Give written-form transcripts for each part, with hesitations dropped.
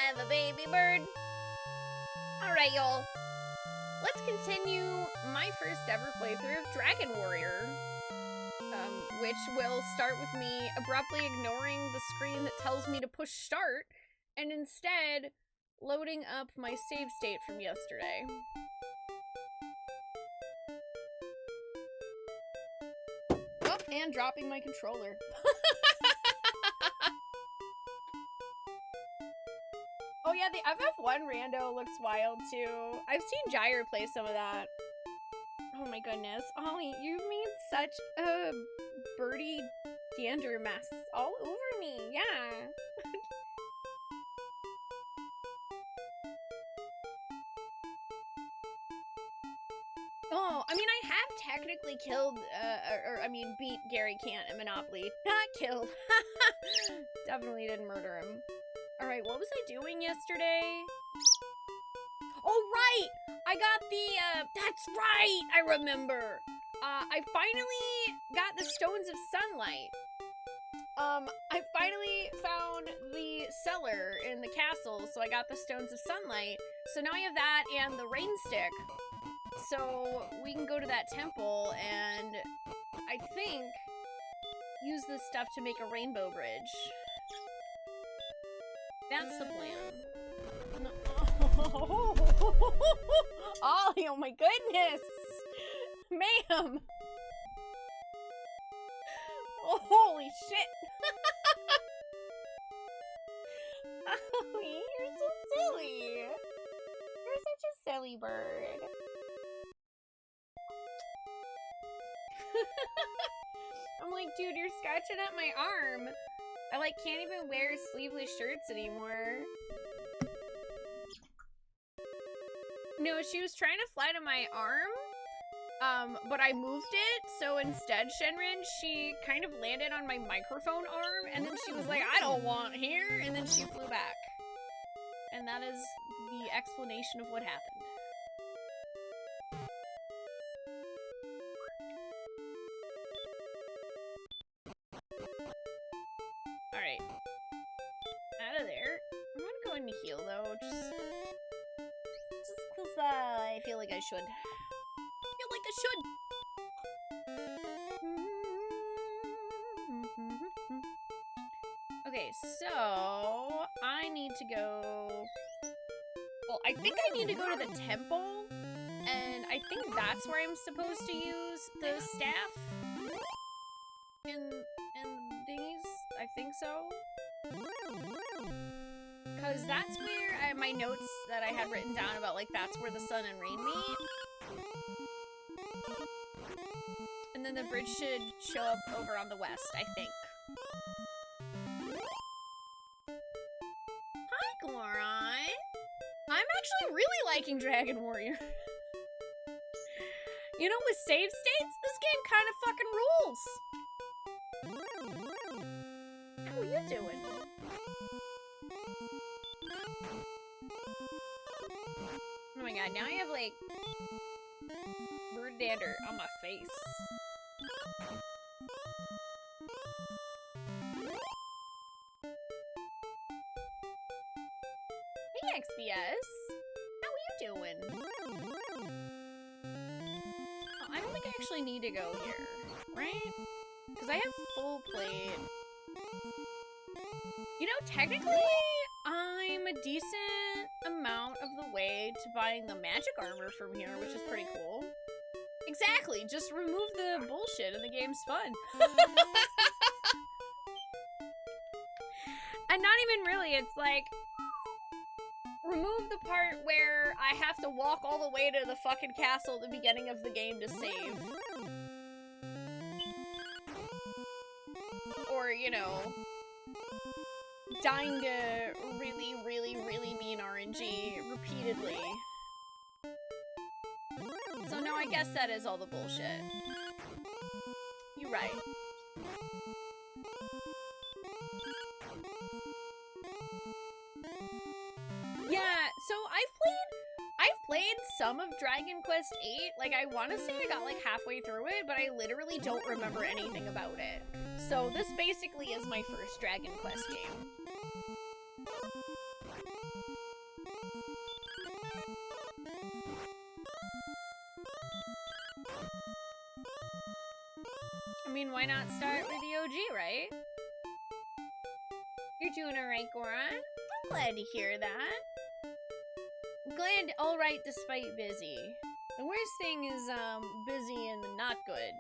have a baby bird. Alright, y'all. Let's continue my first ever playthrough of Dragon Warrior. Which will start with me abruptly ignoring the screen that tells me to push start, and instead loading up my save state from yesterday. Oh, and dropping my controller. Oh yeah, the FF1 rando looks wild too. I've seen Gyre play some of that. Oh my goodness. Ollie, you made such a birdie dander mess all over me. Yeah. Oh, I mean, I have technically killed, beat Gary Cant at Monopoly. Not killed. Definitely didn't murder him. Alright, what was I doing yesterday? Oh, right! I got the, that's right! I remember! I finally got the Stones of Sunlight. I finally found the cellar in the castle, so I got the Stones of Sunlight. So now I have that and the Rain Stick. So we can go to that temple and, I think, use this stuff to make a rainbow bridge. That's the plan. No. Ollie, oh my goodness! Ma'am! Oh, holy shit! Ollie, you're so silly! You're such a silly bird. I'm like, dude, you're scratching at my arm. I, like, can't even wear sleeveless shirts anymore. No, she was trying to fly to my arm, but I moved it, so instead, Shenron, she kind of landed on my microphone arm, and then she was like, I don't want here, and then she flew back. And that is the explanation of what happened. Alright. Out of there. I'm gonna go into heal, though, just cause, I feel like I should. Okay, so I need to go. Well, I think I need to go to the temple, and I think that's where I'm supposed to use the staff. In these, I think so. Because that's where my notes that I had written down about, like, that's where the sun and rain meet. And then the bridge should show up over on the west, I think. Hi, Goron! I'm actually really liking Dragon Warrior. You know, with save states, this game kind of fucking rules. How are you doing? Oh my god, now I have, like, bird dander on my face. Hey, XBS! How are you doing? Oh, I don't think I actually need to go here, right? Because I have full plate. You know, technically, I'm a decent amount of the way to buying the magic armor from here, which is pretty cool. Exactly, just remove the bullshit and the game's fun. And not even really, it's like, remove the part where I have to walk all the way to the fucking castle at the beginning of the game to save. Or, you know, dying to really, really, really mean RNG repeatedly. So no, I guess that is all the bullshit. You're right. Yeah, so I've played some of Dragon Quest VIII. Like, I want to say I got, like, halfway through it, but I literally don't remember anything about it. So this basically is my first Dragon Quest game. mean, why not start with the OG, right? You're doing alright, Goron. I'm glad to hear that. I'm glad alright despite busy. The worst thing is, busy and not good.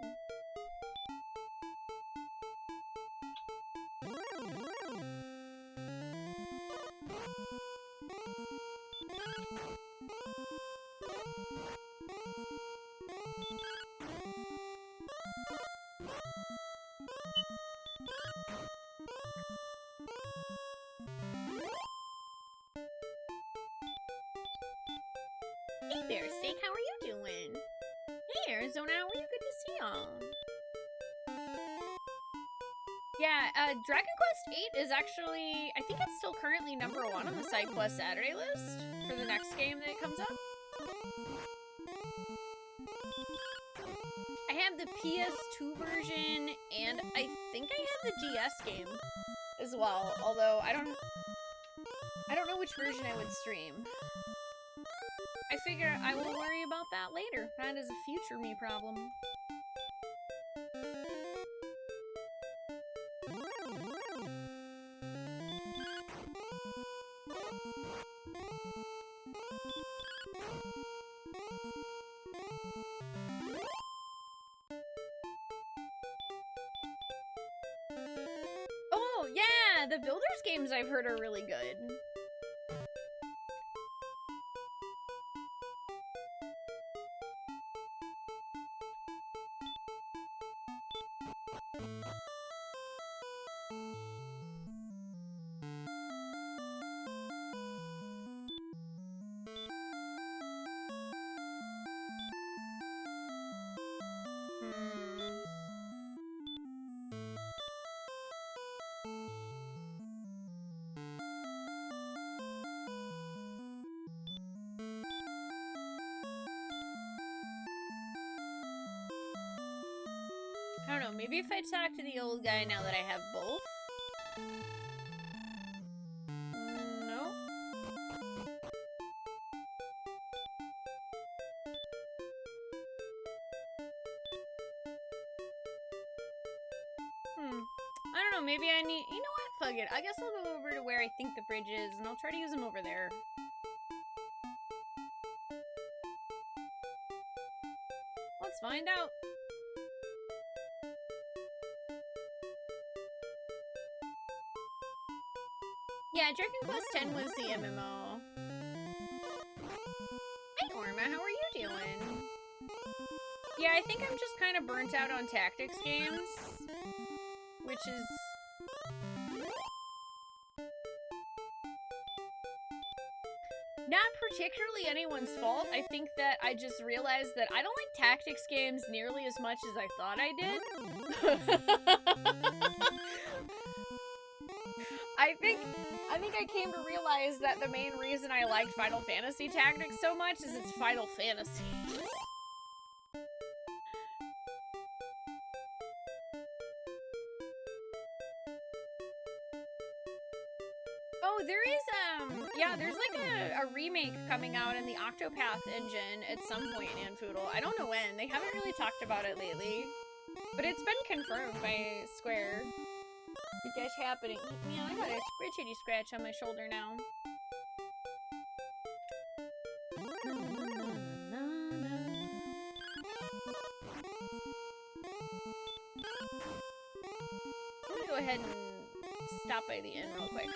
Hey there, Steak, how are you doing? Hey Arizona, how are you? Good to see y'all. Yeah, Dragon Quest 8 is actually, I think it's still currently #1 on the side quest Saturday list for the next game that comes up. I have the PS2 version, and I think I have the DS game as well, although I don't know which version I would stream. I figure I will worry about that later. That is a future me problem. Oh, yeah! The Builders games I've heard are really good. I don't know, maybe if I talk to the old guy now that I have both? No. I don't know, maybe I need... You know what? Fuck it. I guess I'll go over to where I think the bridge is, and I'll try to use them over there. Let's find out. Yeah, Dragon Quest X was the MMO. Hey, Orma, how are you doing? Yeah, I think I'm just kind of burnt out on tactics games, which is... not particularly anyone's fault. I think that I just realized that I don't like tactics games nearly as much as I thought I did. I think I came to realize that the main reason I liked Final Fantasy Tactics so much is it's Final Fantasy. Oh, there is, yeah, there's like a remake coming out in the Octopath engine at some point in Anfoodle. I don't know when. They haven't really talked about it lately. But it's been confirmed by Square. That's happening. Man, I got a scritchity scratch on my shoulder now. I'm gonna go ahead and stop by the inn real quick.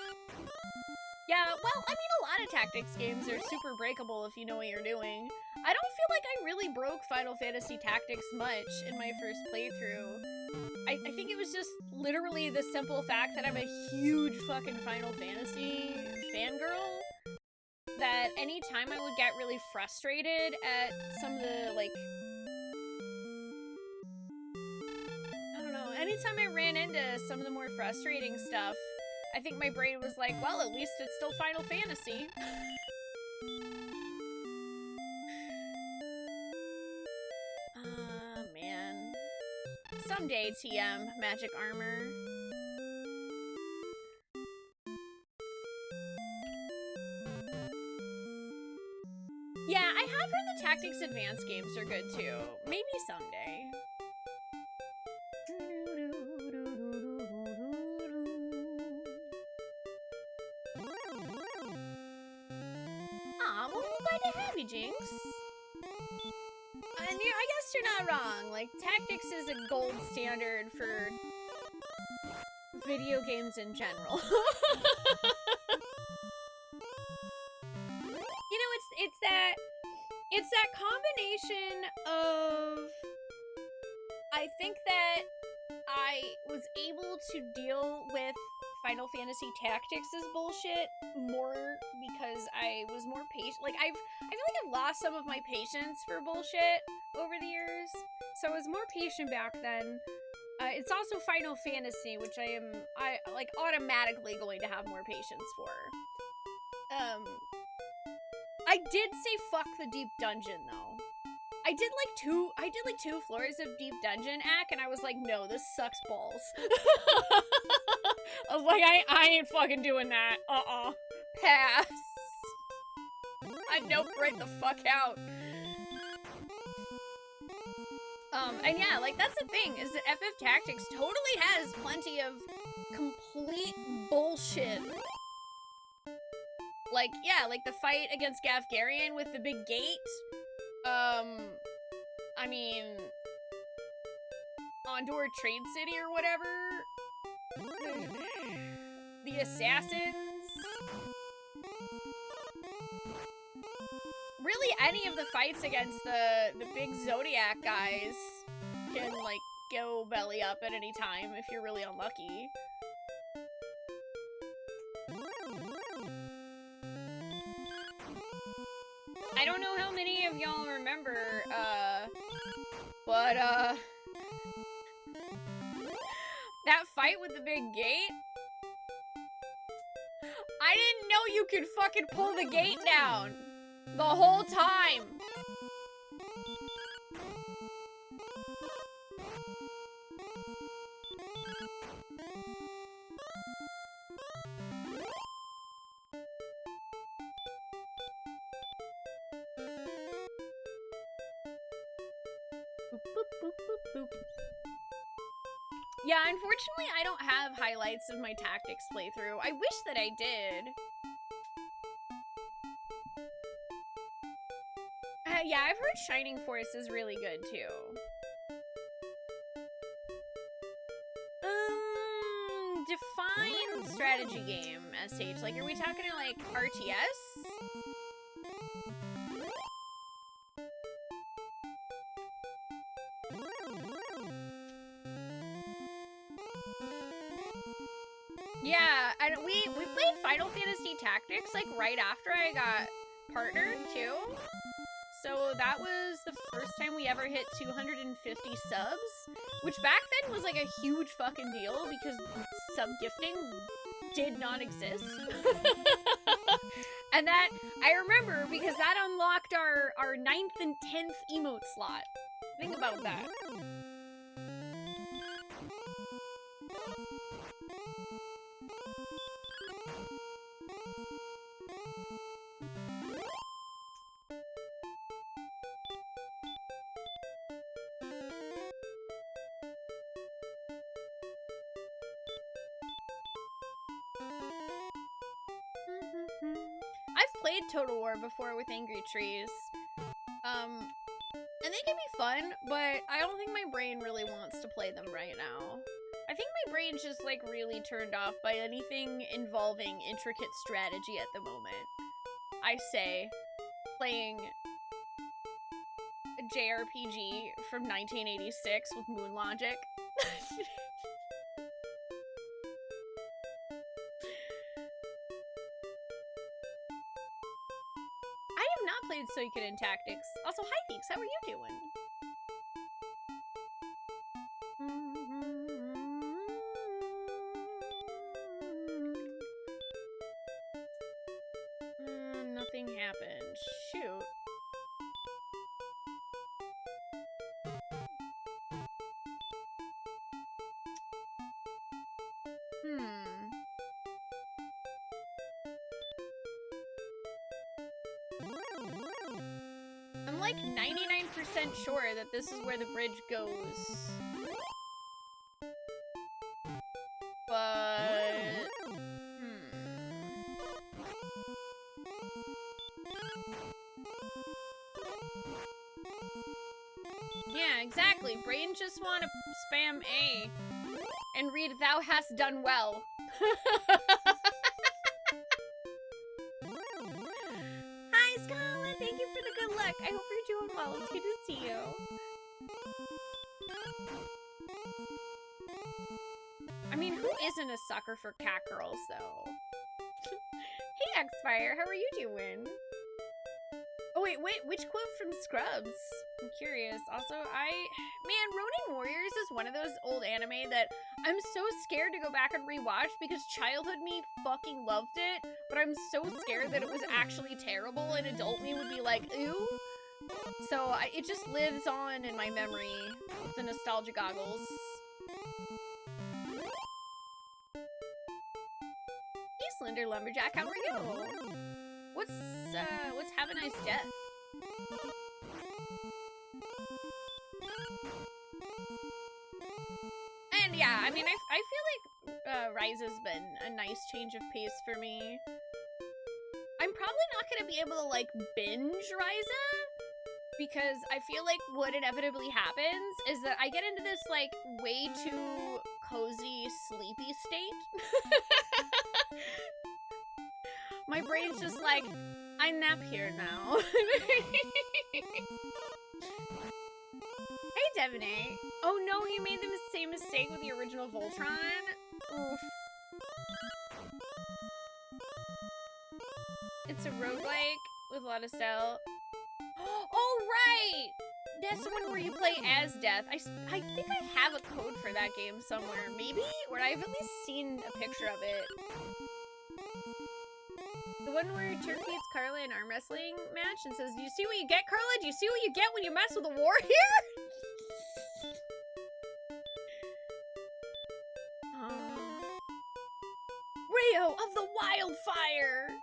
Yeah, well, I mean, a lot of tactics games are super breakable if you know what you're doing. I don't feel like I really broke Final Fantasy Tactics much in my first playthrough. I think it was just literally the simple fact that I'm a huge fucking Final Fantasy fangirl, that anytime I would get really frustrated at some of the, like, I don't know, anytime I ran into some of the more frustrating stuff, I think my brain was like, well, at least it's still Final Fantasy. Man. Someday, TM, magic armor. Yeah, I have heard the Tactics Advance games are good too. Maybe someday. phenomenal by the Happy Jinx. And I guess you're not wrong. Like, tactics is a gold standard for video games in general. You know, it's that combination of, I think that I was able to deal with Final Fantasy Tactics' bullshit more because I was more patient. Like, I feel like I've lost some of my patience for bullshit over the years, so I was more patient back then. It's also Final Fantasy, which I like automatically going to have more patience for. I did say fuck the deep dungeon though. I did like two floors of deep dungeon act, and I was like, no, this sucks balls. I was like, I ain't fucking doing that. Pass. I nope right the fuck out. And yeah, like, that's the thing, is that FF Tactics totally has plenty of complete bullshit. Like, yeah, like the fight against Gafgarian with the big gate. I mean, Ondor Trade City or whatever. The assassins. Really, any of the fights against the big Zodiac guys can, like, go belly up at any time if you're really unlucky. I don't know how many of y'all remember, but, that fight with the big gate? I didn't know you could fucking pull the gate down the whole time. Boop, boop, boop, boop, boop. Yeah, unfortunately, I don't have highlights of my tactics playthrough. I wish that I did. Yeah, I've heard Shining Force is really good, too. Define strategy game, SH. Like, are we talking like RTS? Yeah, and we played Final Fantasy Tactics, like, right after I got partnered, too. So that was the first time we ever hit 250 subs, which back then was, like, a huge fucking deal because sub-gifting did not exist. And that, I remember, because that unlocked our 9th and 10th emote slot. Think about that. I've played Total War before with Angry Trees. And they can be fun, but I don't think my brain really wants to play them right now. I think my brain's just, like, really turned off by anything involving intricate strategy at the moment. I say, playing a JRPG from 1986 with Moon Logic. I have not played Suikoden Tactics. Also, hi Theeks, how are you doing? Nothing happened. Shoot. I'm like 99% sure that this is where the bridge goes. But... Yeah, exactly. Brains just want to spam A and read "Thou hast done well." Hi, Scarlett. Thank you for the good luck. I hope you're doing well. It's good to see you. I mean, who isn't a sucker for cat girls, though? Hey, Xfire, how are you doing? Oh, wait, which quote from Scrubs? I'm curious. Also, man, Ronin Warriors is one of those old anime that I'm so scared to go back and rewatch because childhood me fucking loved it, but I'm so scared that it was actually terrible and adult me would be like, ew. So it just lives on in my memory with the nostalgia goggles. Hey, Slender Lumberjack, how are you? What's Have a Nice Death? And yeah, I mean, I feel like Rise has been a nice change of pace for me. I'm probably not gonna be able to like binge Ryza because I feel like what inevitably happens is that I get into this like way too cozy, sleepy state. My brain's just like, I nap here now. Hey, Devonay. Oh no, you made the same mistake with the original Voltron? Oof. It's a roguelike with a lot of style. Oh, right! That's the one where you play as Death. I think I have a code for that game somewhere. Maybe? Or I've at least seen a picture of it. The one where Turk beats Carla in arm wrestling match and says, "Do you see what you get, Carla? Do you see what you get when you mess with a warrior?" Rio of the Wildfire!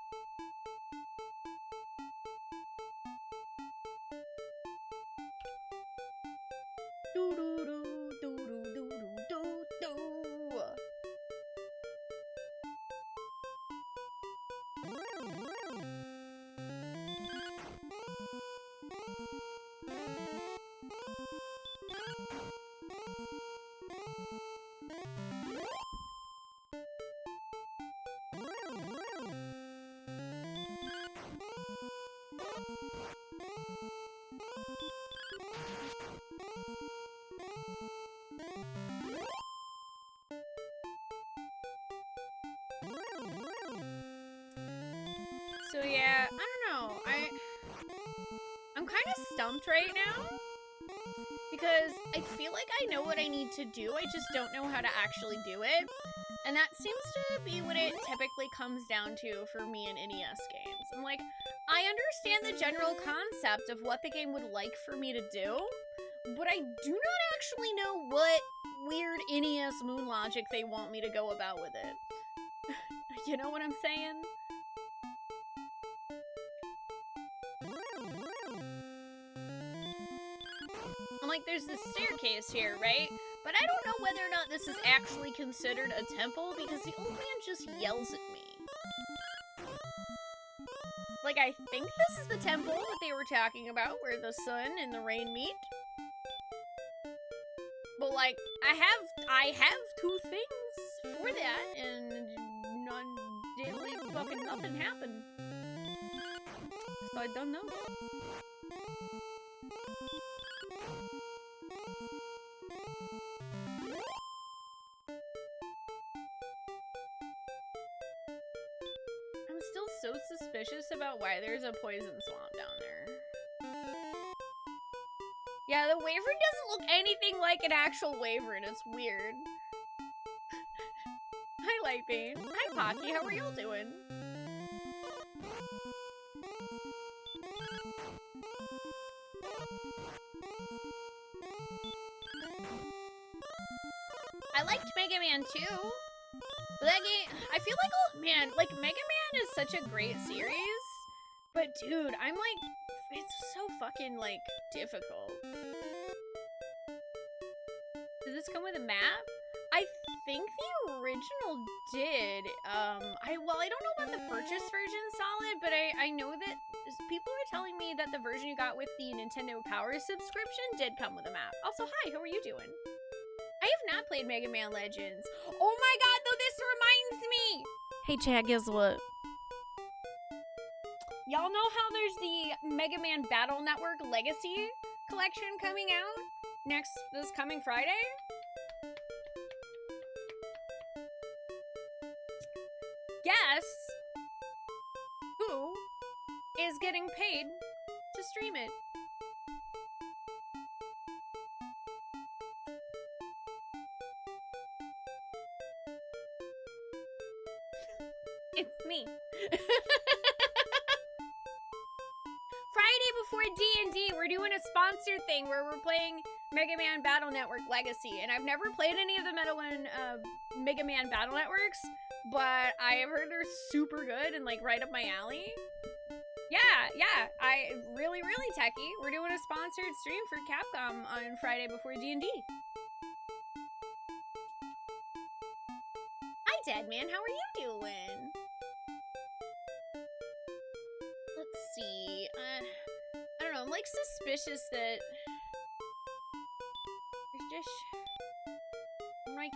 So yeah, I don't know. I'm kind of stumped right now because I feel like I know what I need to do. I just don't know how to actually do it. And that seems to be what it typically comes down to for me in NES games. I'm like, I understand the general concept of what the game would like for me to do, but I do not actually know what weird NES moon logic they want me to go about with it. You know what I'm saying? I'm like, there's this staircase here, right? But I don't know whether or not this is actually considered a temple because the old man just yells at me. Like, I think this is the temple that they were talking about where the sun and the rain meet. But like, I have two things for that and diddly fucking nothing happened. So I don't know. I'm still so suspicious about why there's a poison swamp down there. Yeah, the wyvern doesn't look anything like an actual wyvern. It's weird. Hi, Lightbane. Hi, Pocky. How are y'all doing? I liked Mega Man 2. But that game, I feel like, oh man, like Mega Man is such a great series. But dude, I'm like, it's so fucking like difficult. Does this come with a map? I think the original did. I don't know about the purchase version solid, but I know that people are telling me that the version you got with the Nintendo Power subscription did come with a map. Also, hi, how are you doing? I have not played Mega Man Legends. Oh my god, though, this reminds me! Hey, Chad, guess what? Y'all know how there's the Mega Man Battle Network Legacy collection coming out this coming Friday? Guess who is getting paid to stream it? It's me. Friday before D&D, we're doing a sponsored thing where we're playing Mega Man Battle Network Legacy, and I've never played any of the Mega Man Battle Networks, but I have heard they're super good and like right up my alley. Yeah, I really techie. We're doing a sponsored stream for Capcom on Friday before D&D. Hi, Deadman. How are you doing? Let's see. I don't know. I'm like suspicious that there's just. I'm like.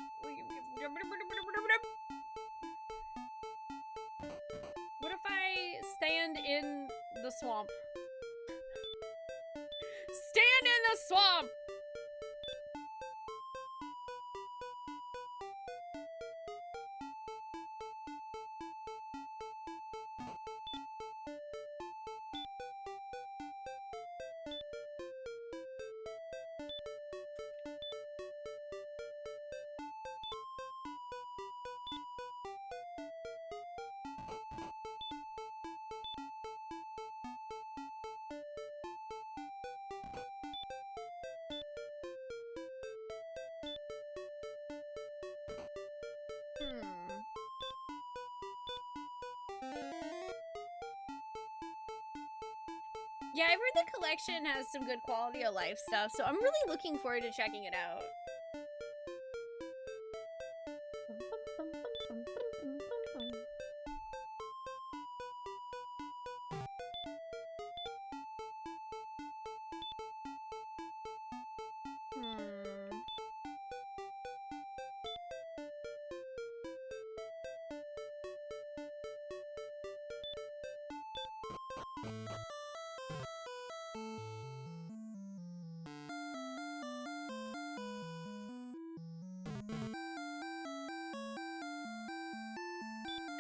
What if I stand in the swamp? Stand in the swamp! Yeah, I've heard the collection has some good quality of life stuff, so I'm really looking forward to checking it out.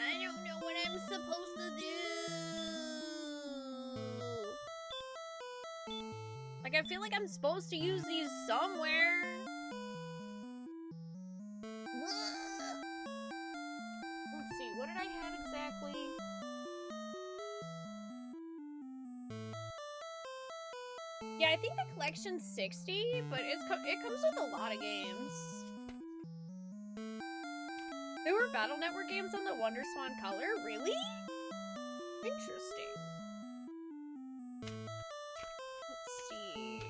I don't know what I'm supposed to do. Like, I feel like I'm supposed to use these somewhere. Let's see, what did I have exactly? Yeah, I think the collection's 60, but it comes with a lot of games. There were Battle Network games on the Wonder Swan Color? Really? Interesting. Let's see.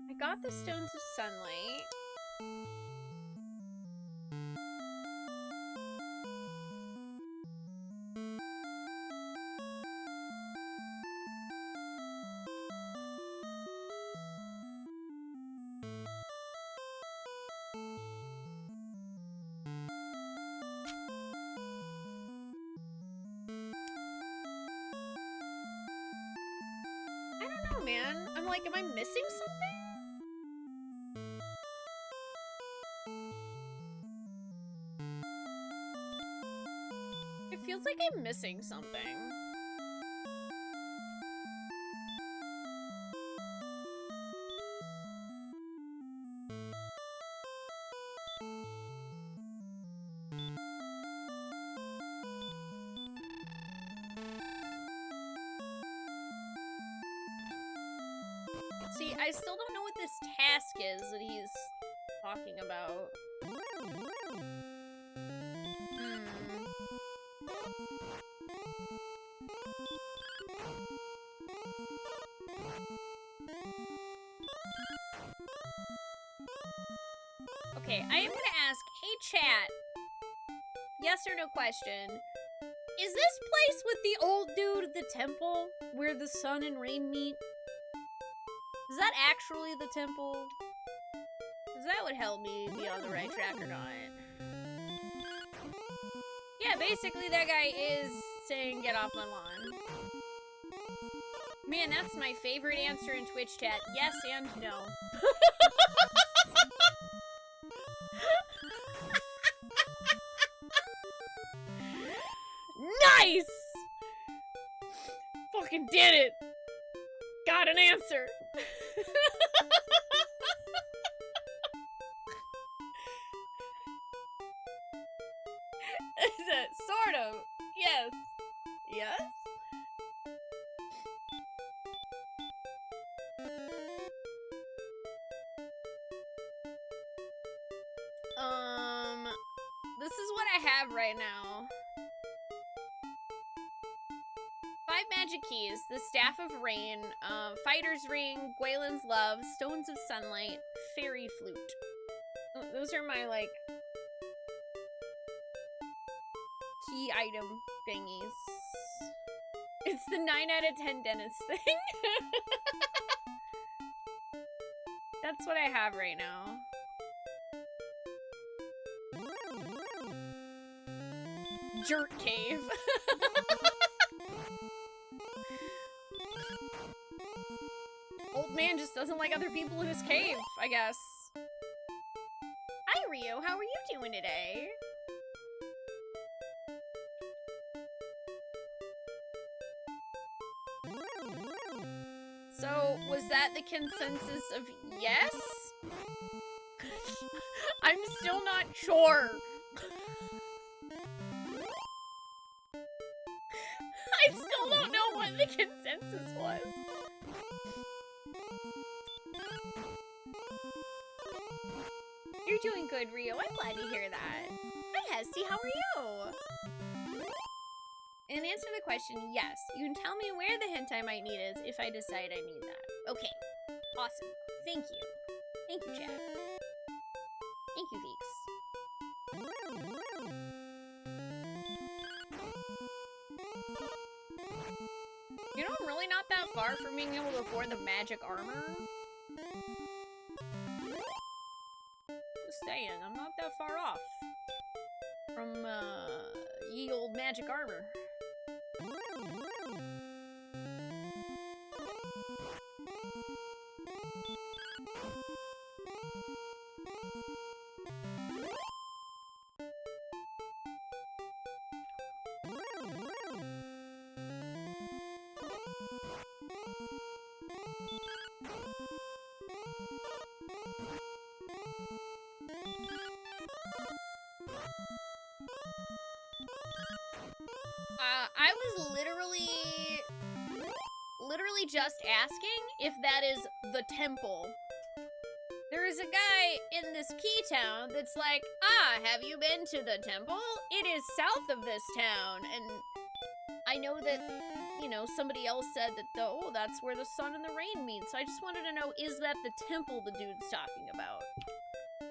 I got the Stones of Sunlight. I don't know, man. I'm like, am I missing something? It feels like I'm missing something. See, I still don't know what this task is that he's talking about. Okay, I am gonna ask, hey chat, yes or no question. Is this place with the old dude the temple where the sun and rain meet? Is that actually the temple? Because that would help me be on the right track or not. Yeah, basically that guy is saying get off my lawn. Man, that's my favorite answer in Twitch chat. Yes and no. Nice! Fucking did it! Got an answer! Is it? Sort of. Yes. Yes? This is what I have right now. 5 magic keys, the Staff of Rain, Fighter's Ring, Gwaelin's Love, Stones of Sunlight, Fairy Flute. Those are my, like, key item thingies. It's the 9 out of 10 dentist thing. That's what I have right now. Dirt cave. Old man just doesn't like other people in his cave, I guess. Hi, Rio. How are you doing today? So, was that the consensus of yes? I'm still not sure. I still don't know what the consensus was. You're doing good, Rio. I'm glad to hear that. Hi, Hesty. How are you? And answer the question, yes. You can tell me where the hint I might need is if I decide I need that. Okay. Awesome. Thank you. Thank you, chat. Thank you, Veeks. You know, I'm really not that far from being able to afford the magic armor. Just saying, I'm not that far off from, ye old magic armor. I was literally just asking if that is the temple. There is a guy in this key town that's like, have you been to the temple? It is south of this town. And I know that, you know, somebody else said that, that's where the sun and the rain meet. So I just wanted to know, is that the temple the dude's talking about?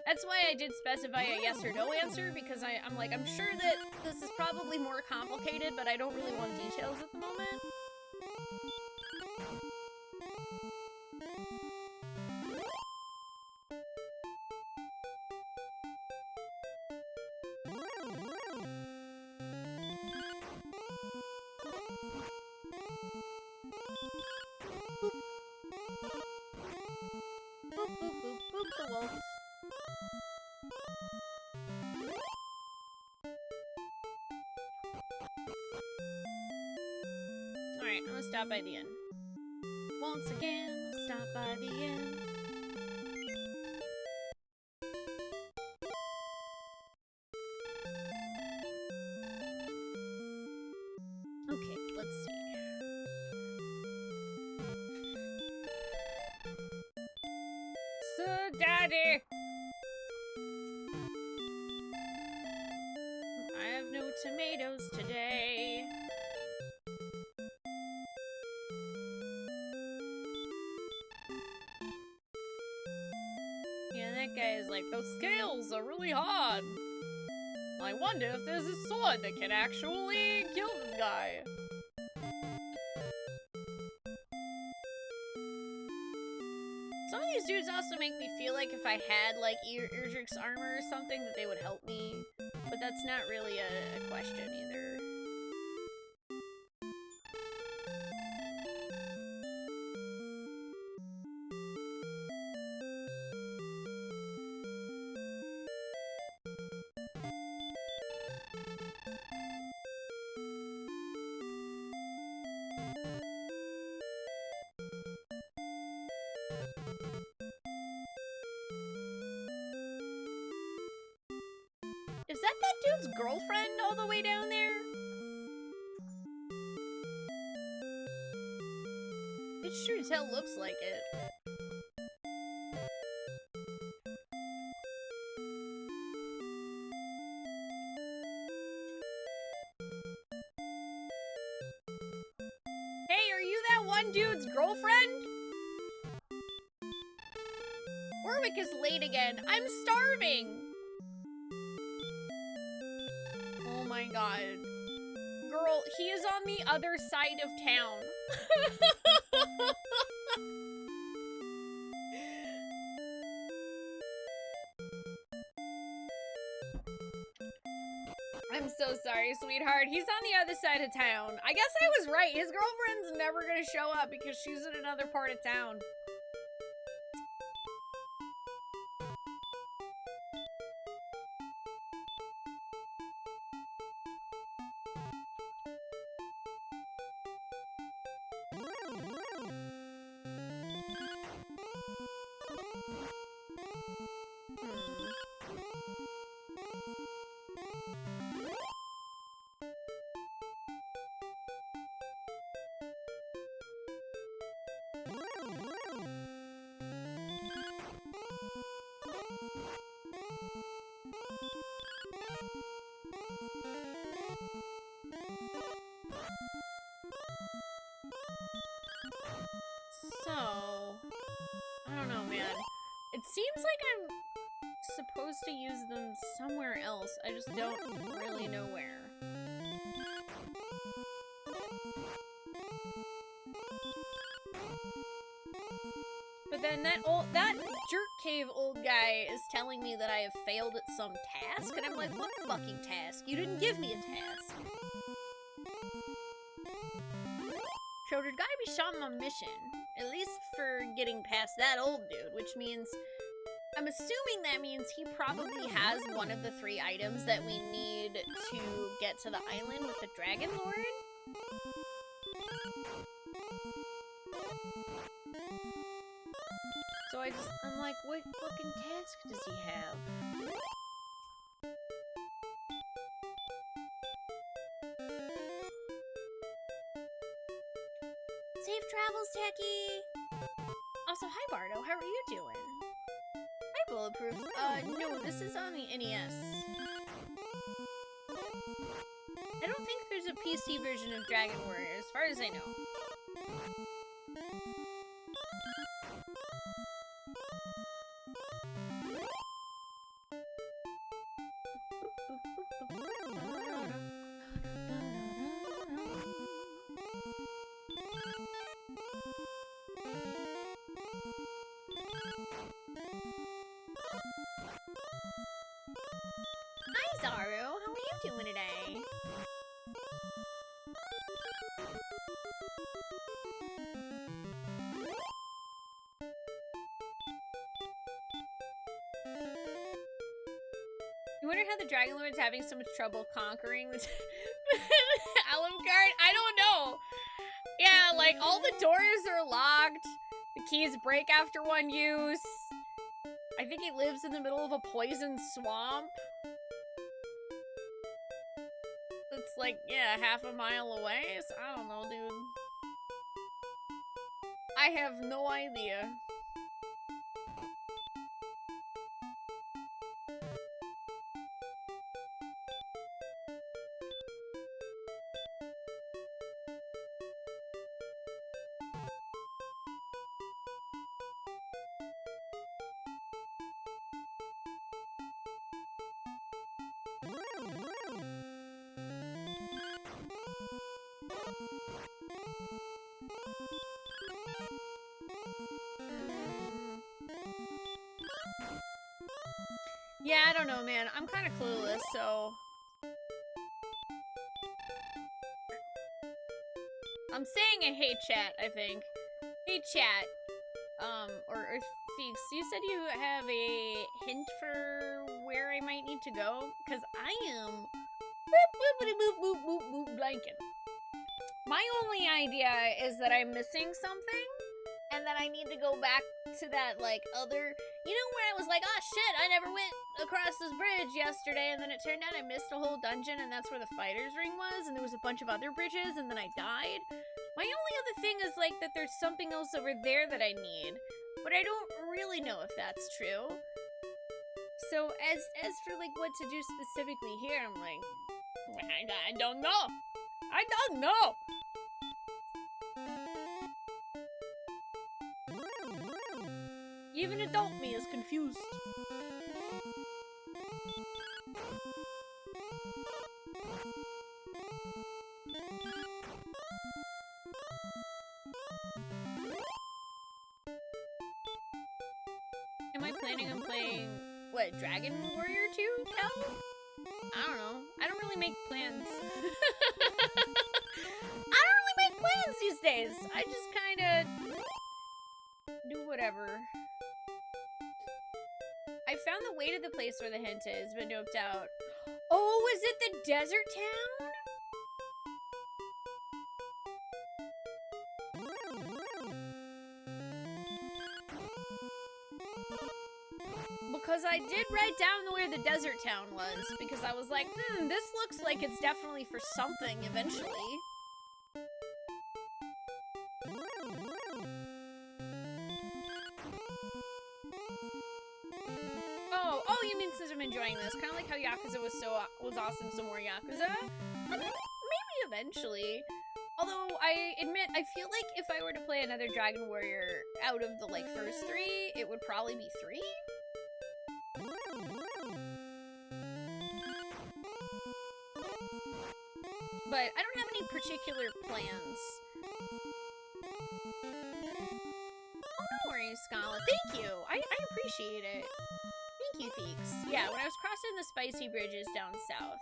That's why I did specify a yes or no answer, because I'm like, I'm sure that this is probably more complicated, but I don't really want details at the moment. Boop, boop, boop, boop, the wolf. Alright, I'm gonna stop by the inn. Once again, stop by the inn. Okay, let's see. Sir Daddy! I have no tomatoes today. Yeah, that guy is like, those scales are really hard. I wonder if there's a sword that can actually kill this guy. Some of these dudes also make me feel like if I had, like, Erdrick's armor or something, that they would help me. But that's not really a question either. Is that dude's girlfriend all the way down there? It sure as hell looks like it. Hey, are you that one dude's girlfriend? Orwick is late again. I'm starving! Oh my god. Girl, he is on the other side of town. I'm so sorry, sweetheart. He's on the other side of town. I guess I was right. His girlfriend's never gonna show up because she's in another part of town. So, I don't know, man. It seems like I'm supposed to use them somewhere else. I just don't really know where. But then that jerk cave old guy is telling me that I have failed at some task, and I'm like, what fucking task? You didn't give me a task. So there's gotta be something on mission. At least for getting past that old dude, which means... I'm assuming that means he probably has one of the 3 items that we need to get to the island with the Dragon Lord. So I'm like, what fucking task does he have? Safe travels, Techie! Also, hi Bardo, how are you doing? Hi Bulletproof. No, this is on the NES. I don't think there's a PC version of Dragon Warrior, as far as I know. Hi Zaru, how are you doing today? You wonder how the Dragon Lord's having so much trouble conquering the Alucard? I don't know. Yeah, like, all the doors are locked. The keys break after one use. I think he lives in the middle of a poison swamp. It's like, yeah, half a mile away. So I don't know, dude. I have no idea. Yeah, I don't know, man. I'm kind of clueless, so... I'm saying a hey chat, I think. Hey chat. Or Feeks, you said you have a hint for where I might need to go? Because I am... blanking. My only idea is that I'm missing something, and that I need to go back to that, like, other... You know when I was like, oh shit, I never went across this bridge yesterday, and then it turned out I missed a whole dungeon, and that's where the fighter's ring was, and there was a bunch of other bridges, and then I died? My only other thing is, like, that there's something else over there that I need, but I don't really know if that's true. So, as for, like, what to do specifically here, I'm like, I don't know. I don't know. Even adult me is confused. Am I planning on playing, what, Dragon Warrior 2, Cal? I don't know. I don't really make plans. I don't really make plans these days. I just kind of do whatever. I found the way to the place where the hint is, but noped out. Oh, is it the desert town? Because I did write down where the desert town was, because I was like, this looks like it's definitely for something eventually. Oh, you mean since I'm enjoying this, kind of like how Yakuza was awesome, so more Yakuza? I mean, maybe eventually. Although, I admit, I feel like if I were to play another Dragon Warrior out of the, like, first 3, it would probably be 3? But I don't have any particular plans. Oh, no worries, Scala. Thank you! I appreciate it. Thank you, Theeks. Yeah, when I was crossing the spicy bridges down south.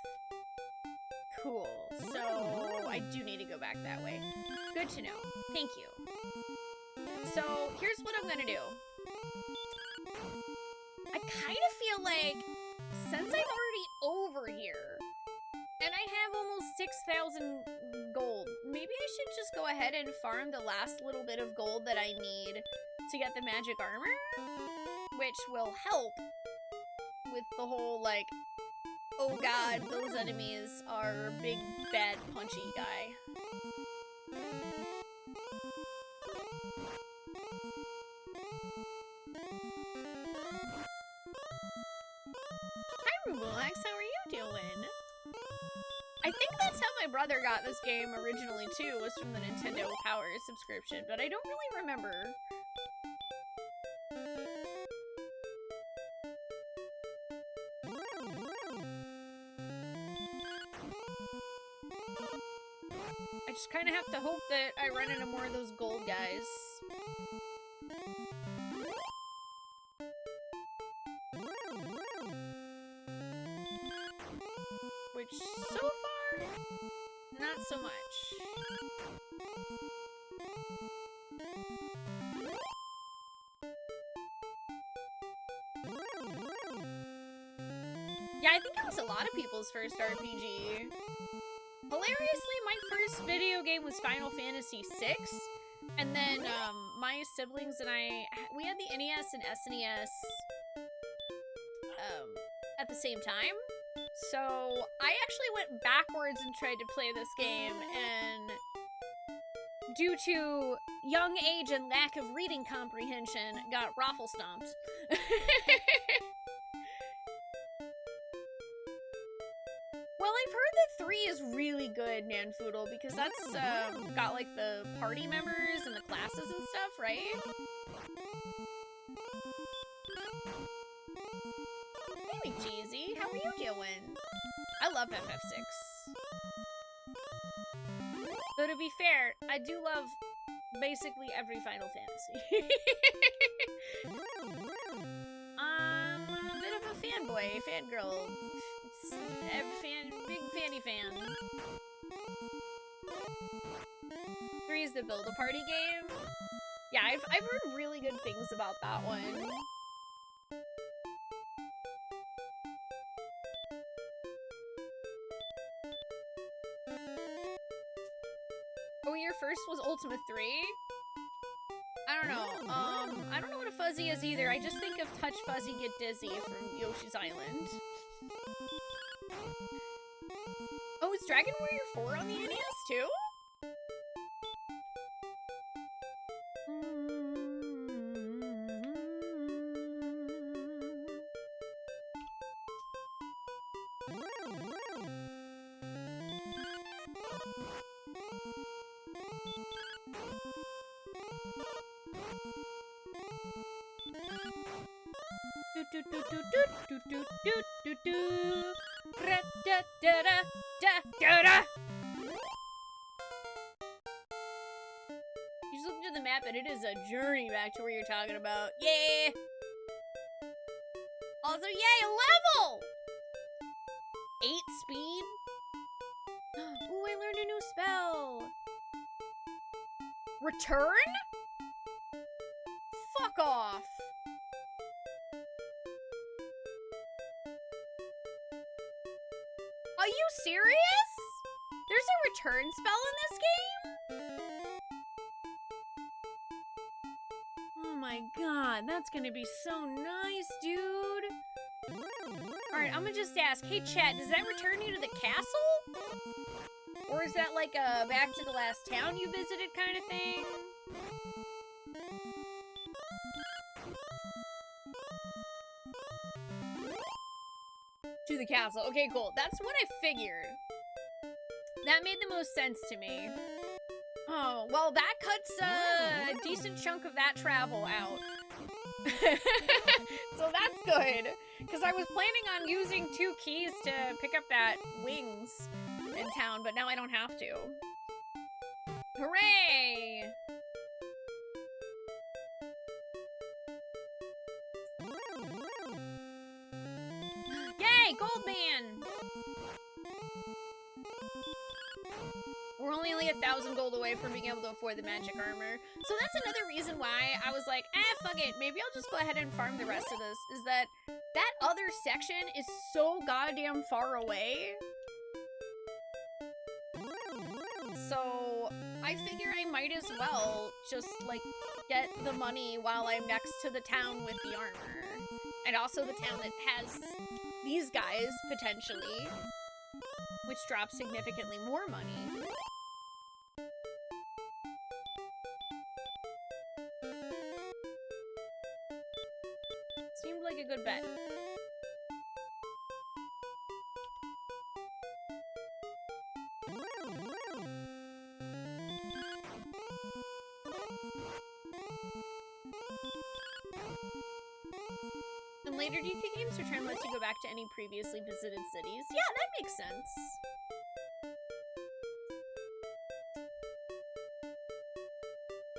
Cool. So, I do need to go back that way. Good to know. Thank you. So, here's what I'm gonna do. I kind of feel like, since I'm already over here, and I have almost 6,000 gold, maybe I should just go ahead and farm the last little bit of gold that I need to get the magic armor, which will help with the whole, like, oh god, those enemies are big, bad, punchy guy. Hi, Rubulax, how are you doing? I think that's how my brother got this game originally, too, was from the Nintendo Power subscription, but I don't really remember. I just kind of have to hope that I run into more of those gold guys. Which, so far, not so much. Yeah, I think it was a lot of people's first RPG. Hilariously, my first video game was Final Fantasy VI, and then my siblings and I, we had the NES and SNES at the same time. So I actually went backwards and tried to play this game, and due to young age and lack of reading comprehension, got raffle stomped. Well, I've heard that 3 is really good, Nanfoodle, because that's got like the party members and the classes and stuff, right? Hey, McCheesy, how are you doing? I love FF6. Though to be fair, I do love basically every Final Fantasy. I'm a bit of a fanboy, fangirl, big fanny fan. 3 is the build a party game. Yeah, I've heard really good things about that one. Oh, your first was Ultima 3? I don't know. I don't know what a fuzzy is either. I just think of Touch Fuzzy Get Dizzy from Yoshi's Island. Oh, is Dragon Warrior 4 on the NES too? You just look into the map and it is a journey back to where you're talking about. Yeah! Also, yay, a level! 8 speed? Ooh, I learned a new spell! Return? Fuck off! Are you serious? There's a return spell in this game? Oh my god, that's gonna be so nice, dude. Alright, I'm gonna just ask, hey chat, does that return you to the castle? Or is that like a back to the last town you visited kind of thing? To the castle. Okay, cool. That's what I figured. That made the most sense to me. Oh, well, that cuts a decent chunk of that travel out. So that's good. Because I was planning on using 2 keys to pick up that wings in town, but now I don't have to. Hooray! Yay, Goldman! We're only 1,000 gold away from being able to afford the magic armor. So that's another reason why I was like, fuck it, maybe I'll just go ahead and farm the rest of this, is that other section is so goddamn far away. So I figure I might as well just, like, get the money while I'm next to the town with the armor. And also the town that has these guys, potentially, which drops significantly more money. Seemed like a good bet. And later DK Games Return lets you go back to any previously visited cities. Yeah, that makes sense.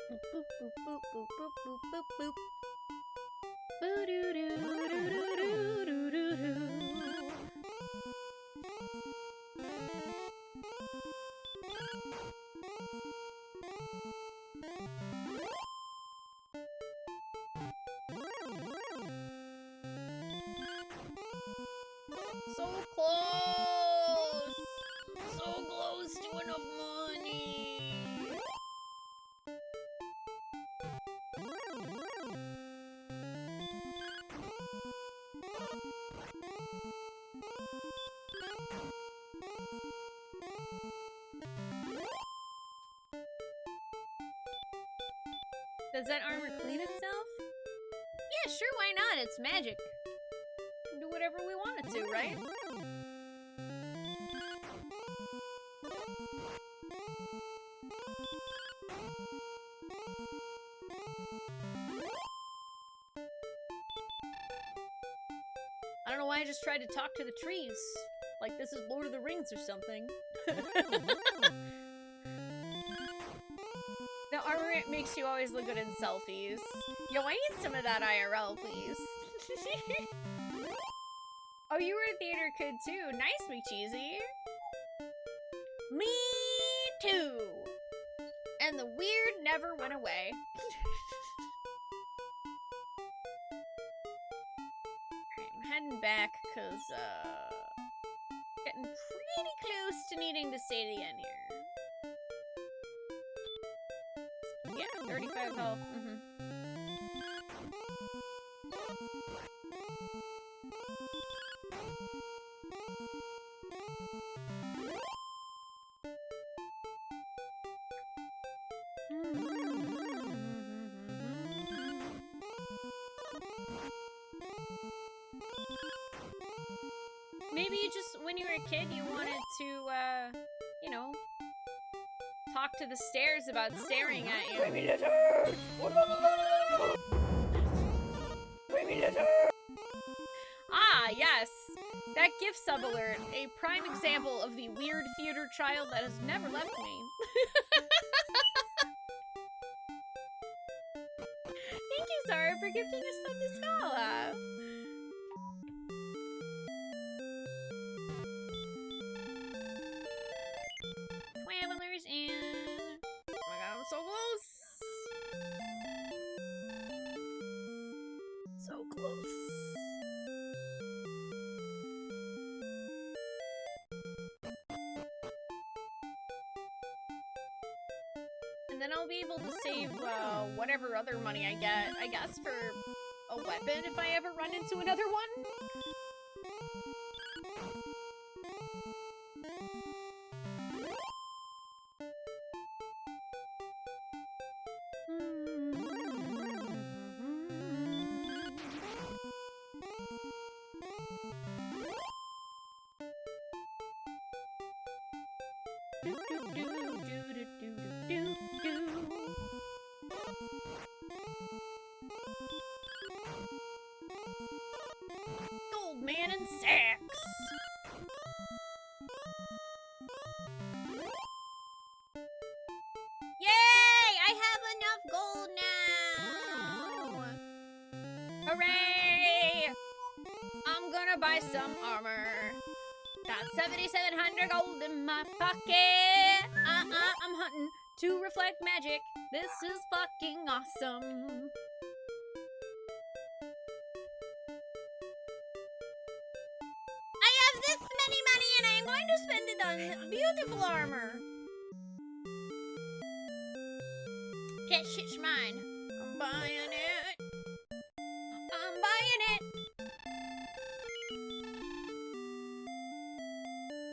Boop, boop, boop, boop, boop, boop, boop, boop. Boo-doo-doo-doo-doo-doo-doo-doo. So close! So close to enough money! Does that armor clean itself? Yeah, sure, why not? It's magic. We can do whatever we want it to, right? I don't know why I just tried to talk to the trees. Like this is Lord of the Rings or something. The armor Makes you always look good in selfies. Yo, I need some of that IRL, please. Oh, you were a theater kid too. Nice, McCheesy. Me too. And the weird never went away. Alright, I'm heading back because, getting pretty close to needing to say it again here. Yeah, 35 health. Maybe you just, when you were a kid, you wanted to, you know, talk to the stairs about staring at you. Baby lizard! Baby lizard! Ah, yes! That gift sub alert, a prime example of the weird theater child that has never left me. Thank you, Zara, for gifting us sub to Scala. Travelers in. Oh my god, I'm so close. So close. And then I'll be able to save whatever other money I get, I guess, for a weapon if I ever run into another one. Gold man and sacks. Yay! I have enough gold now. Hooray! I'm gonna buy some armor. Got 7,700 gold in my pocket. I'm hunting to reflect magic. This is fucking awesome. I have this many money and I am going to spend it on beautiful armor. That shit's mine. I'm buying it. I'm buying it.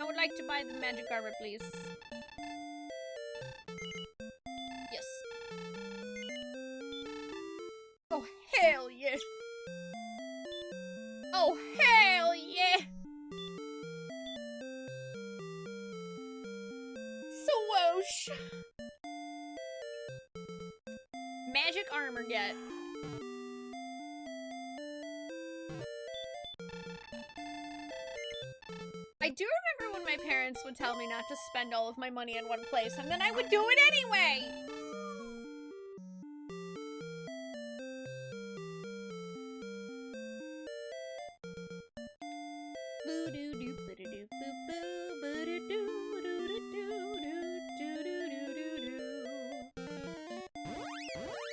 I would like to buy the magic armor, please. Yes. Oh, hell yeah. Oh, hell yeah. Swoosh. Magic armor get. I do remember when my parents would tell me not to spend all of my money in one place, and then I would do it anyway!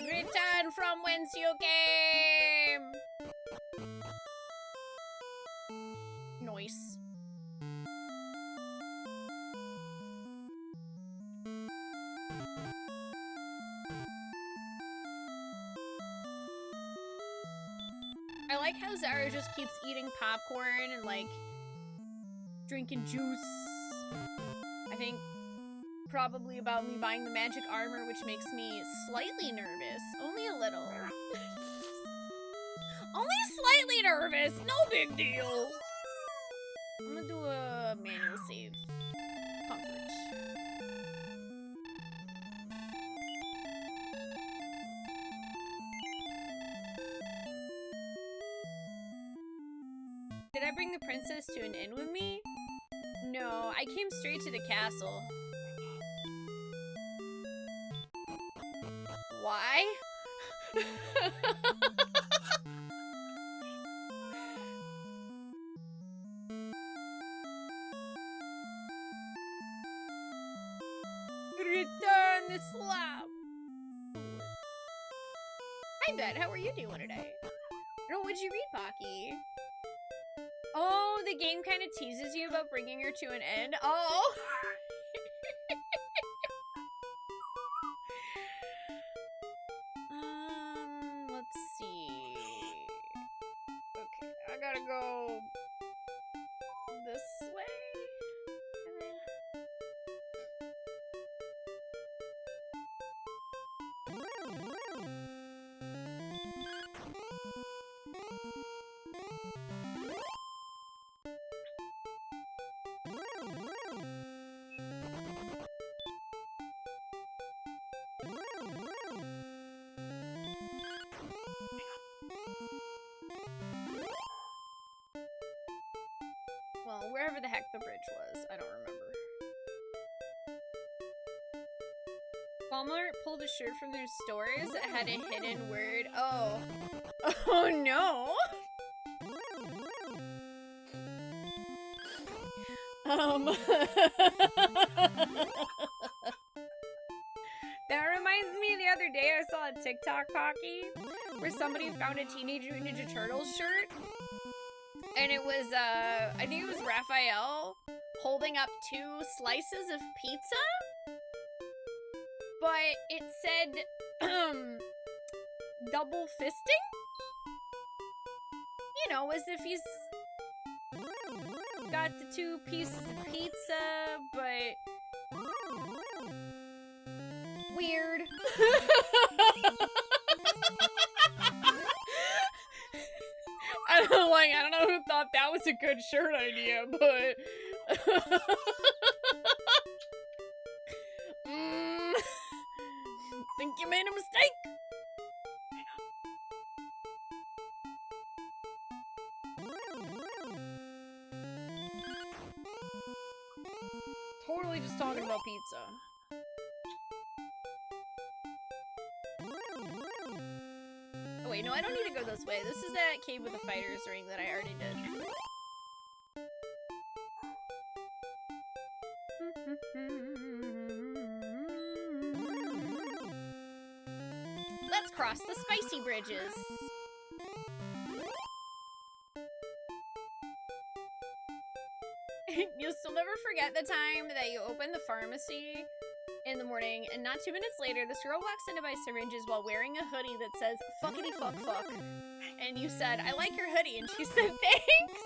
Return from whence you came! Nice. I like how Zara just keeps eating popcorn and, like, drinking juice. I think probably about me buying the magic armor, which makes me slightly nervous. Only a little. Only slightly nervous! No big deal! I'm gonna do a manual save. Comfort. Did I bring the princess to an inn with me? No, I came straight to the castle. Hi, Bet. How are you doing today? No, what'd you read, Pocky? Oh, the game kind of teases you about bringing her to an end. Oh. Let's see. Okay, I gotta go this way. Well, wherever the heck the bridge was, I don't remember. Walmart pulled a shirt from their stores that had a hidden word. Oh. Oh no! That reminds me, the other day I saw a TikTok, Pocky, where somebody found a Teenage Mutant Ninja Turtles shirt. And it was, I think it was Raphael holding up 2 slices of pizza. But it said, double fisting? You know, as if he's got the 2 pieces of pizza, but weird. I don't know who thought that was a good shirt idea, but think you made a mistake. Totally just talking about pizza. Oh wait, no, I don't need to go this way. This is that cave with the fighter's ring that I already did. Let's cross the spicy bridges. You'll still never forget the time that you opened the pharmacy in the morning, and not 2 minutes later, this girl walks in to buy syringes while wearing a hoodie that says, fuckity fuck fuck. And you said, I like your hoodie, and she said, thanks!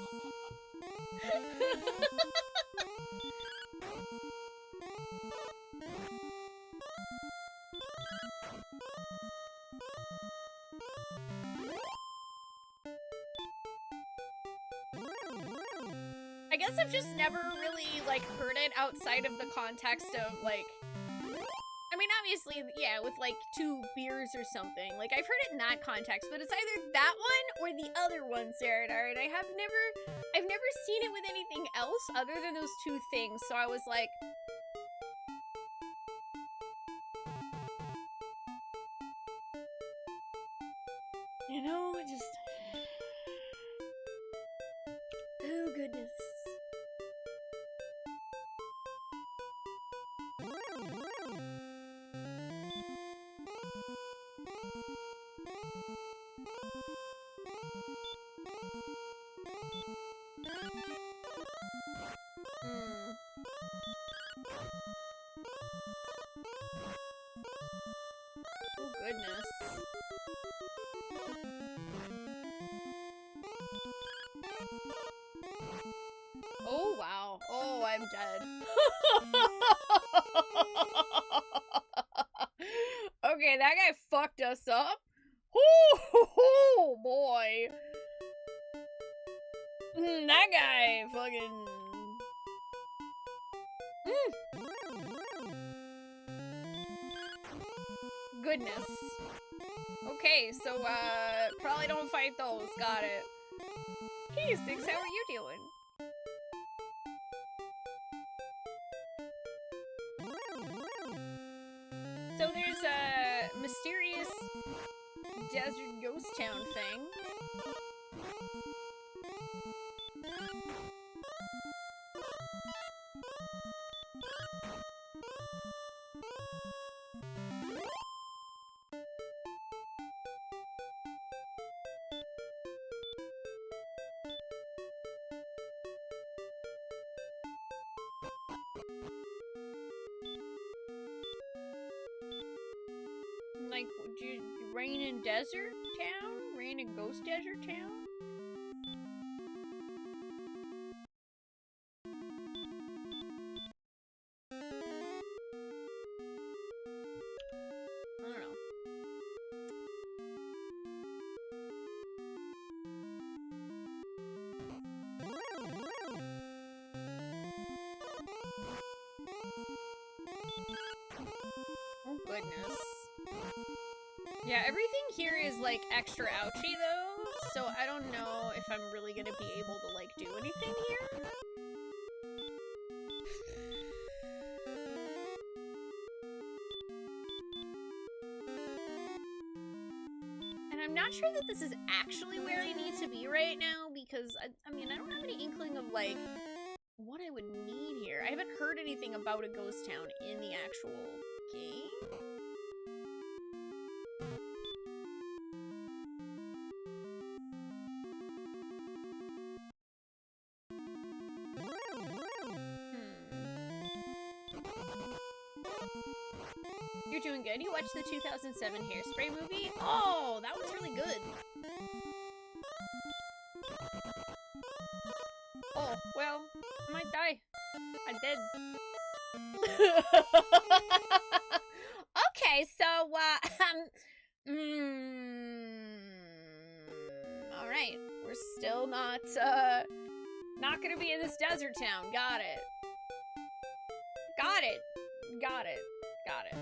I guess I've just never really, like, heard it outside of the context of, like, I mean, obviously, yeah, with, like, 2 beers or something. Like, I've heard it in that context, but it's either that one or the other one, Sarah Dart. I've never seen it with anything else other than those 2 things, so I was like, you know, just, oh goodness. Oh goodness. Oh wow. Oh, I'm dead. Okay, that guy fucked us up. Oh boy. That guy fucking... Goodness. Okay, so, probably don't fight those. Got it. Hey, Six, how are you doing? So there's a mysterious desert ghost town thing. Rain in Desert Town? Rain in Ghost Desert Town? Yeah, everything here is, like, extra ouchy, though, so I don't know if I'm really gonna be able to, like, do anything here. And I'm not sure that this is actually where I need to be right now, because, I mean, I don't have any inkling of, like, what I would need here. I haven't heard anything about a ghost town in the actual game. You're doing good. You watched the 2007 Hairspray movie? Oh, that was really good. Oh, well, I might die. I did. Okay, so, alright. We're still not gonna be in this desert town. Got it. Got it. Got it. Got it.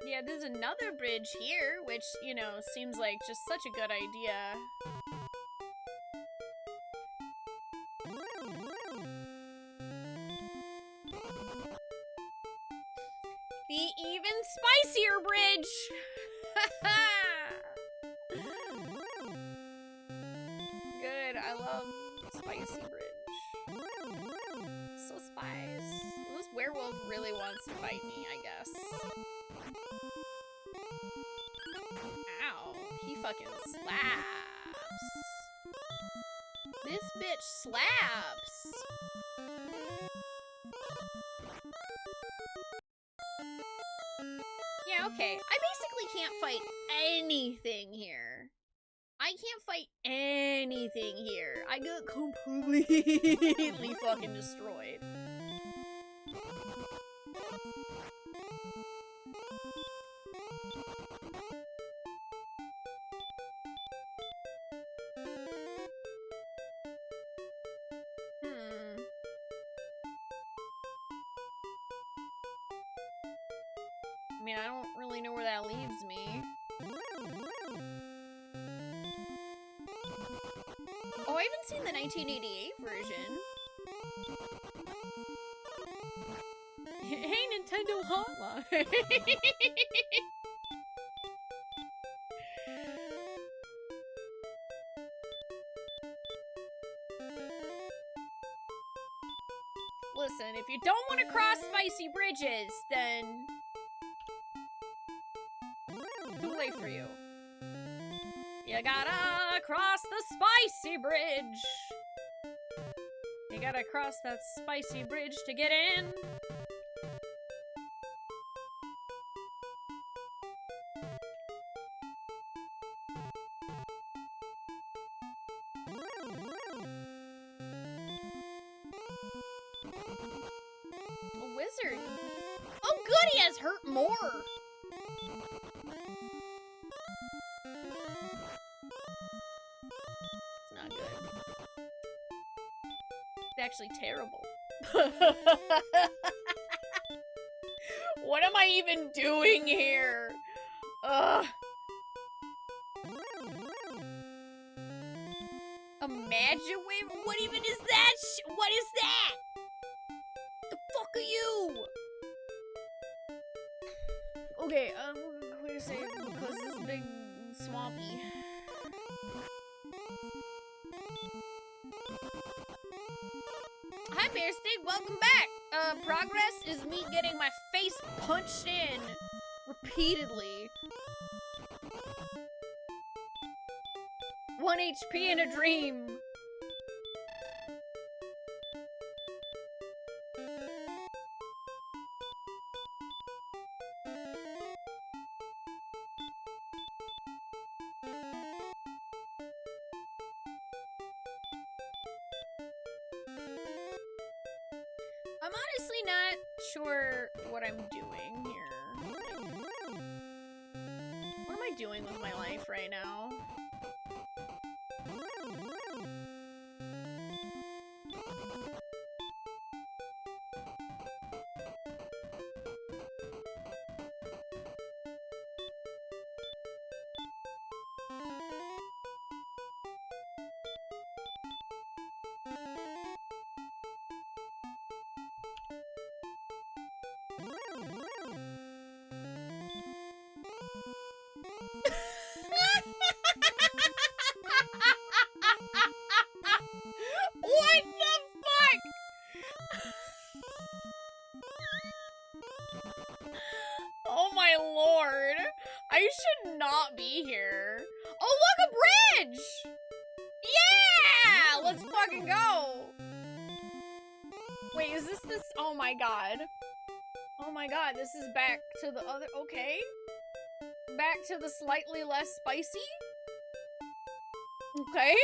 Yeah, there's another bridge here, which, you know, seems like just such a good idea. The even spicier bridge! Good, I love spicy bridge. So spice. This werewolf really wants to fight me, I guess. Ow, he fucking slaps. This bitch slaps. Yeah, okay. I basically can't fight anything here. I can't fight anything here. I got completely fucking destroyed. I mean, I don't really know where that leaves me. Oh, I haven't seen the 1988 version. Hey, Nintendo Hotline. Listen, if you don't want to cross spicy bridges, then too late for you. You gotta cross the spicy bridge. You gotta cross that spicy bridge to get in. A wizard. Oh, good, he has hurt more. Actually terrible. What am I even doing here? Ugh. Imagine, wait, what even is that? What is that? The fuck are you? Okay, wait a second, because this big swampy. Hi, Bear Stick, welcome back. Progress is me getting my face punched in repeatedly. 1 HP in a dream. I'm honestly not sure what I'm doing here. What am I doing with my life right now? What the fuck? Oh my lord. I should not be here. Oh look, a bridge! Yeah! Let's fucking go! Wait, is this? Oh my god. Oh my god, this is back to the other, okay. Back to the slightly less spicy? Okay.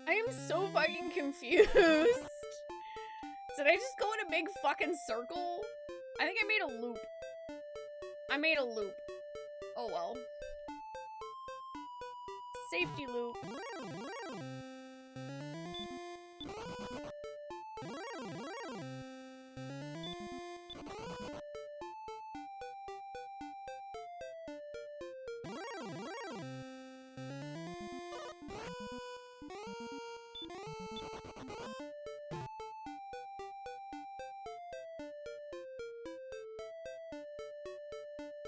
I am so fucking confused. Did I just go in a big fucking circle? I think I made a loop. I made a loop. Oh well. Safety loop.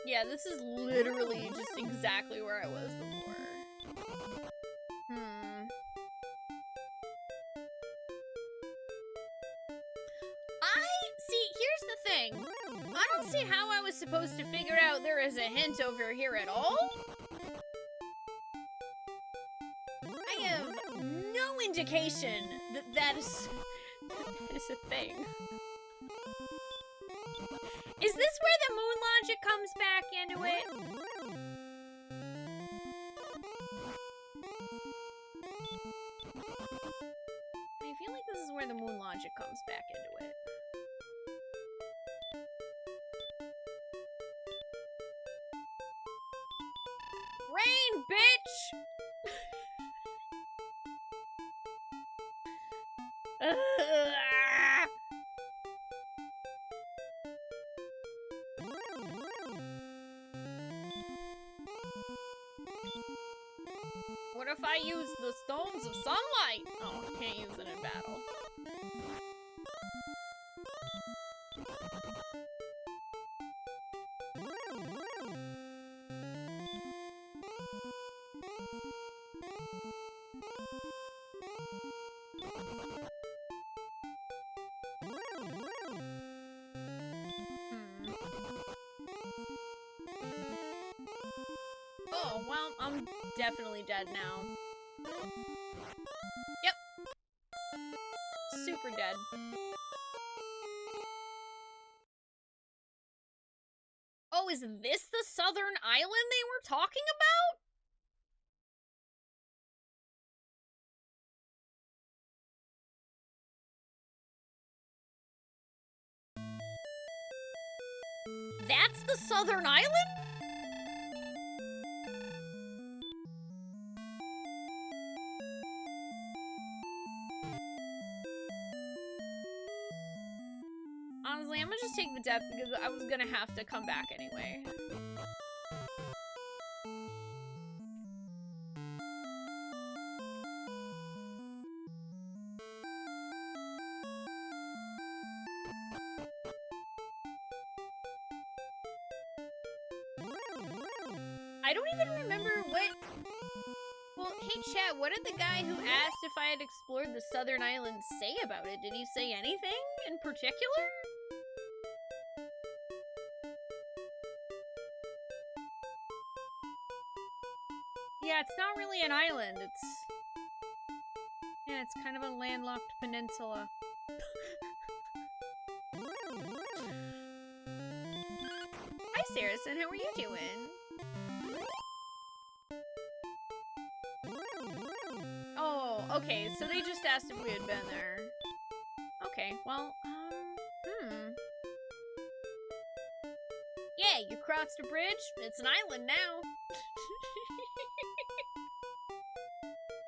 Yeah, this is literally just exactly where I was before. See, here's the thing. I don't see how I was supposed to figure out there is a hint over here at all. I have no indication that that is a thing. Is this where the moon logic comes back into it? I feel like this is where the moon logic comes back into it. Rain, bitch! What if I use the stones of sunlight? Oh, I can't use it in battle. Oh, well, I'm definitely dead now. Yep. Super dead. Oh, is this the southern island they were talking about? That's the southern island? Honestly, I'm gonna just take the death because I was gonna have to come back anyway. I don't even remember what... Well, hey chat, what did the guy who asked if I had explored the southern islands say about it? Did he say anything in particular? Yeah, it's not really an island. Yeah, it's kind of a landlocked peninsula. Hi, Saracen. How are you doing? Oh, okay. So they just asked if we had been there. Okay, well, Yeah, you crossed a bridge. It's an island now.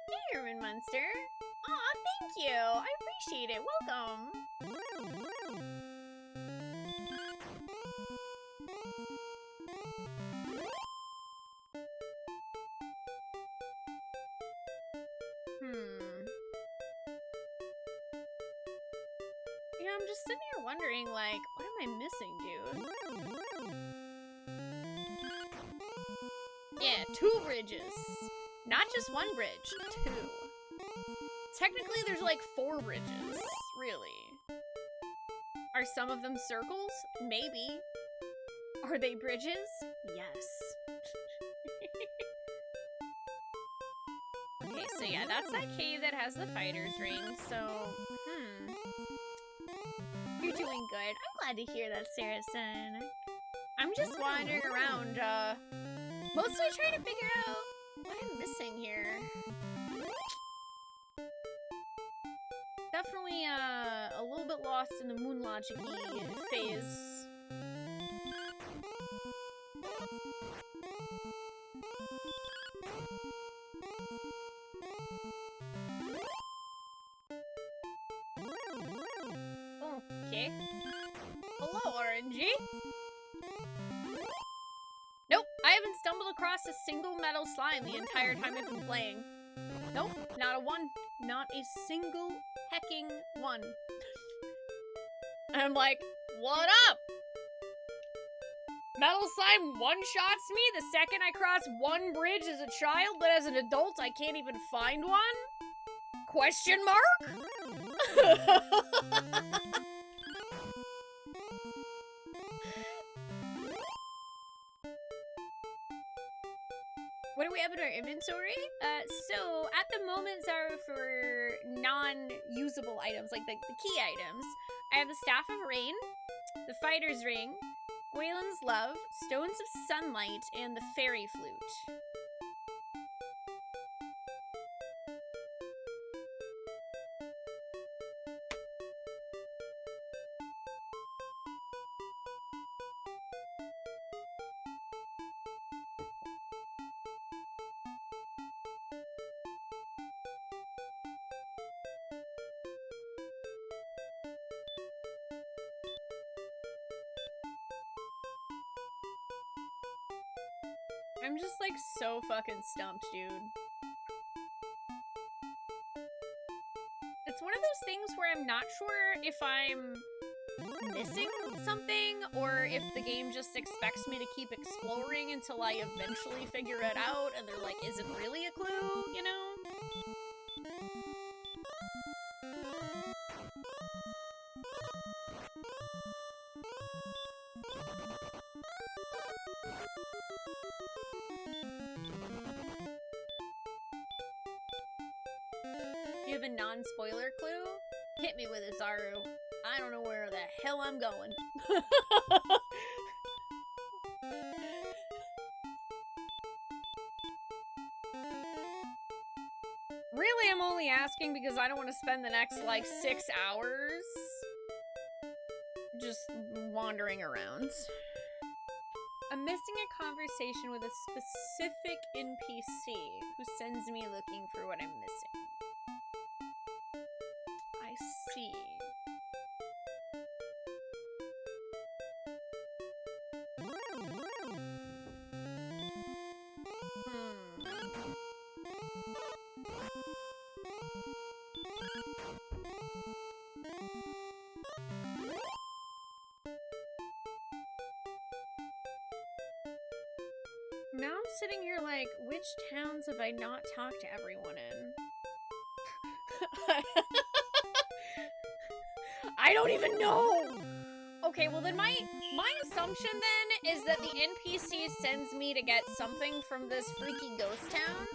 Hey, Herman Munster. Aw, thank you. I appreciate it. Welcome. Yeah, I'm just sitting here wondering, like, what am I missing, dude? Yeah, 2 bridges. Not just 1 bridge, 2. Technically, there's like 4 bridges, really. Are some of them circles? Maybe. Are they bridges? Yes. Okay, so yeah, that's that cave that has the fighter's ring, so, You're doing good. I'm glad to hear that, Saracen. I'm just wandering around, mostly trying to figure out what I'm missing here. Definitely, a little bit lost in the moon logic-y phase. Okay. Hello, RNG. Nope, I haven't stumbled across a single metal slime the entire time I've been playing. Nope, not a one. Not a single hecking one. And I'm like, what up? Metal slime one-shots me the second I cross 1 bridge as a child, but as an adult I can't even find one? Question mark? What do we have in our inventory? So at the moment, Zara, for non-usable items, like the key items, I have the Staff of Rain, the Fighter's Ring, Waylon's Love, Stones of Sunlight, and the Fairy Flute. I'm just like so fucking stumped, dude. It's one of those things where I'm not sure if I'm missing something or if the game just expects me to keep exploring until I eventually figure it out and they're like, is it really a clue, you know? You have a non-spoiler clue? Hit me with it, Zaru. I don't know where the hell I'm going. Really, I'm only asking because I don't want to spend the next, like, 6 hours just wandering around. I'm missing a conversation with a specific NPC who sends me looking for what I'm missing. I see. Now I'm sitting here like, which towns have I not talked to everyone in? I don't even know! Okay, well then my assumption then is that the NPC sends me to get something from this freaky ghost town.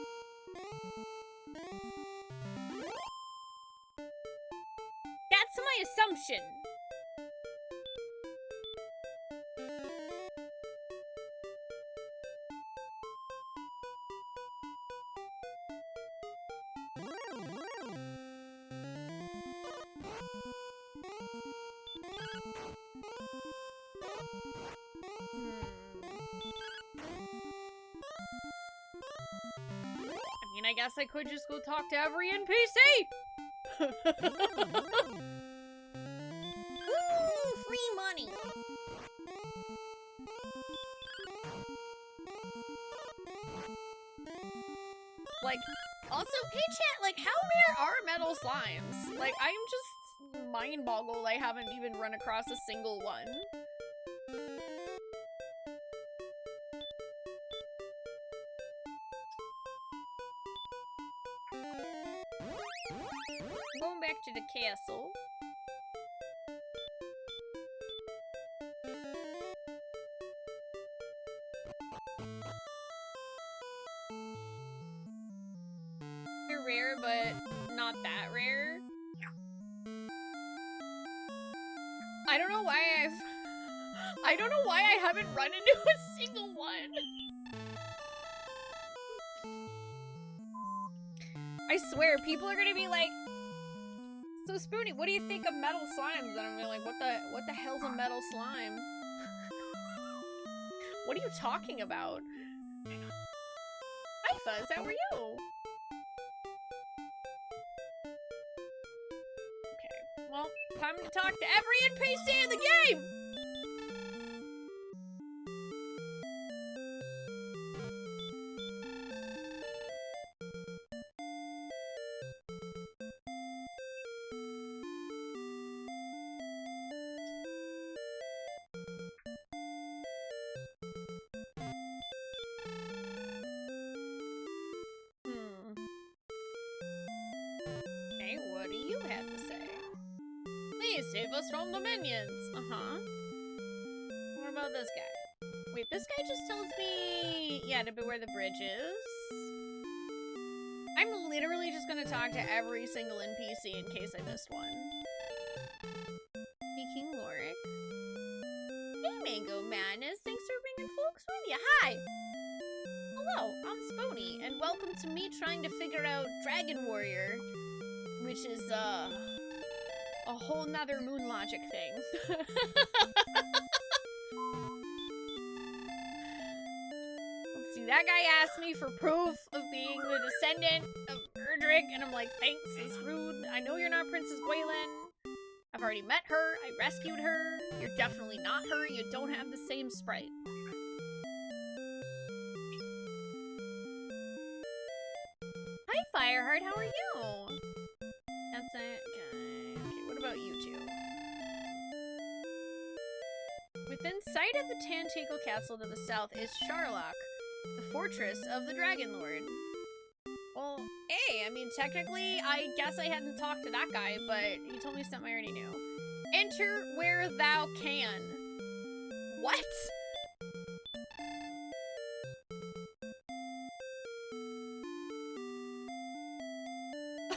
That's my assumption. I mean, I guess I could just go talk to every NPC! Ooh, free money! Like, also, hey chat, like, how rare are metal slimes? Like, I'm just mind-boggled I haven't even run across a single one. Going back to the castle. They're rare, but not that rare. I don't know why I haven't run into a single one. I swear, people are gonna be like, so Spoonee, what do you think of metal slimes? And I'm gonna be like, what the hell's a metal slime? What are you talking about? Hi Fuzz, how are you? Okay, well, time to talk to every NPC in the game! Save us from the minions. Uh-huh. What about this guy? Wait, this guy just tells me, yeah, to beware the bridges. I'm literally just gonna talk to every single NPC in case I missed one. Speaking Lorik. Hey, Mango Madness. Thanks for bringing folks with you. Hi. Hello, I'm Spoonee, and welcome to me trying to figure out Dragon Warrior, which is, a whole nother moon logic thing. Let's see, that guy asked me for proof of being the descendant of Erdrick, and I'm like, thanks, it's rude. I know you're not Princess Gwaelin. I've already met her, I rescued her. You're definitely not her, you don't have the same sprite. Hi, Fireheart, how are you? That's it, okay. What about you two? Within sight of the Tantegel Castle to the south is Sharlock, the fortress of the Dragon Lord. Well, hey, I mean, technically, I guess I hadn't talked to that guy, but he told me something I already knew. Enter where thou can. What?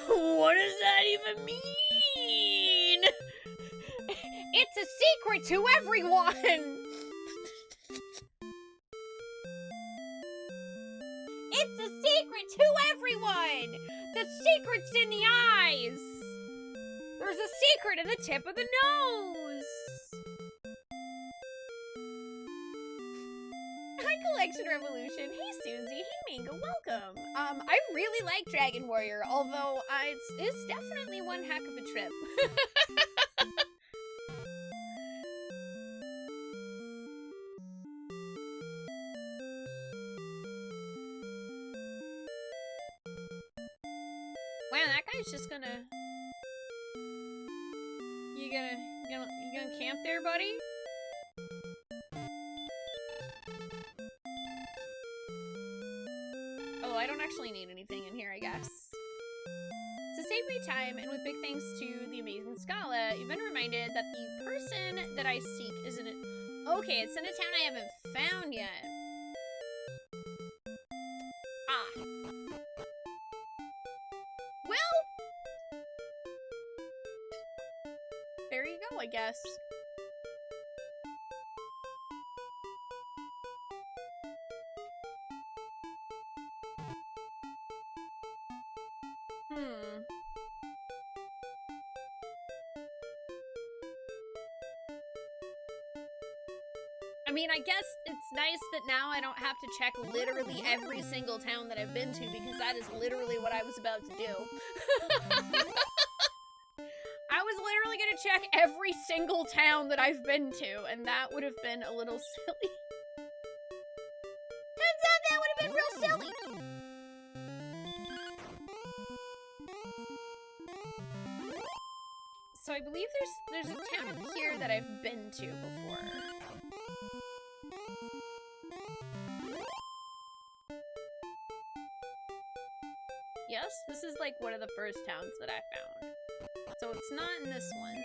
What does that even mean? It's a secret to everyone! It's a secret to everyone! The secret's in the eyes! There's a secret in the tip of the nose! Hi, Collection Revolution. Hey, Susie. Hey, Mango. Welcome. I really like Dragon Warrior, although it's definitely one heck of a trip. Wow, that guy's just gonna... You gonna camp there, buddy? Oh, I don't actually need anything in here, I guess. Is this savory time, and with big thanks to the amazing Scala, you've been reminded that the person that I seek is in a... Okay, it's in a town I haven't found yet. Ah. Well, there you go, I guess. I mean, I guess it's nice that now I don't have to check literally every single town that I've been to, because that is literally what I was about to do. I was literally gonna check every single town that I've been to, and that would have been a little silly. Turns out that would have been real silly. So I believe there's a town up here that I've been to before. Yes, this is like one of the first towns that I found. So it's not in this one.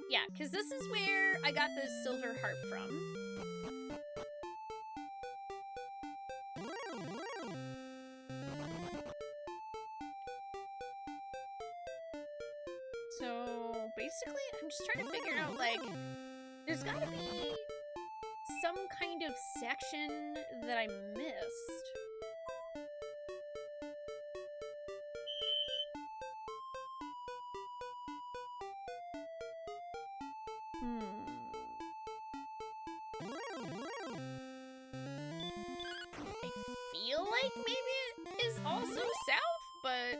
Yeah, because this is where I got the silver harp from. So basically, I'm just trying to figure out, like, there's gotta be some kind of section that I missed. I feel like maybe it is also south, but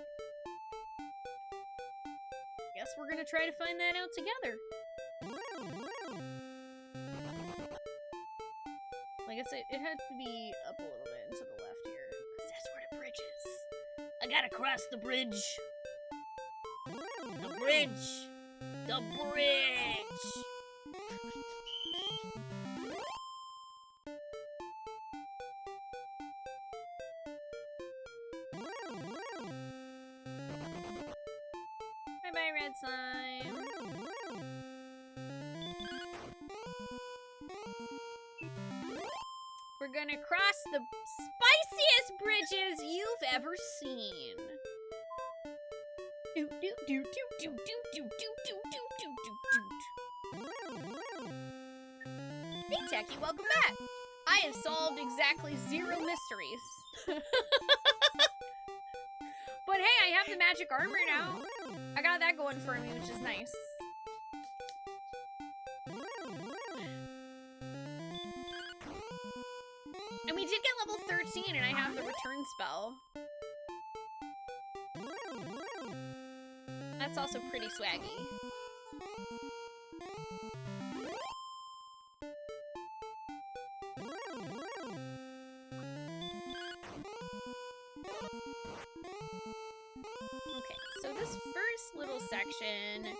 I guess we're gonna try to find that out together. Like I said, it had to be up a little bit and to the left here, because that's where the bridge is. I gotta cross the bridge. The bridge. The bridge. Bye-bye, red slime. We're gonna cross the spiciest bridges you've ever seen. Doot doot doot doot doot doot doot doot doot doot. Hey Techie, welcome back. I have solved exactly 0 mysteries. But hey, I have the magic armor now. I got that going for me, which is nice. And we did get level 13, and I have the return spell. That's also pretty swaggy. Okay, so this first little section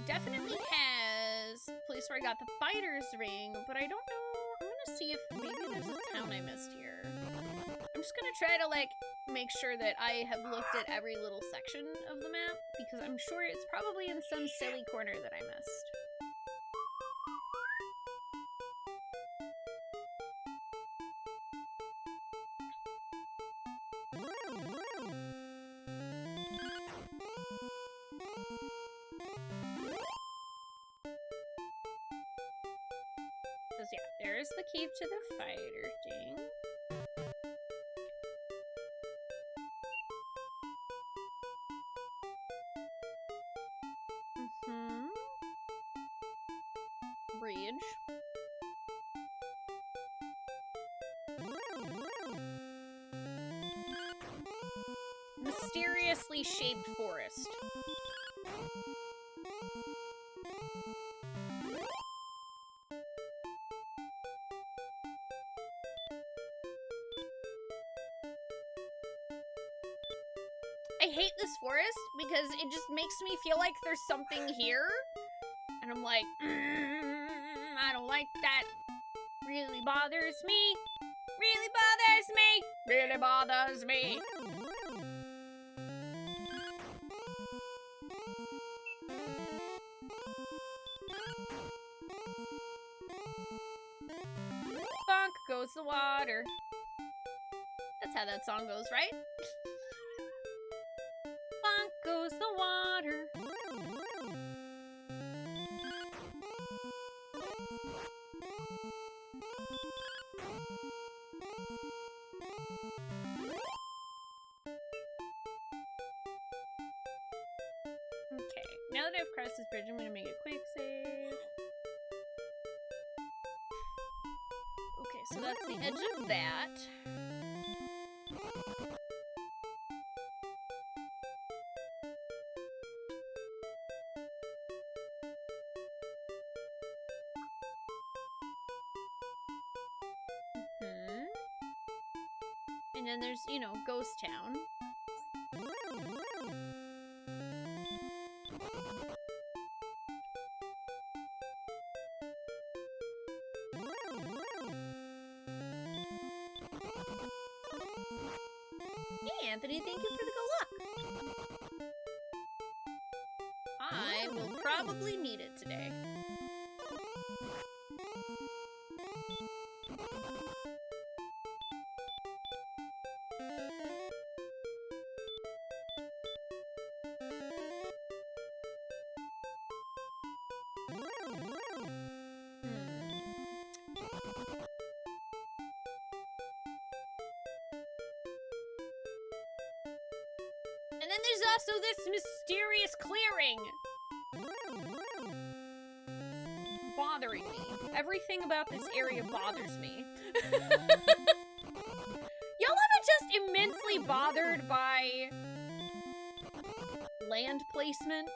definitely has a place where I got the fighter's ring, but I don't know. I'm gonna see if maybe there's a town I missed here. I'm just gonna try to, like, make sure that I have looked at every little section of the map, because I'm sure it's probably in some silly corner that I missed. Because, yeah, there's the key to the fighter thing. Bridge. Mysteriously shaped forest. I hate this forest because it just makes me feel like there's something here. And I'm like, I don't like that. Really bothers me. Really bothers me. Really bothers me. goes the water. That's how that song goes, right? Bonk goes the water. Okay, now that I've crossed this bridge, I'm gonna make a quick save. Okay, so that's the edge of that. And then there's, you know, Ghost Town. Hey, Anthony, thank you for the good luck. I will probably need it today. And then there's also this mysterious clearing. It's bothering me. Everything about this area bothers me. Y'all ever just immensely bothered by land placement?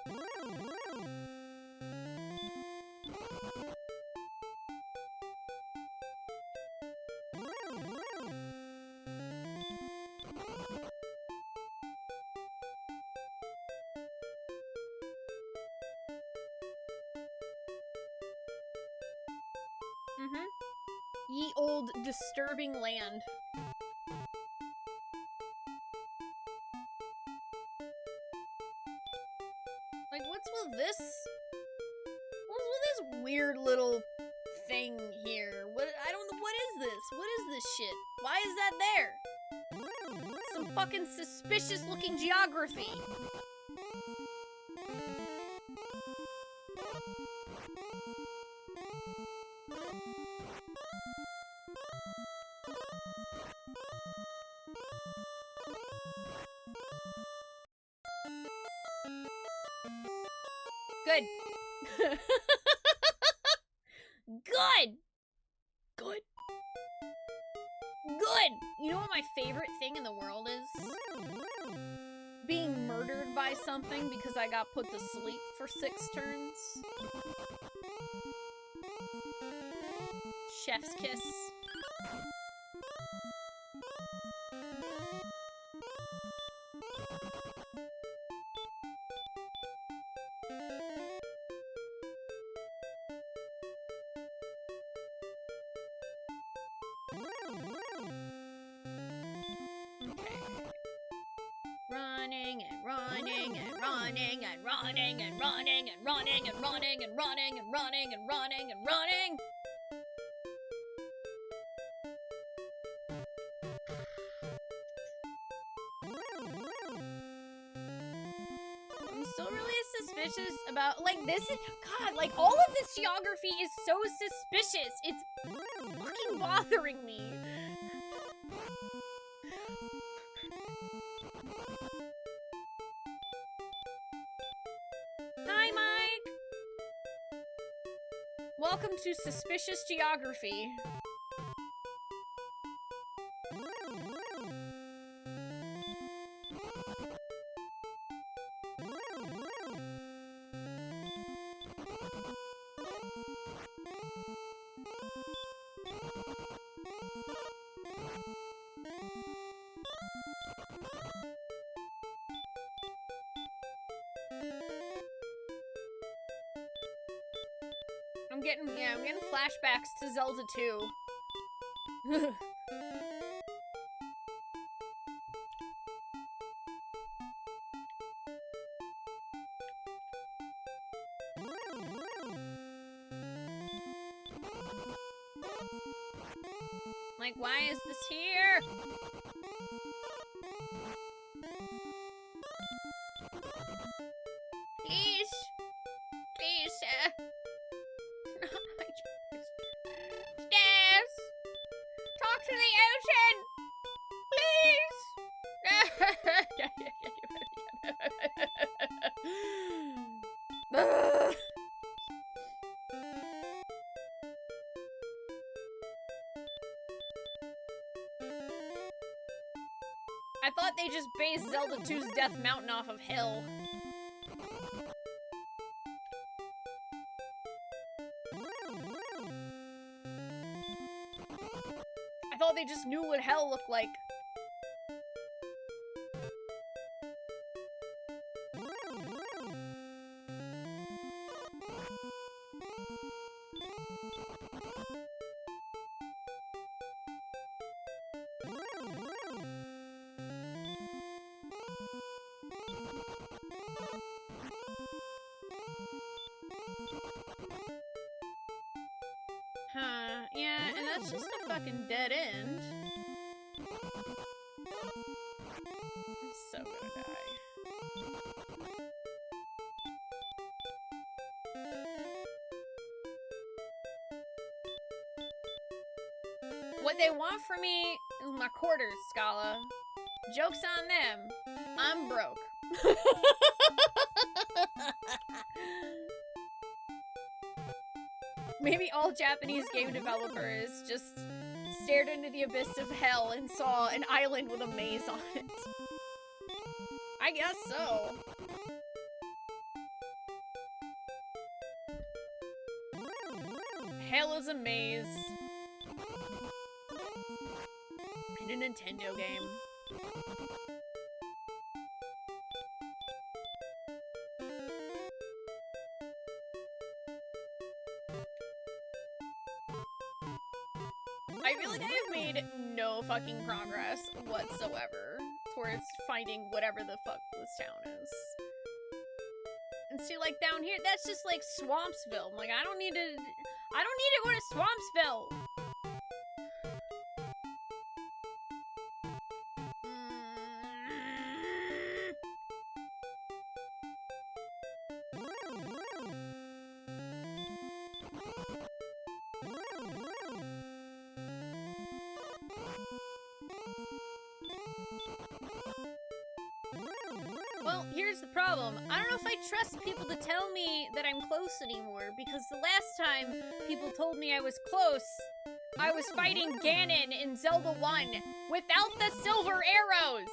Ye old disturbing land. Like, what's with this? What's with this weird little thing here? What? I don't know. What is this? What is this shit? Why is that there? Some fucking suspicious looking geography. Good. Good. Good. Good. You know what my favorite thing in the world is? Being murdered by something because I got put to sleep for 6 turns. Chef's kiss. Running and running and running and running and running and running and running and running and running and running and running. I'm still really suspicious about, like, this is, God, like, all of this geography is so suspicious. It's fucking bothering me. Hi, Mike! Welcome to Suspicious Geography. I'm getting flashbacks to Zelda 2. Like, why is this here? Please. Please, sir. Stairs. Talk to the ocean. Please. I thought they just based Zelda 2's Death Mountain off of Hill. I thought they just knew what hell looked like. Huh, yeah, and that's just a fucking dead end. I'm so gonna die. What they want from me is my quarters, Scala. Joke's on them. I'm broke. Maybe all Japanese game developers just stared into the abyss of hell and saw an island with a maze on it. I guess so. Hell is a maze. In a Nintendo game. I feel like I have made no fucking progress whatsoever towards finding whatever the fuck this town is. And see, like, down here, that's just, like, Swampsville. Like, I don't need to go to Swampsville! Well, here's the problem. I don't know if I trust people to tell me that I'm close anymore, because the last time people told me I was close, I was fighting Ganon in Zelda 1 without the silver arrows!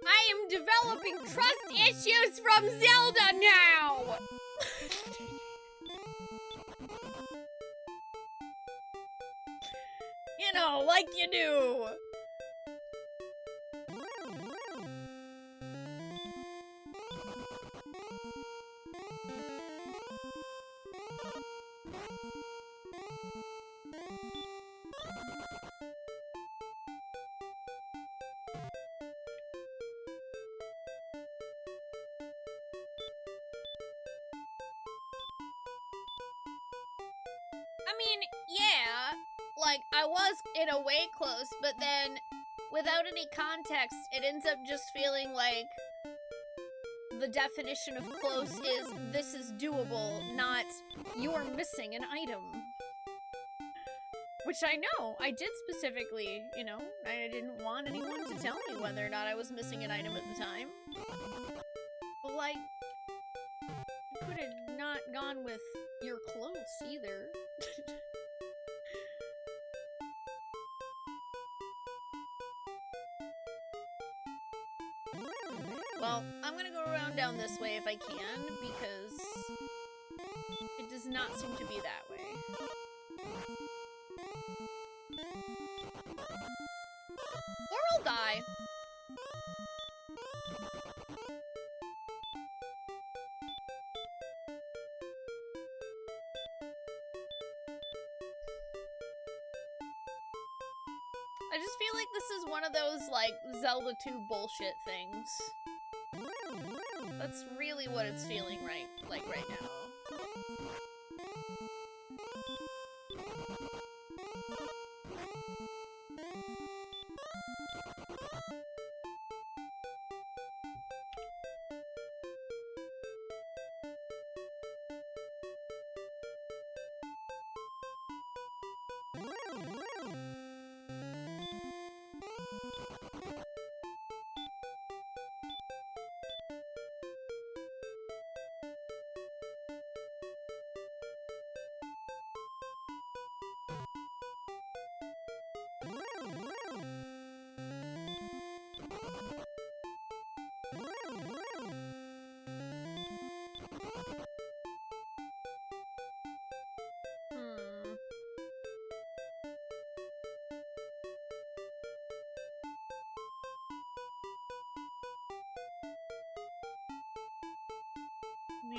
I am developing trust issues from Zelda now! You know, like you do! I mean, yeah, like, I was in a way close, but then, without any context, it ends up just feeling like the definition of close is this is doable, not you're missing an item. Which I know, I did specifically, you know, I didn't want anyone to tell me whether or not I was missing an item at the time. But, like, I could have not gone with you're close either. Well, I'm gonna go around down this way if I can, because it does not seem to be that way. Or I'll die. I just feel like this is one of those, like, Zelda 2 bullshit things. That's really what it's feeling right now.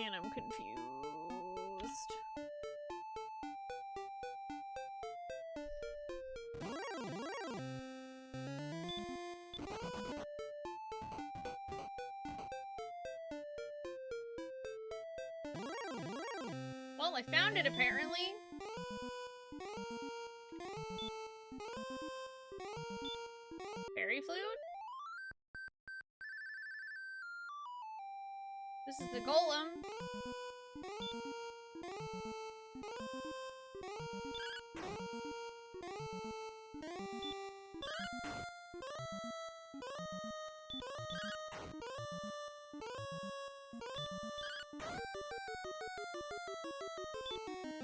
And I'm confused. Well, I found it apparently. Fairy flute? This is the golem.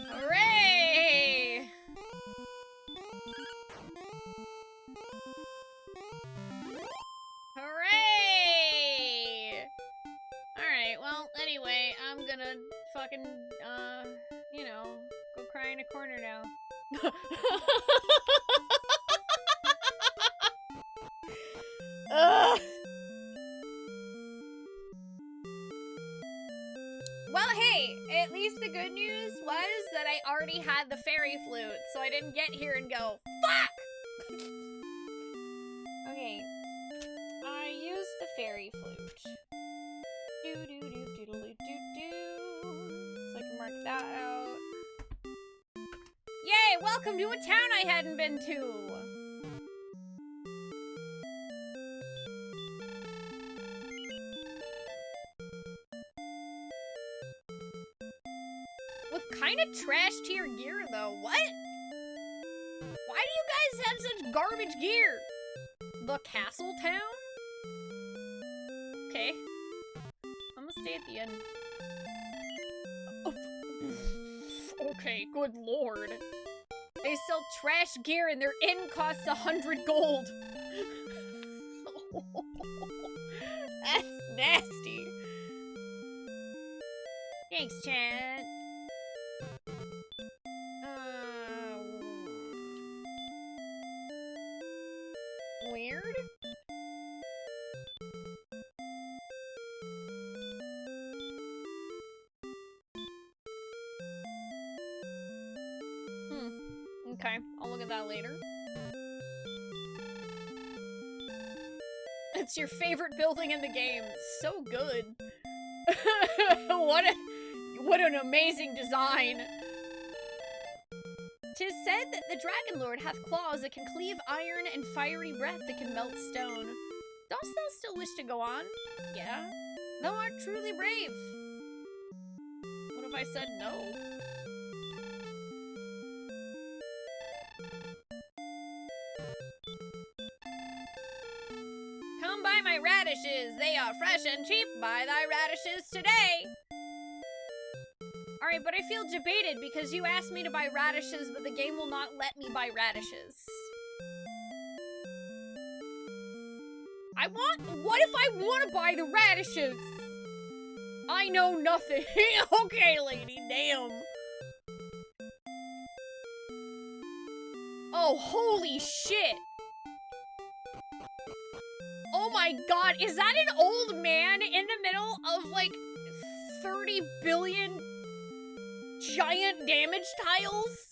Hooray! Hooray! Alright, well, anyway, I'm gonna fucking, you know, go cry in a corner now. Ugh. Well, hey, at least the good news was that I already had the fairy flute, so I didn't get here and go, fuck! Okay, I used the fairy flute. So I can mark that out. Yay, welcome to a town I hadn't been to! With kind of trash tier gear, though. What? Why do you guys have such garbage gear? The castle town? Okay. I'm gonna stay at the end. Okay, good lord. They sell trash gear and their inn costs 100 gold. That's nasty. Thanks, chat. Weird? Okay, I'll look at that later. It's your favorite building in the game. So good. What an amazing design. 'Tis said that the Dragon Lord hath claws that can cleave iron and fiery breath that can melt stone. Dost thou still wish to go on? Yeah. Thou art truly brave. What if I said no? Come buy my radishes. They are fresh and cheap. Buy thy radishes today. Alright, but I feel debated because you asked me to buy radishes, but the game will not let me buy radishes. What if I want to buy the radishes? I know nothing. Okay, lady, damn. Oh, holy shit. Oh my god, is that an old man in the middle of, like, 30 billion giant damage tiles?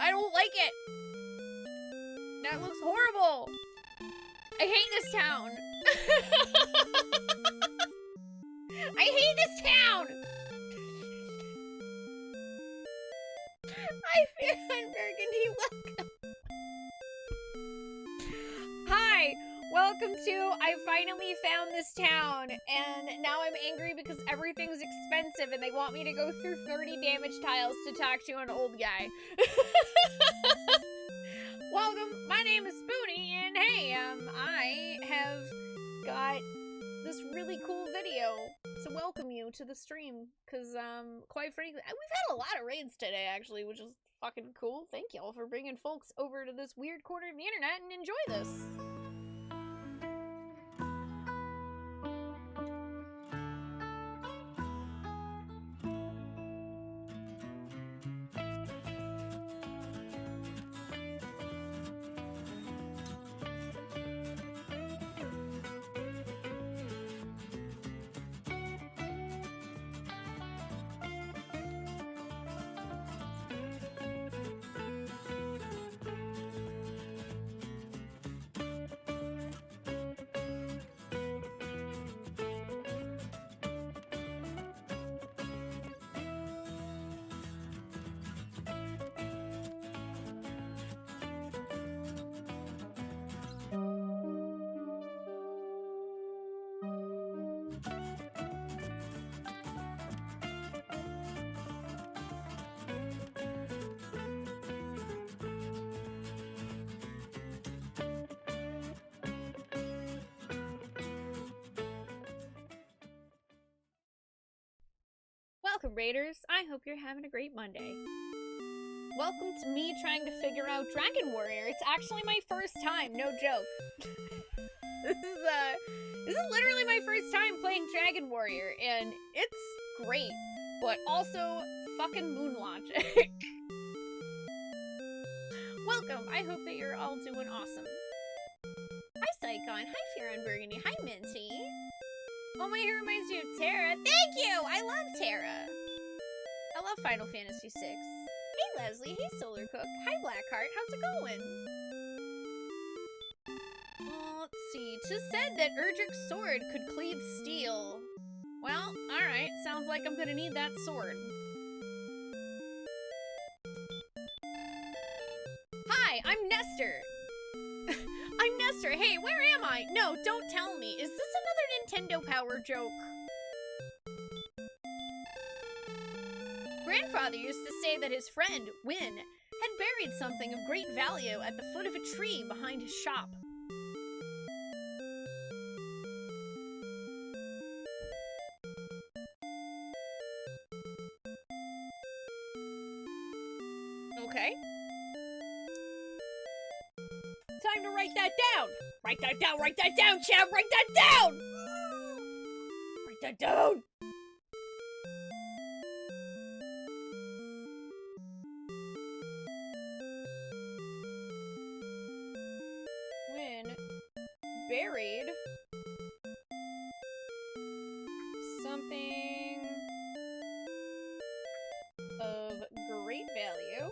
I don't like it. That looks horrible. I hate this town. I hate this town. I feel Burgundy, welcome. Hi, welcome to I finally found this town, and now I'm angry because everything's expensive and they want me to go through 30 damage tiles to talk to an old guy. Welcome, my name is Spoonee, and hey, I have got this really cool video to welcome you to the stream, because, quite frankly, we've had a lot of raids today, actually, which is fucking cool. Thank y'all for bringing folks over to this weird corner of the internet and enjoy this. Welcome, Raiders. I hope you're having a great Monday. Welcome to me trying to figure out Dragon Warrior. It's actually my first time, no joke. This is literally my first time playing Dragon Warrior, and it's great, but also fucking moon logic. Welcome. I hope that you're all doing awesome. Hi, Psychon. Hi, Fearon Burgundy. Hi, Minty. Oh, my hair reminds you of Terra. Thank you! I love Terra. I love Final Fantasy VI. Hey, Leslie. Hey, Solar Cook. Hi, Blackheart. How's it going? Let's see. 'Tis said that Erdrick's sword could cleave steel. Well, alright. Sounds like I'm gonna need that sword. Hi, I'm Nestor. I'm Nestor. Hey, where am I? No, don't tell me. Is this another Nintendo Power joke? Grandfather used to say that his friend, Win, had buried something of great value at the foot of a tree behind his shop. Okay. Time to write that down! Write that down, chat! Write that down! Write that down! When buried something of great value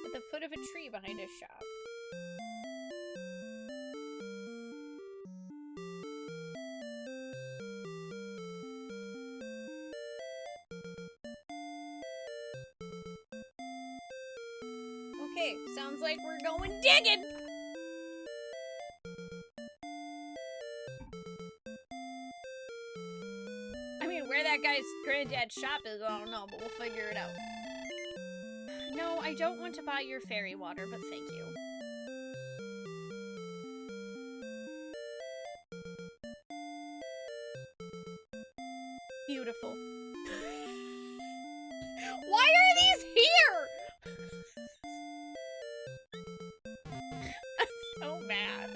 at the foot of a tree behind his shop. Okay, sounds like we're going digging! I mean, where that guy's granddad's shop is, I don't know, but we'll figure it out. No, I don't want to buy your fairy water, but thank you. Beautiful. Why are these here? I'm so mad.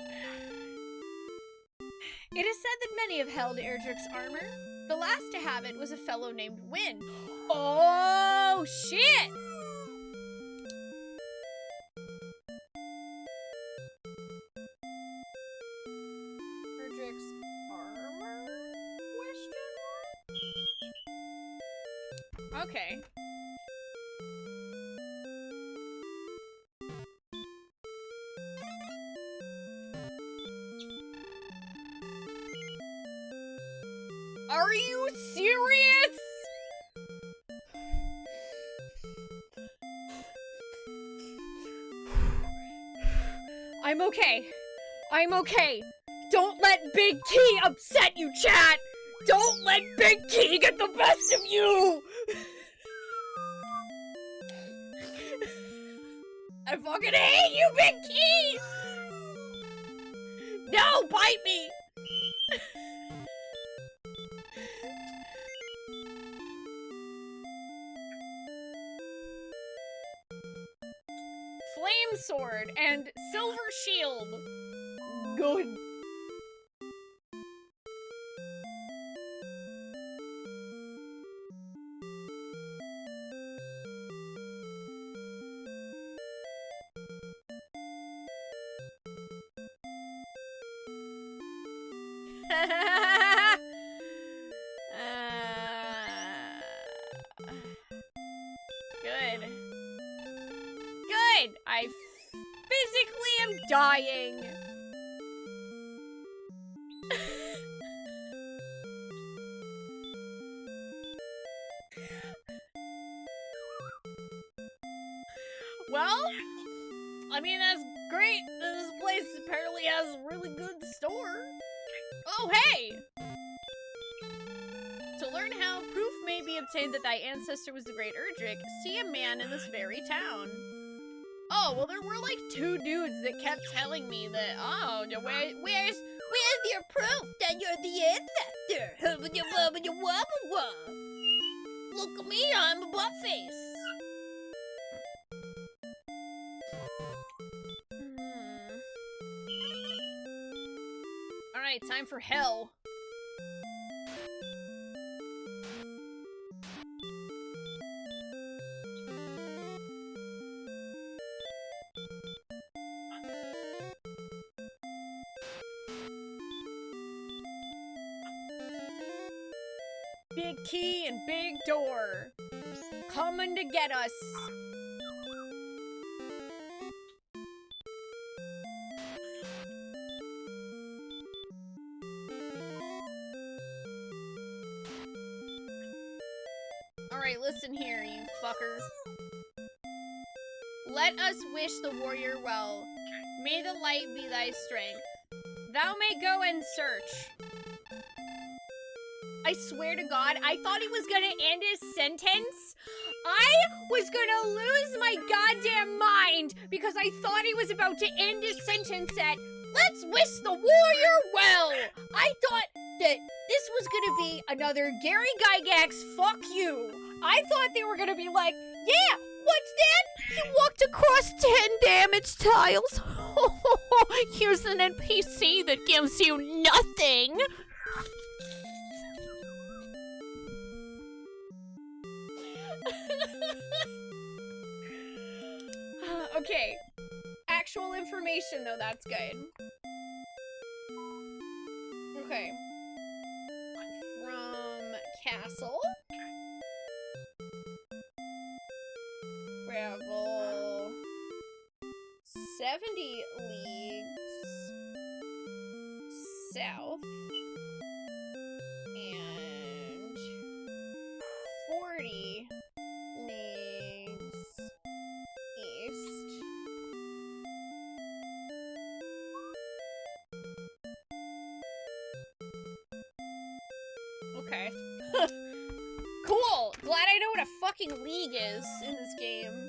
It is said that many have held Erdrick's armor. The last to have it was a fellow named Win. Oh, shit! Erdrick's armor? Question mark? Okay. Are you serious? I'm okay. I'm okay. Don't let Big T upset you, chat! Don't let Big T get the best of you! I fucking hate you, Big T! No, bite me! Flame sword and silver shield. Good. Good. Good! I physically am dying. Well, I mean, that's great. This place apparently has a really good store. Oh, hey! To learn how proof may be obtained that thy ancestor was the great Erdrick, see a man in this very town. Oh, well, there were like two dudes that kept telling me that, oh, where's have your proof that you're the ancestor. Look at me, I'm a buttface. Alright, time for hell. Big key and big door. Coming to get us. Alright, listen here, you fucker. Let us wish the warrior well. May the light be thy strength. Thou may go and search. I swear to God, I thought he was gonna end his sentence. I was gonna lose my goddamn mind because I thought he was about to end his sentence at, let's wish the warrior well. I thought that this was gonna be another Gary Gygax fuck you. I thought they were gonna be like, yeah, what's that? You walked across 10 damaged tiles. Here's an NPC that gives you nothing. Okay. Actual information, though, that's good. Okay. From castle. Travel 70 leagues south and 40 leagues east. Okay. Cool! Glad I know what a fucking league is in this game.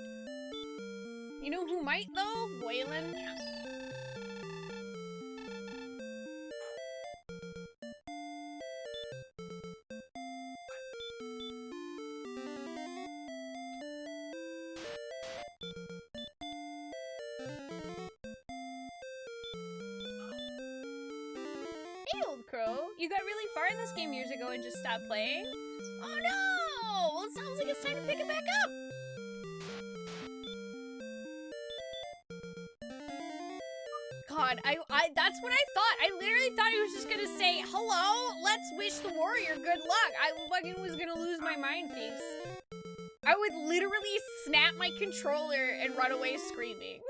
You know who might, though? Waylon. Hey, old crow. You got really far in this game years ago and just stopped playing? Oh no! Well, it sounds like it's time to pick it back up. God, that's what I thought. I literally thought he was just gonna say, hello, let's wish the warrior good luck. I fucking was gonna lose my mind face. I would literally snap my controller and run away screaming.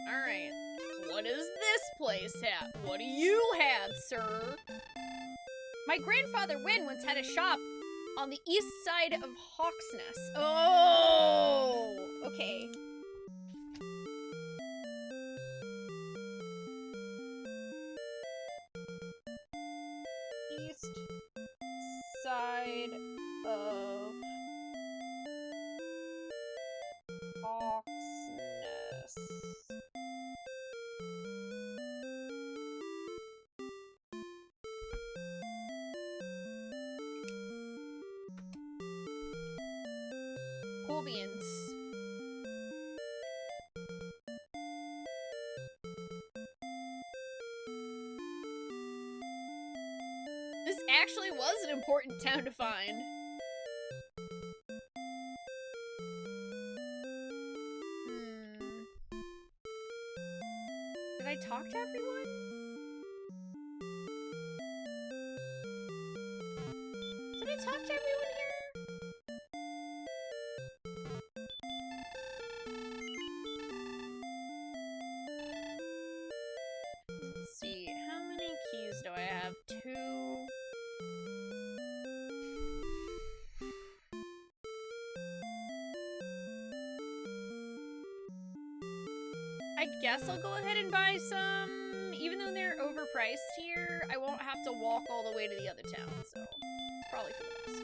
Alright. What does this place have? What do you have, sir? My grandfather Wynn once had a shop on the east side of Hawksness. Oh! Okay. East side of Hawksness. Cool beans. This actually was an important town to find. Did I talk to everyone? Did I talk to everyone here? Let's see, how many keys do I have? 2. I guess I'll go ahead and buy some, even though they're overpriced. overpriced here, I won't have to walk all the way to the other town, so it's probably for the best.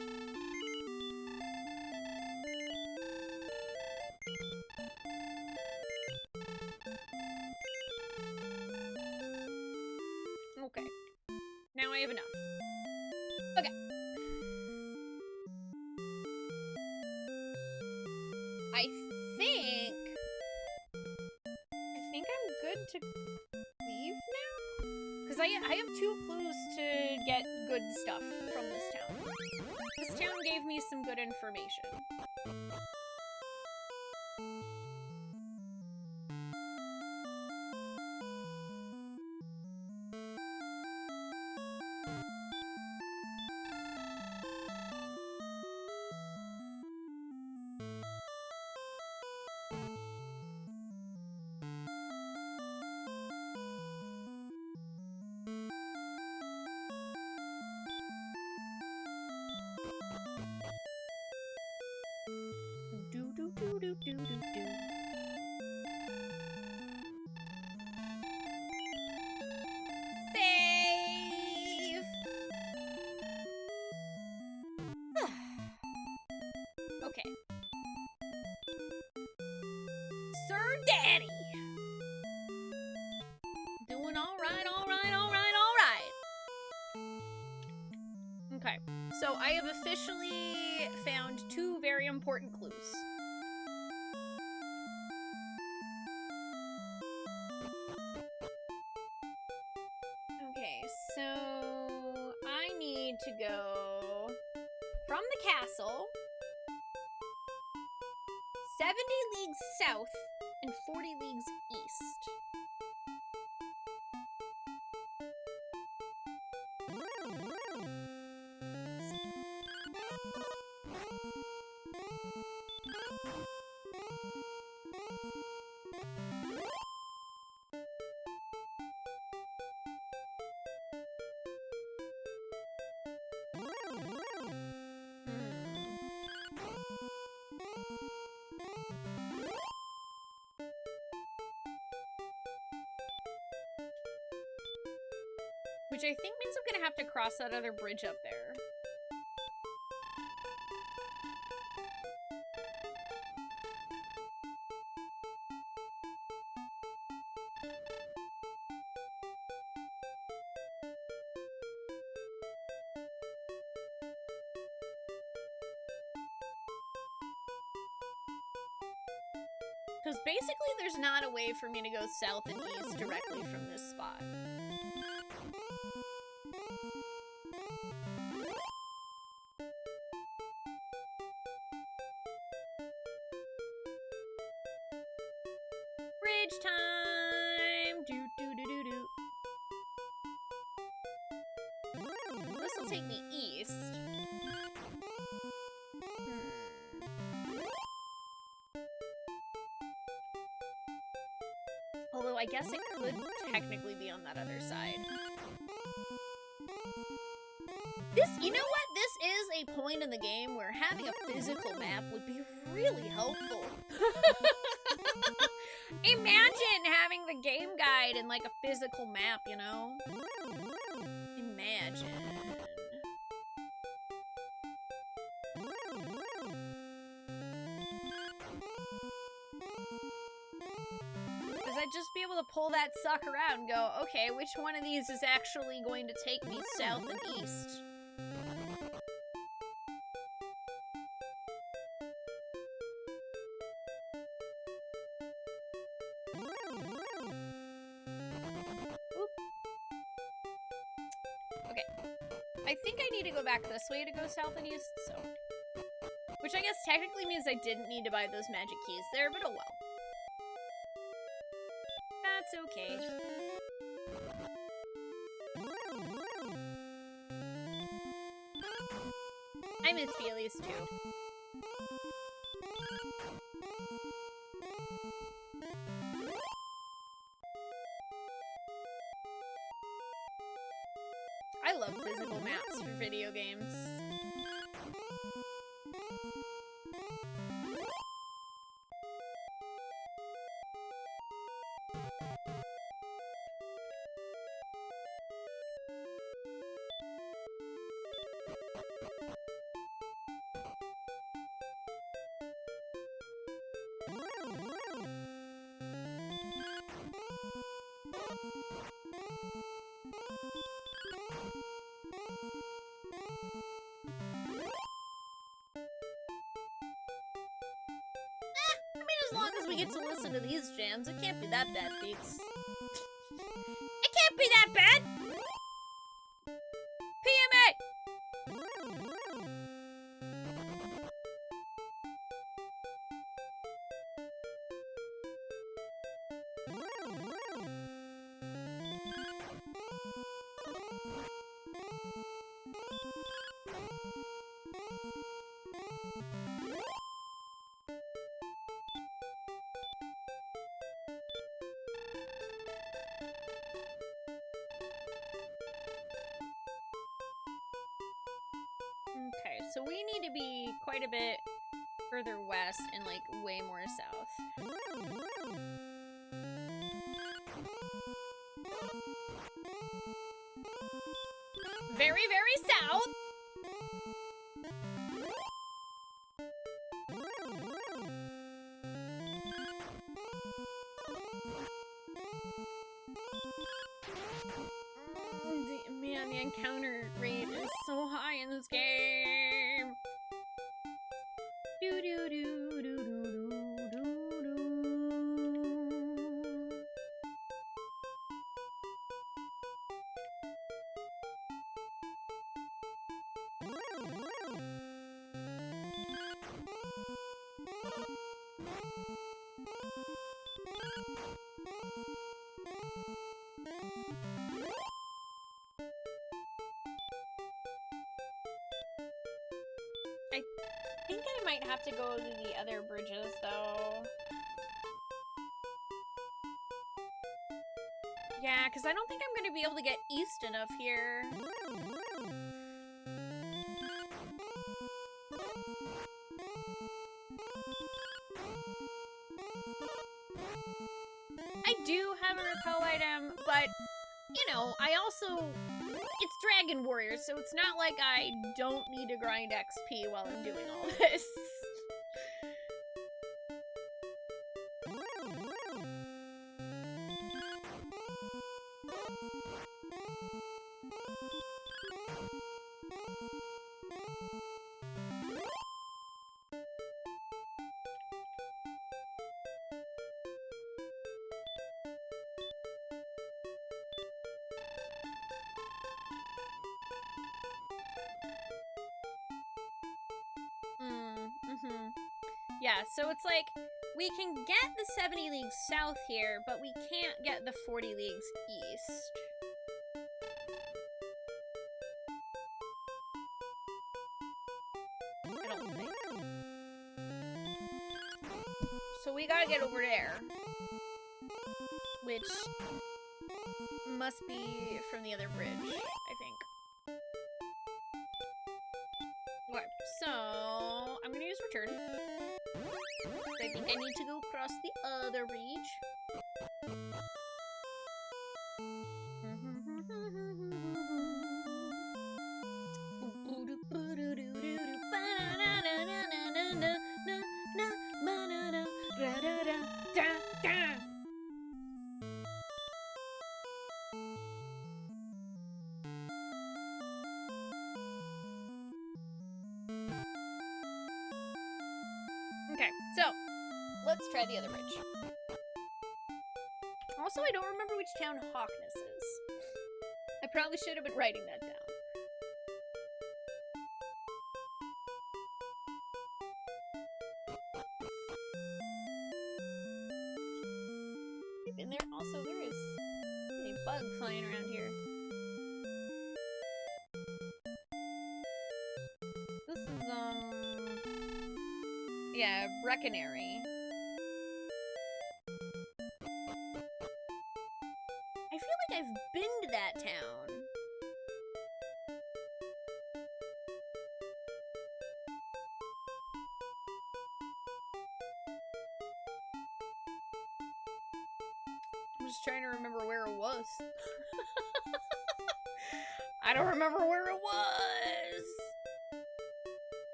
Okay. Now I have enough. Okay. I think I'm good to leave now? Because I have 2 clues to get good stuff from this town. This town gave me some good information. Save! Okay. Sir Daddy! Doing alright, alright, alright, alright. Okay, so I have officially found 2 very important clues. Okay, so I need to go from the castle 70 leagues south and 40 leagues east. Which I think means I'm gonna have to cross that other bridge up there. Because basically there's not a way for me to go south and east directly from this spot. Bridge time! Do do do do do. This will take me east. Although I guess it could technically be on that other side. You know what? This is a point in the game where having a physical map would be really helpful. Imagine having the game guide and like a physical map, you know? Imagine. Because I'd just be able to pull that sucker out and go, okay, which one of these is actually going to take me south and east? Okay. I think I need to go back this way to go south and east, so. Which I guess technically means I didn't need to buy those magic keys there, but oh well. That's okay. I miss Feelies too. I love physical maps for video games. I mean, as long as we get to listen to these jams, it can't be that bad, peeps. It can't be that bad! PMA! Okay, so we need to be quite a bit further west and, like, way more south. Very, very south! Man, the encounter rate is so high in this game. Do do do do do do do do. I think I might have to go to the other bridges, though. Yeah, because I don't think I'm going to be able to get east enough here. I do have a repel item, but, you know, I also... It's Dragon Warrior, so it's not like I don't need to grind XP while I'm doing all this. Yeah, so it's like, we can get the 70 leagues south here, but we can't get the 40 leagues east. I don't think. So we gotta get over there. Which must be from the other bridge, I think. Okay, so I'm gonna use return. I think I need to go across the other bridge. Okay, so let's try the other bridge. Also, I don't remember which town Hawkness is. I probably should have been writing that down. And there also there is a bug flying around here. This is yeah, Brecconary. I feel like I've been to that town. I'm just trying to remember where it was. I don't remember where it was.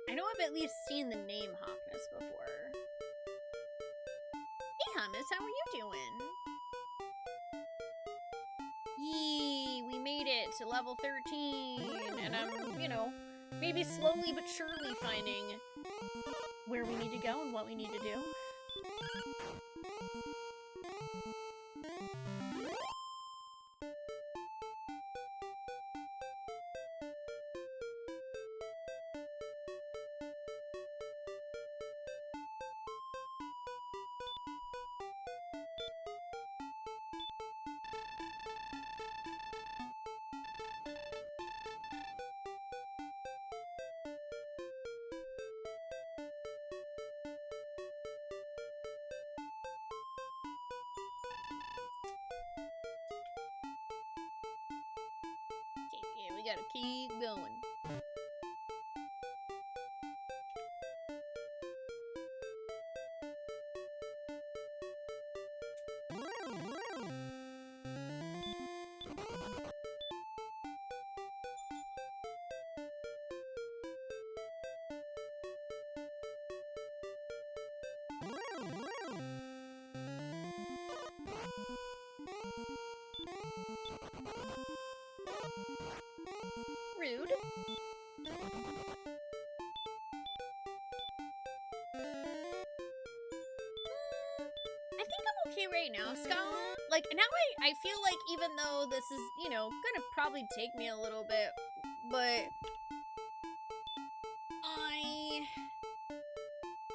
I know I've at least seen the name Hawkness before. Hey, Hummus, how are you doing? Yee, we made it to level 13, and I'm, you know, maybe slowly but surely finding where we need to go and what we need to do. Okay, we gotta keep going. Rude. I think I'm okay right now, Scala. Like, now I feel like even though this is, you know, gonna probably take me a little bit, but I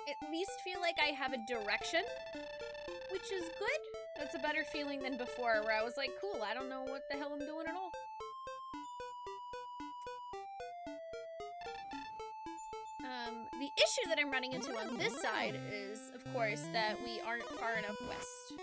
at least feel like I have a direction, which is good. That's a better feeling than before, where I was like, cool, I don't know what the hell I'm doing at all. The issue that I'm running into on this side is, of course, that we aren't far enough west.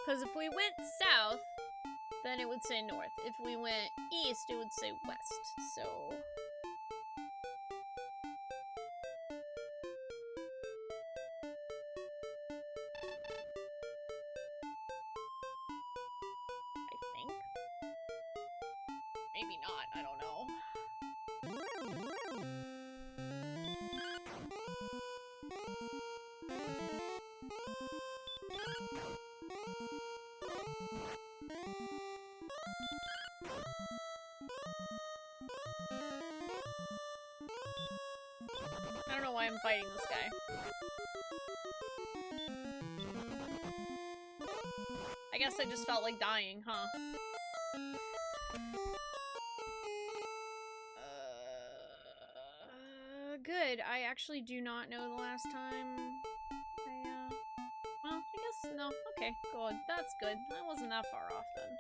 Because if we went south, then it would say north. If we went east, it would say west. So... I think. Maybe not, I don't know. I don't know why I'm fighting this guy. I guess I just felt like dying, huh? Good. I actually do not know the last time well, I guess, no. Okay, good. That's good. I wasn't that far off then.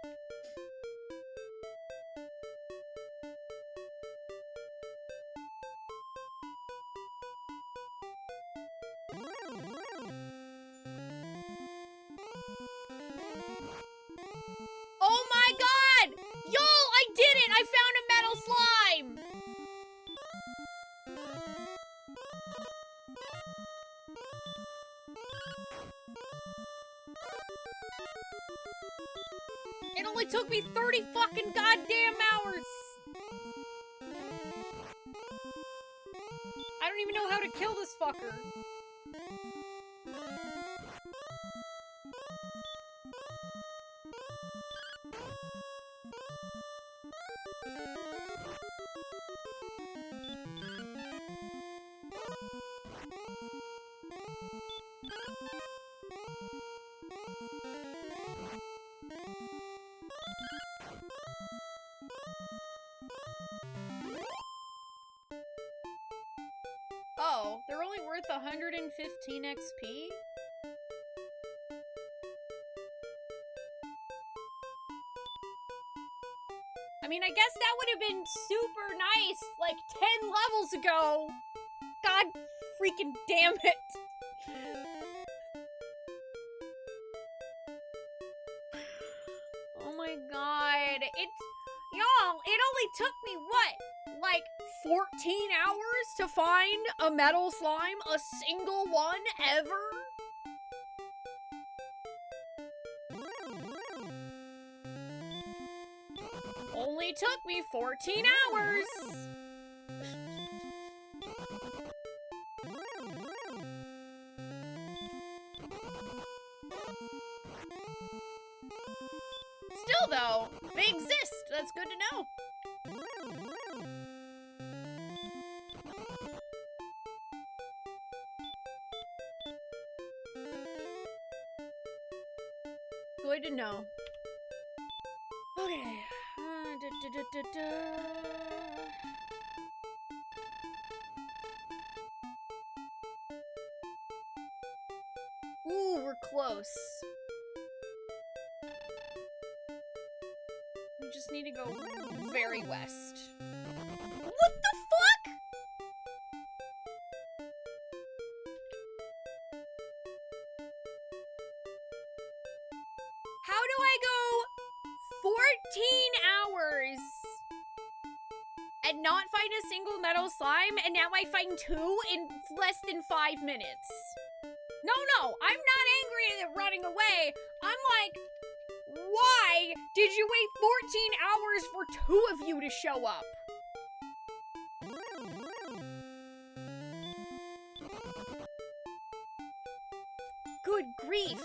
Oh my god! Yo, I did it! I found a metal slime! It only took me 30 fucking goddamn hours! I don't even know how to kill this fucker. Oh, they're only worth 115 XP? mean, I guess that would have been super nice, like 10 levels ago. God freaking damn it. Oh my god. Y'all, it only took me, what? Like 14 hours to find a metal slime? A single one ever? Only took me 14 hours. Still though, they exist. That's good to know. Good to know. Okay. Ooh, we're close. We just need to go very west. What the fuck? How do I go 14 hours and not find a single metal slime, and now I find 2 in less than 5 minutes? No, I'm not angry at running away. I'm like, why did you wait 14 hours for 2 of you to show up? Good grief.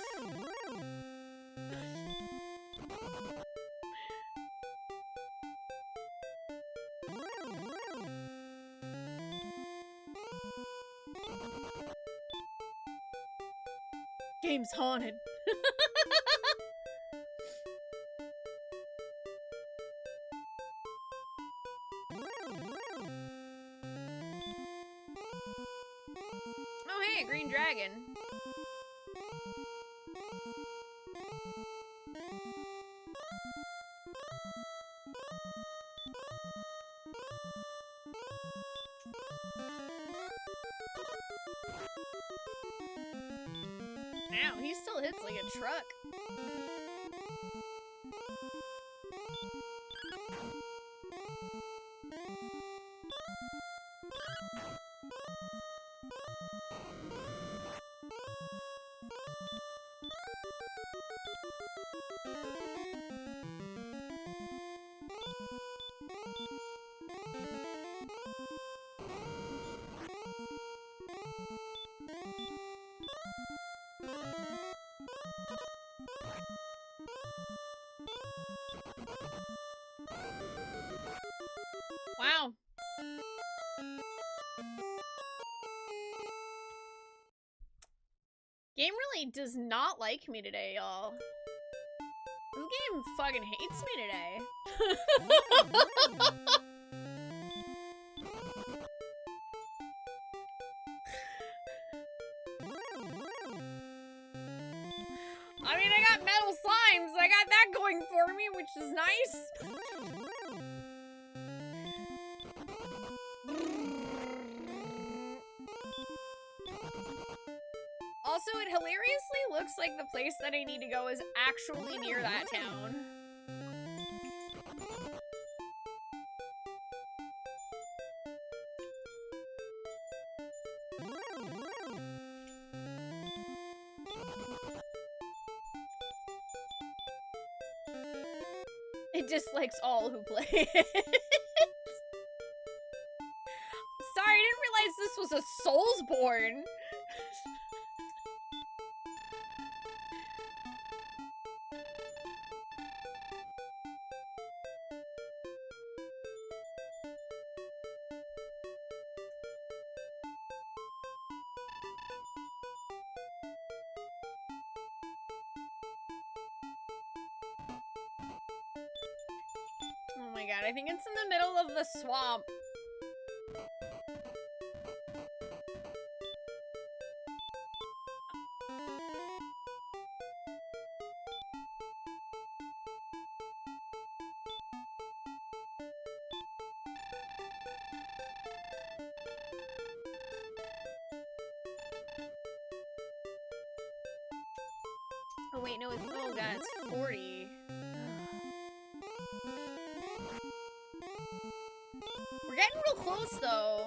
Game's haunted. Oh hey, a green dragon. Ow, he still hits like a truck. Wow. Game really does not like me today, y'all. This game fucking hates me today. I mean, I got metal slimes. I got that going for me, which is nice. Also, it hilariously looks like the place that I need to go is actually near that town. It dislikes all who play it. Sorry, I didn't realize this was a Soulsborne. Oh my god, I think it's in the middle of the swamp. wait, no, oh god, it's 40. We're getting real close, though.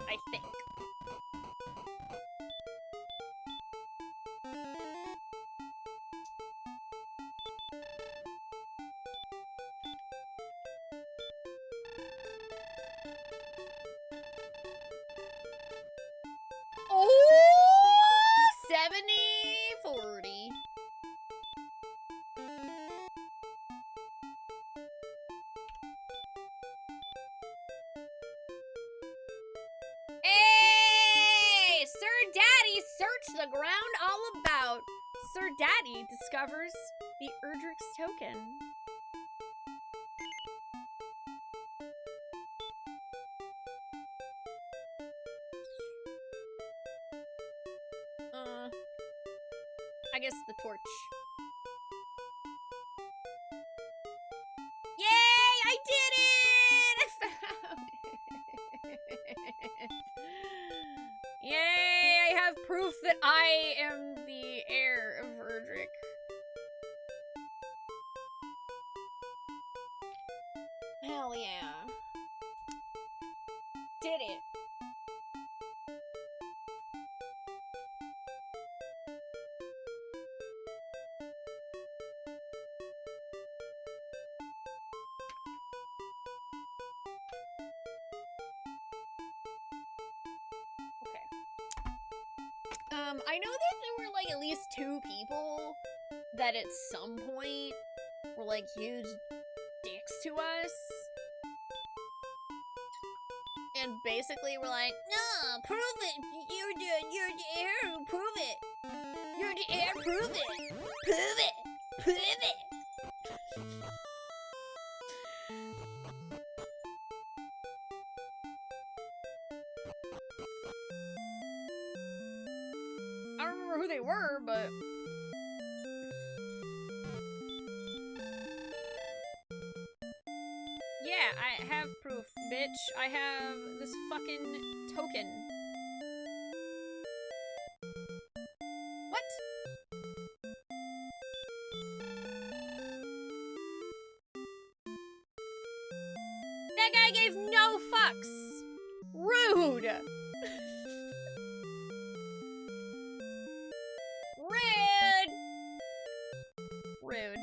I think. Oh, 70-40. Hey! Sir Daddy searched the ground all about. Sir Daddy discovers the Erdrick's token. I guess the torch. Yay! I did it! I found it! Yay! I have proof that I am the heir of Erdrick. Hell yeah. Did it. I know that there were, like, at least 2 people that at some point were, like, huge dicks to us. And basically were like, no, prove it! You're the heir, prove it! You're the heir, prove it! Prove it! Prove it! I don't remember who they were, but... yeah, I have proof, bitch. I have this fucking token. What? That guy gave no fucks! Rude! Rude! Rude.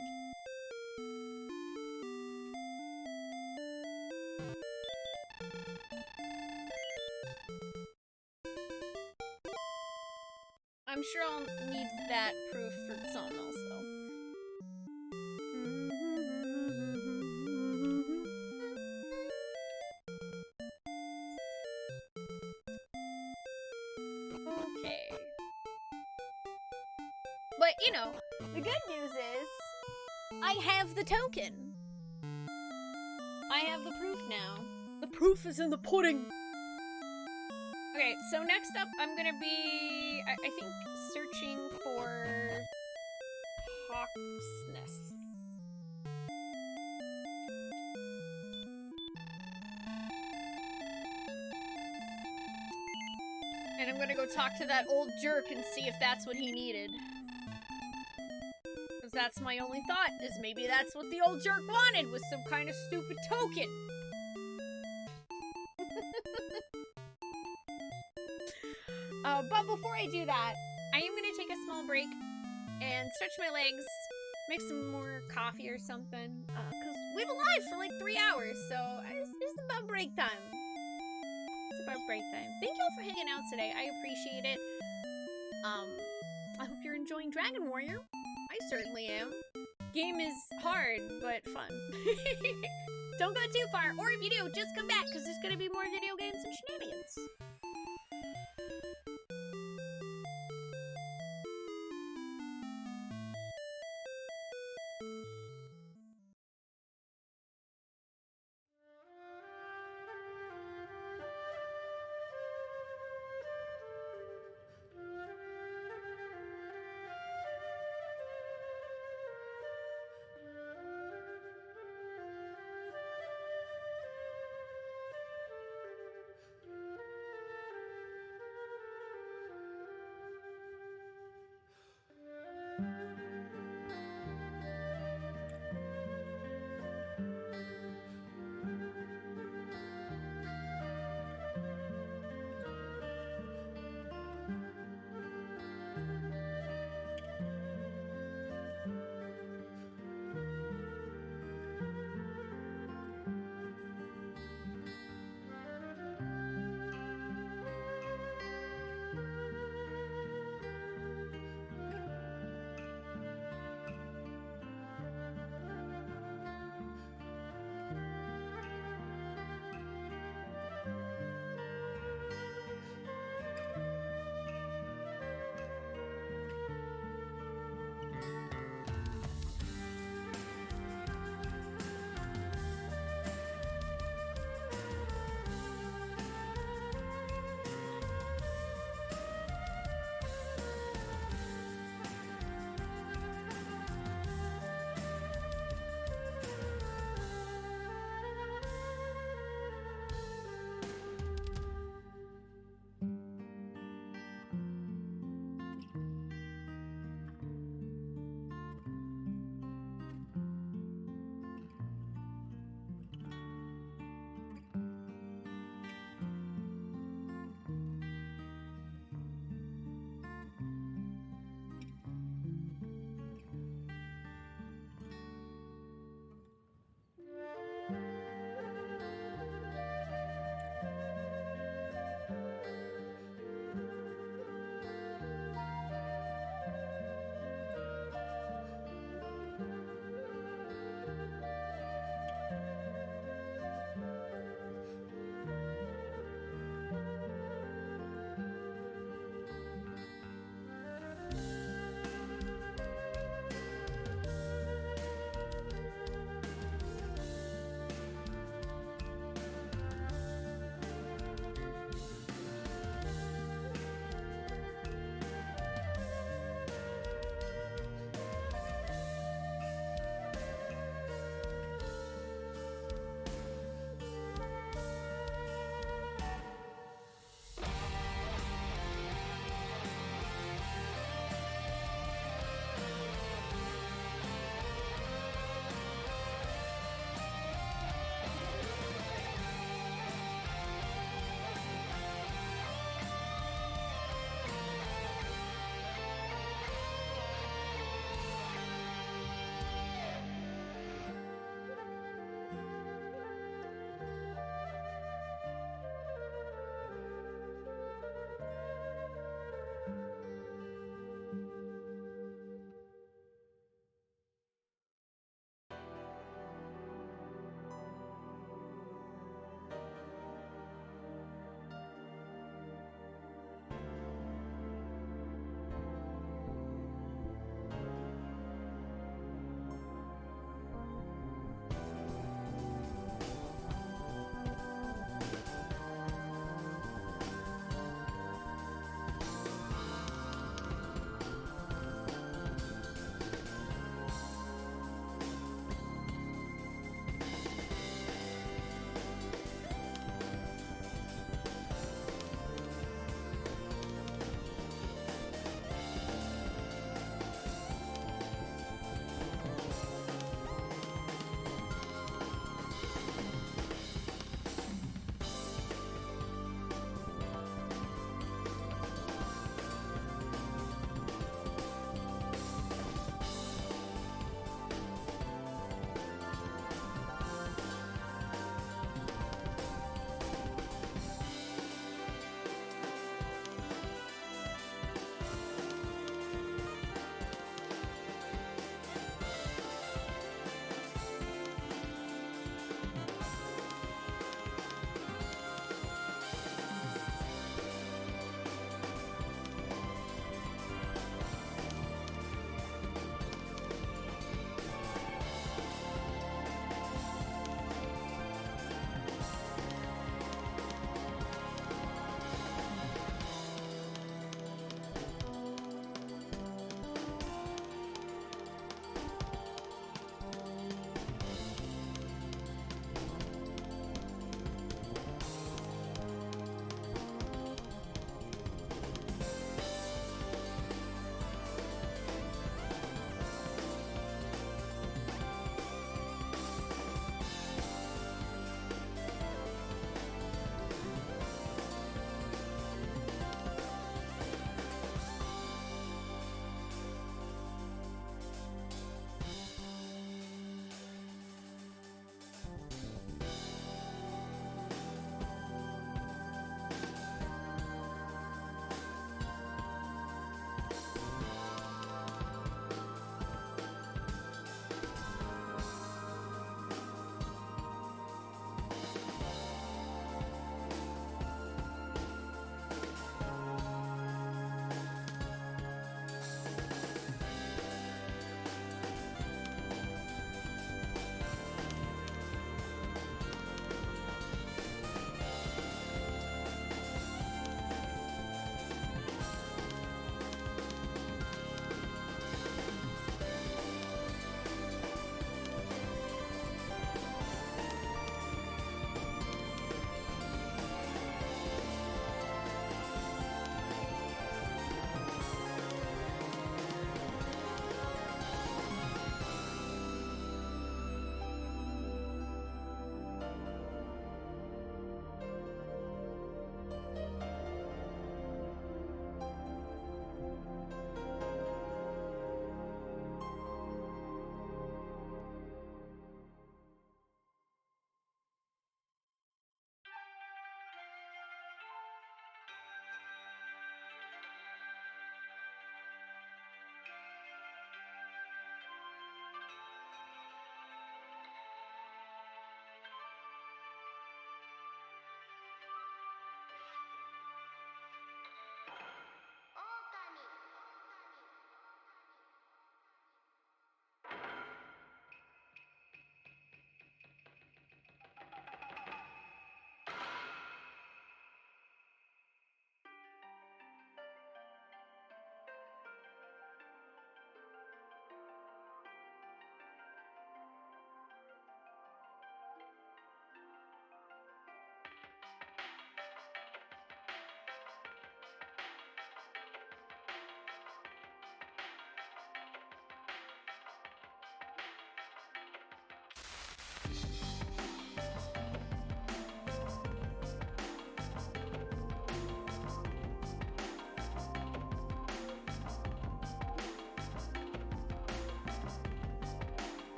I'm sure I'll need that proof for something else, though. Okay. But, you know, the good news is, I have the token. I have the proof now. The proof is in the pudding. Okay, so next up, I'm gonna be, I think, searching for Hawksness. And I'm gonna go talk to that old jerk and see if that's what he needed. Because that's my only thought, is maybe that's what the old jerk wanted, was some kind of stupid token. But before I do that, I am going to take a small break and stretch my legs, make some more coffee or something, because we've been live for like 3 hours, so it's about break time. It's about break time. Thank you all for hanging out today. I appreciate it. I hope you're enjoying Dragon Warrior. I certainly am. Game is hard, but fun. Don't go too far, or if you do, just come back, because there's going to be more video games and shenanigans.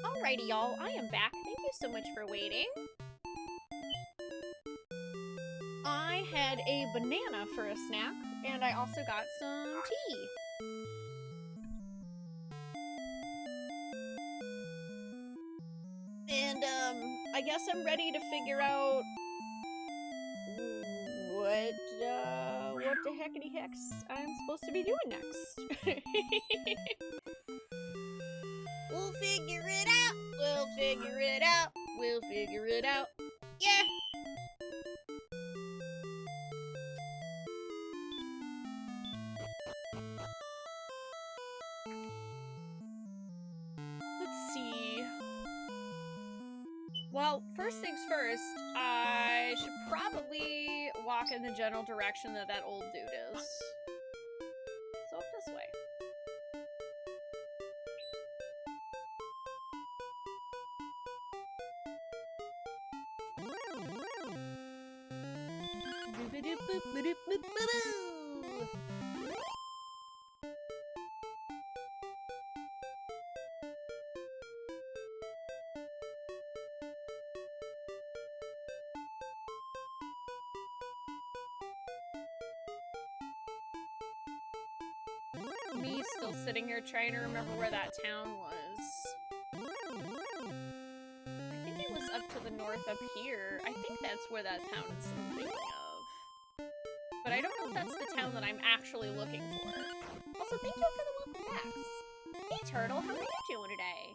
Alrighty, y'all, I am back. Thank you so much for waiting. I had a banana for a snack, and I also got some tea. And, I guess I'm ready to figure out what the heckity hex I'm supposed to be doing next. We'll figure it out. We'll figure it out. We'll figure it out. Yeah. Let's see. Well, first things first, I should probably walk in the general direction that that old dude is. So up this way. Me still sitting here trying to remember where that town was. I think it was up to the north up here. I think that's where that town is I'm thinking of. But I don't know if that's the town that I'm actually looking for. Also, thank you for the welcome backs. Hey Turtle, how are you doing today?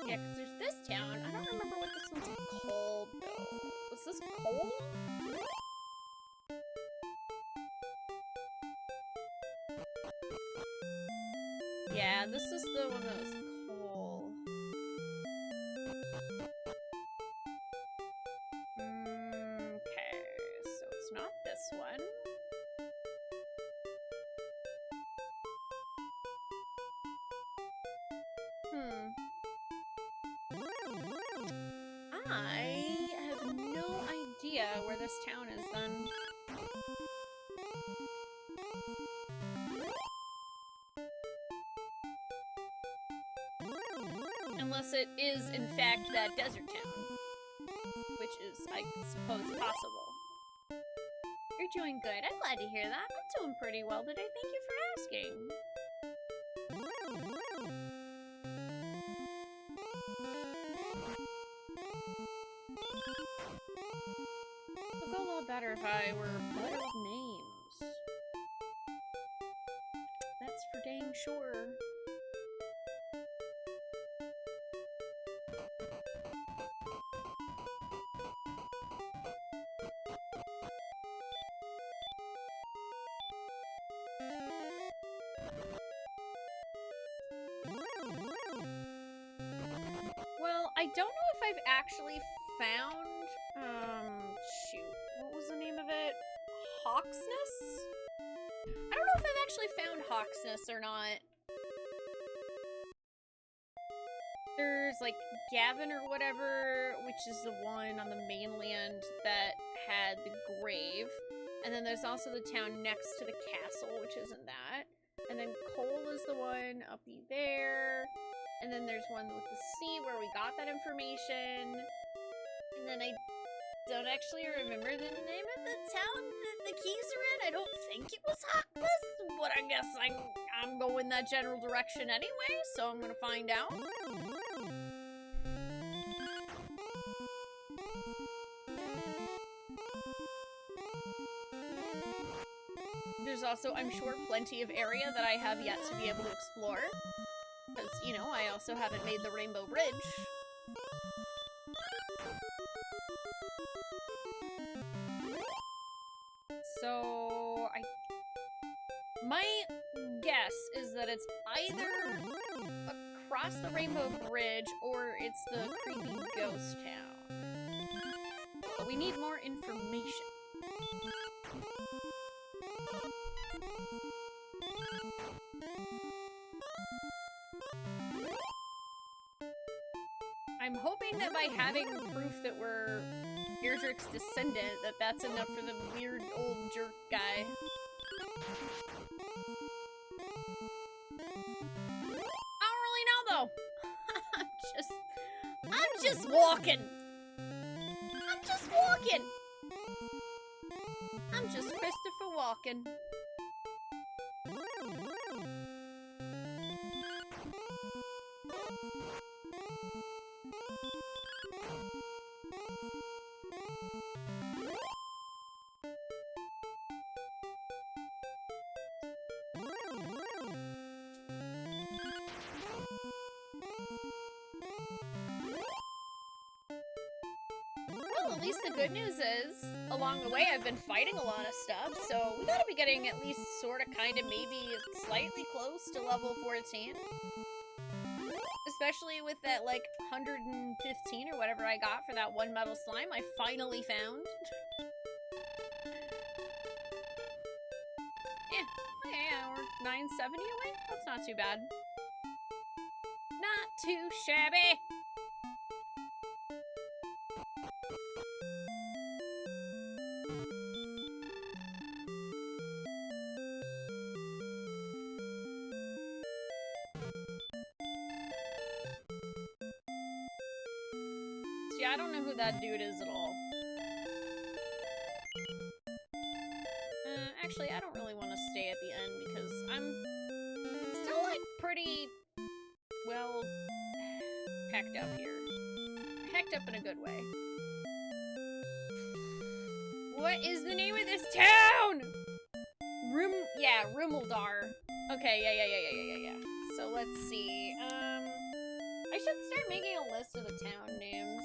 Yeah, because there's this town. I don't remember what this one's called, though. Was this Cole? Yeah, this is the one that was Cole. Okay, so it's not this one. I have no idea where this town is then. Unless it is, in fact, that desert town. Which is, I suppose, possible. You're doing good. I'm glad to hear that. I'm doing pretty well today. Thank you for asking. It would go a lot better if I were better with names. That's for dang sure. Well, I don't know if I've actually found, shoot, what was the name of it? Hawksness? I don't know if I've actually found Hawksness or not. There's, like, Gavin or whatever, which is the one on the mainland that had the grave. And then there's also the town next to the castle, which isn't that. And then Cole is the one up there. And then there's one with the sea where we got that information. And then I don't actually remember the name of the town that the keys are in. I don't think it was Hawkless, but I guess I'm going that general direction anyway, so I'm gonna find out. There's also, I'm sure, plenty of area that I have yet to be able to explore. Because, you know, I also haven't made the Rainbow Bridge. So, my guess is that it's either across the Rainbow Bridge or it's the creepy ghost town. But we need more information. I'm hoping that by having proof that we're Erdrick's descendant, that's enough for the weird old jerk guy. I don't really know though. I'm just walking. I'm just walking. I'm just Christopher Walken. Well, at least the good news is, along the way I've been fighting a lot of stuff, so we gotta be getting at least sorta, kinda, maybe slightly close to level 14. Especially with that, like, 115 or whatever I got for that one metal slime I finally found. Yeah, we're 970 away? That's not too bad. Not too shabby! See, I don't know who that dude is at all. Actually, I don't really want to stay at the end because I'm still, like, pretty, well, hecked up here. Hecked up in a good way. What is the name of this town? Rimuldar. Okay, yeah. So let's see. I should start making a list of the town names.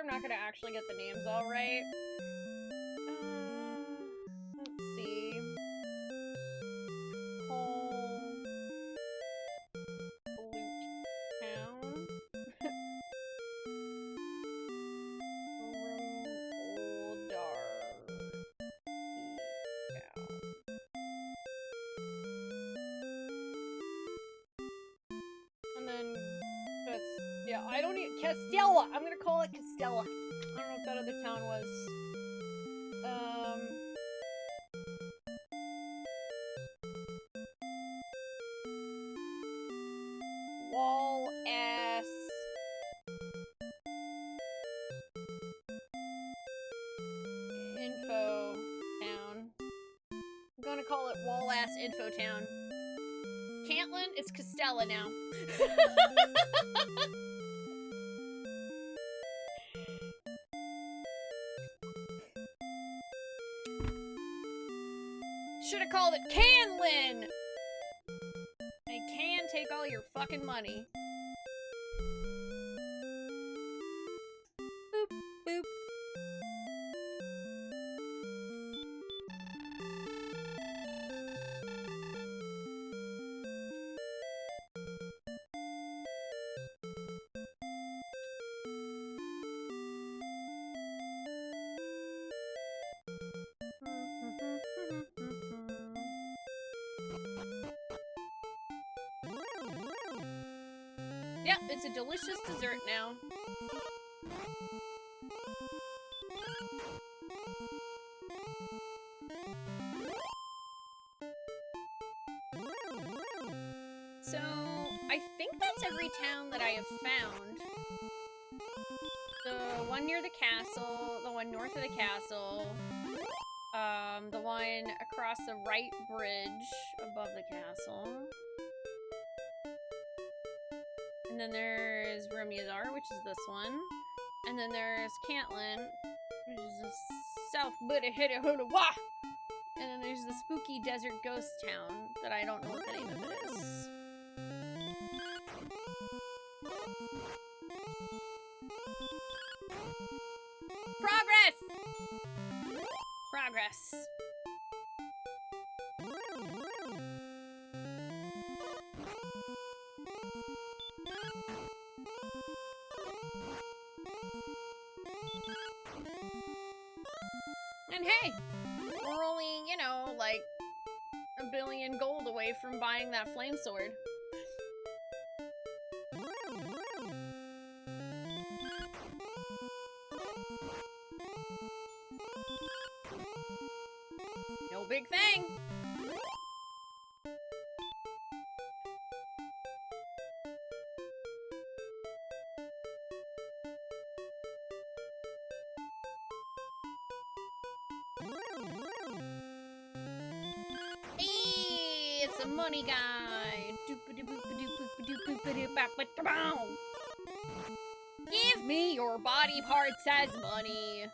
I'm not gonna actually get the names all right. Let's see. Whole Blute Town. Rimuldar Town. And then yeah, I don't need Castella. I'm gonna call it Castella. I don't know what that other town was. Wall ass. Info town. I'm gonna call it Wall ass Info town. Cantlin, it's Castella now. Should have called it Canlin! I can take all your fucking money. Boop, boop. Yep, it's a delicious dessert now. So, I think that's every town that I have found. the one near the castle, the one north of the castle, the one across the right bridge above the castle. And then there's Romuzar, which is this one. And then there's Cantlin, which is the south Buddha Hida Huda Wah! And then there's the spooky desert ghost town that I don't know what the name of it is. Progress! Progress. And hey, we're only, you know, like $1 billion gold away from buying that flame sword. No big thing. Hey, it's a money guy. Give me your body parts as money.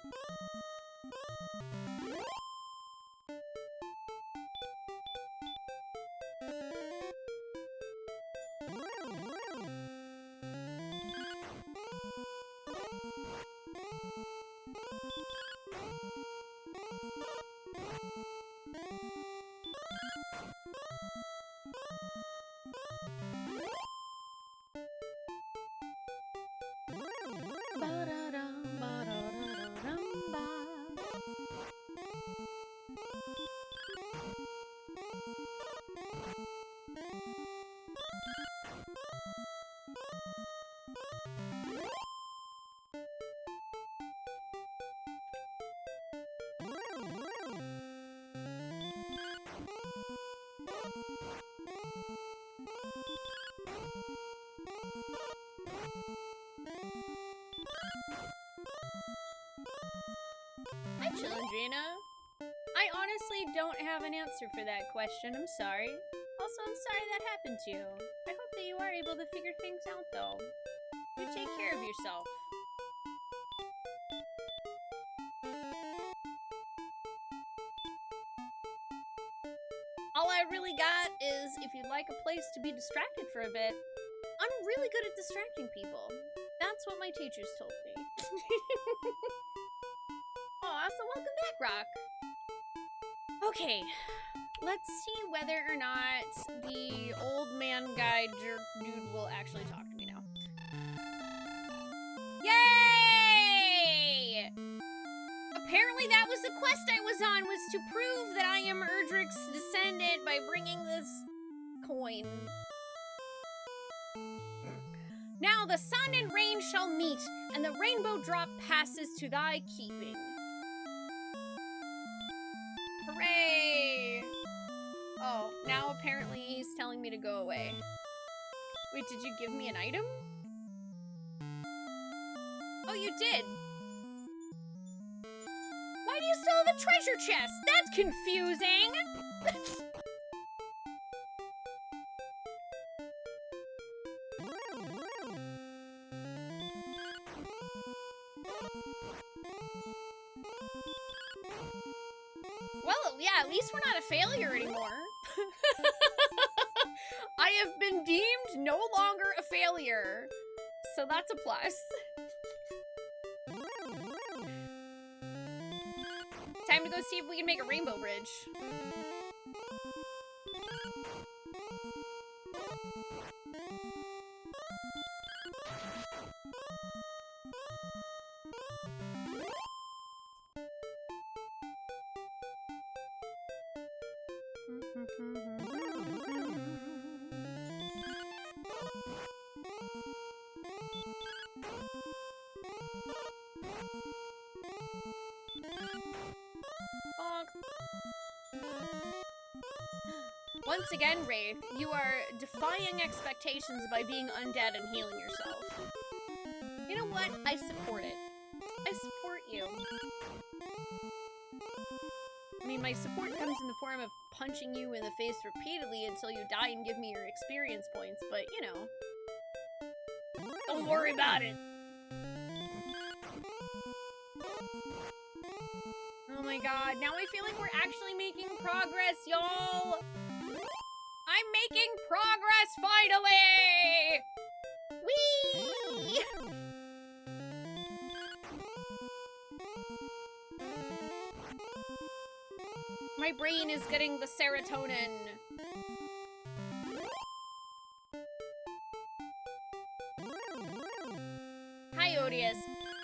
Hi, Chilindrina. I honestly don't have an answer for that question. I'm sorry. Also, I'm sorry that happened to you. I hope that you are able to figure things out, though. You take care of yourself. All I really got is, if you'd like a place to be distracted for a bit, I'm really good at distracting people. That's what my teachers told me. Aw, so welcome back, Rock. Okay, let's see whether or not the old man guy jerk dude will actually talk to me now. Yay! Apparently that was the quest I was on, was to prove that I am Erdrick's descendant by bringing this coin. Now the sun and rain shall meet, and the rainbow drop passes to thy keeping. Hooray! Oh, now apparently he's telling me to go away. Wait, did you give me an item? Oh, you did! Why do you still have a treasure chest? That's confusing! Well, yeah, at least we're not a failure anymore. I have been deemed no longer a failure. So that's a plus. Time to go see if we can make a rainbow bridge. Once again, Wraith, you are defying expectations by being undead and healing yourself. You know what? I support it. I support you. I mean, my support comes in the form of punching you in the face repeatedly until you die and give me your experience points, but, you know. Don't worry about it. Oh my god, now I feel like we're actually making progress, y'all! I'm making progress, finally! Whee! My brain is getting the serotonin. Hi, Odious.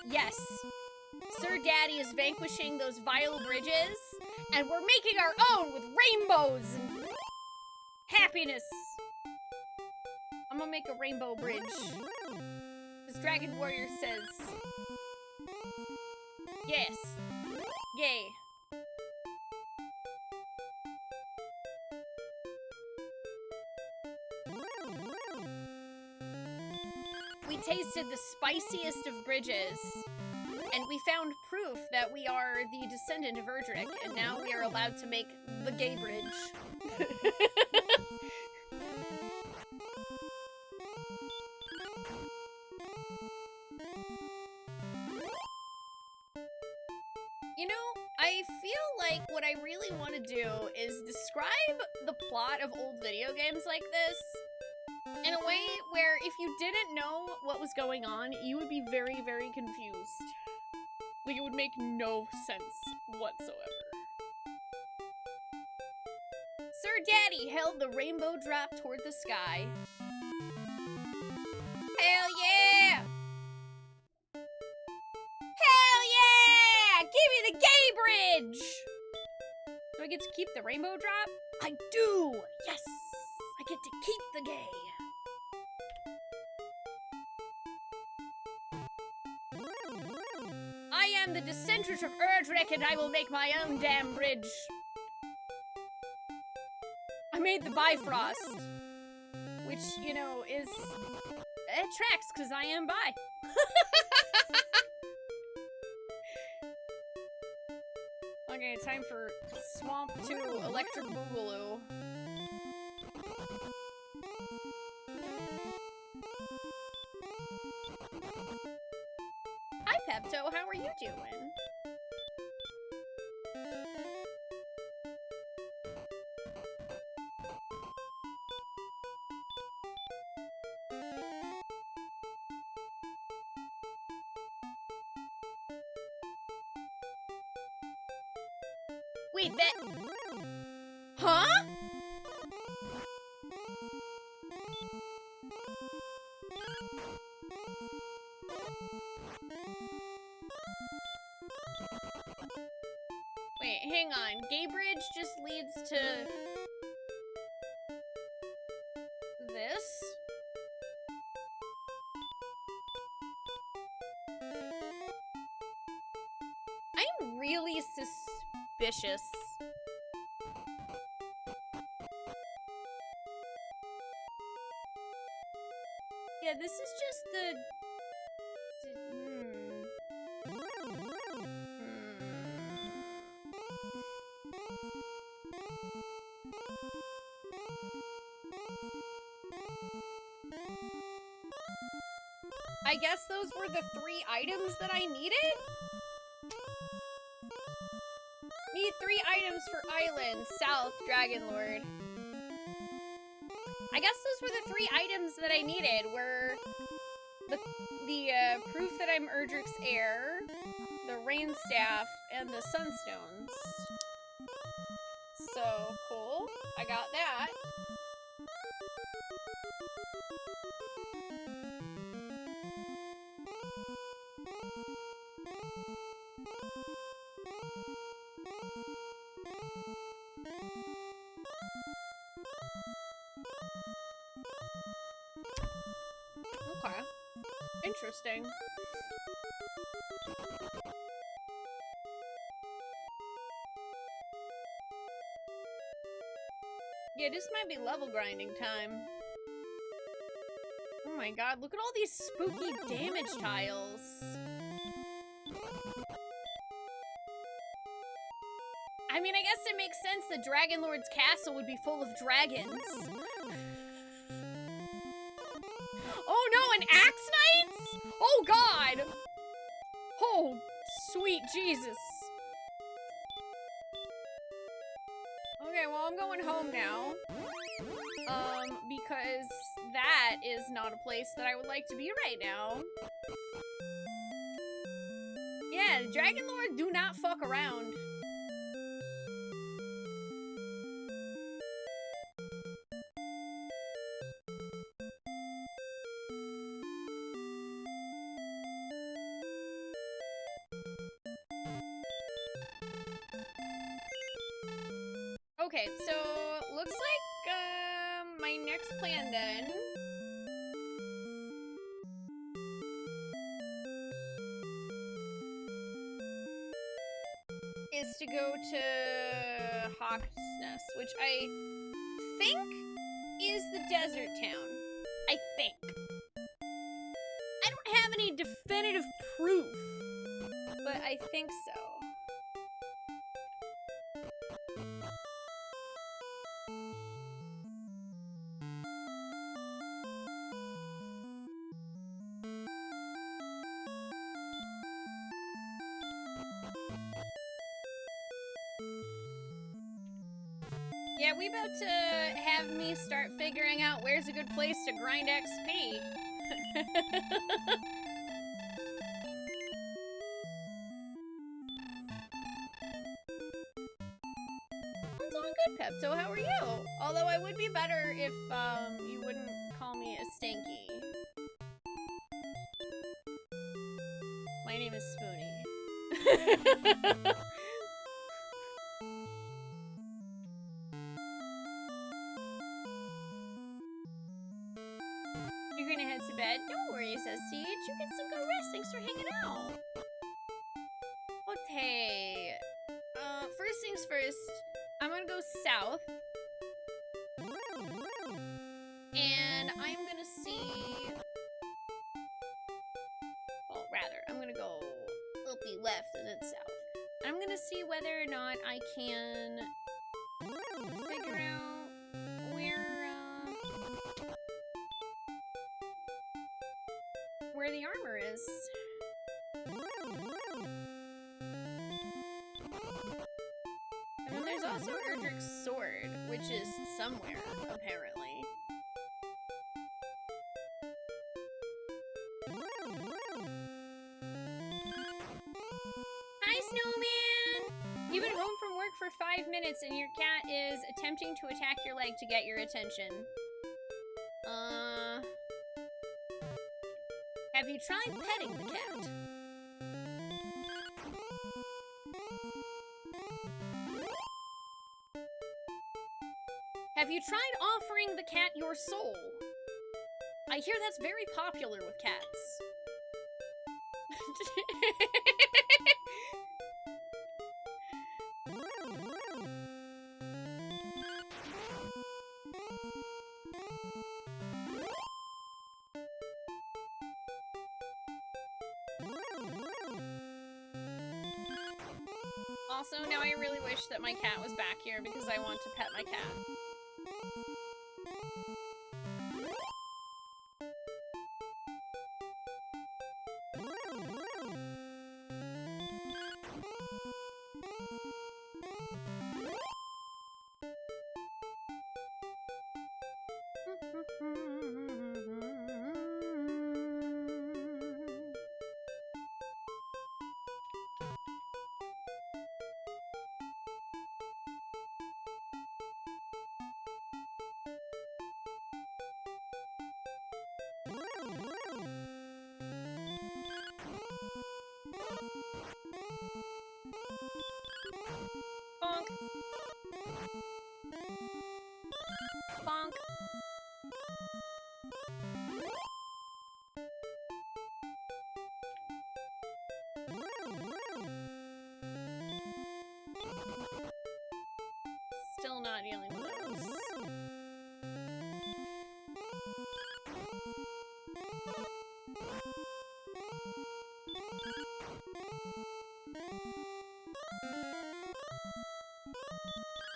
Yes. Sir Daddy is vanquishing those vile bridges, and we're making our own with rainbows and happiness. I'm gonna make a rainbow bridge. As Dragon Warrior says. Yes. Yay. We tasted the spiciest of bridges, and we found proof that we are the descendant of Erdrick, and now we are allowed to make the gay bridge. You know, I feel like what I really want to do is describe the plot of old video games like this in a way where if you didn't know what was going on, you would be very, very confused. Like, it would make no sense whatsoever. Sir Daddy held the rainbow drop toward the sky. Hell yeah! Hell yeah! Give me the gay bridge! Do I get to keep the rainbow drop? I do! Yes! I get to keep the gay. I am the descendant of Erdrick, and I will make my own damn bridge. I made the Bifrost, which, you know, it tracks, because I am bi. Okay, time for Swamp 2 Electric Boogaloo. Hi, Pepto, how are you doing? Wait, that... Huh? Wait, hang on. Gay Bridge just leads to... this? I'm really suspicious. Yeah, this is just the... I guess those were the 3 items that I needed? Need 3 items for Island, South, Dragon Lord. I guess those were the 3 items that I needed, were the proof that I'm Erdrick's heir, the Rain Staff, and the Sunstones. So, cool. I got that. Okay. Interesting. Yeah, this might be level grinding time. Oh my god, look at all these spooky damage tiles. I mean, I guess it makes sense the Dragon Lord's castle would be full of dragons. Oh no, an Axe Knights? Oh god! Oh, sweet Jesus. Okay, well, I'm going home now. Because that is not a place that I would like to be right now. Yeah, the Dragon Lord do not fuck around. Okay, so looks like my next plan then is to go to Hawk's Nest, which I think is the desert town. I think. I don't have any definitive proof, but I think so. Yeah, we about to have me start figuring out where's a good place to grind XP. I'm doing good, Pepto. How are you? Although I would be better if you wouldn't call me a Stanky. My name is Spoonee. You're gonna head to bed? Don't worry, says Siege. You get some good rest. Thanks for hanging out. Okay. First things first, I'm gonna go south. And I'm gonna see... Well, rather, I'm gonna go uppy left and then south. And I'm gonna see whether or not I can figure out where the armor is. And then there's also Erdrick's sword, which is somewhere, apparently. Hi, Snowman! You've been home from work for 5 minutes and your cat is attempting to attack your leg to get your attention. Have you tried petting the cat? Have you tried offering the cat your soul? I hear that's very popular with cats. Also, now I really wish that my cat was back here because I want to pet my cat. Bonk. Bonk. Still not dealing with those.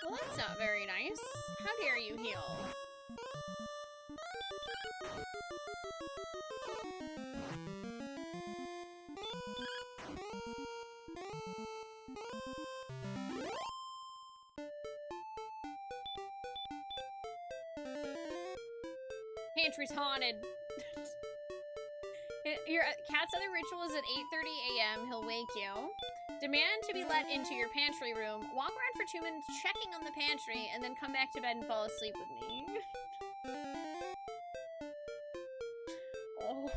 Well, that's not very nice. How dare you heal? Pantry's haunted. Your cat's other ritual is at 8:30 a.m. He'll wake you. Demand to be let into your pantry room. Walk around for 2 minutes checking on the pantry, and then come back to bed and fall asleep with me. Oh.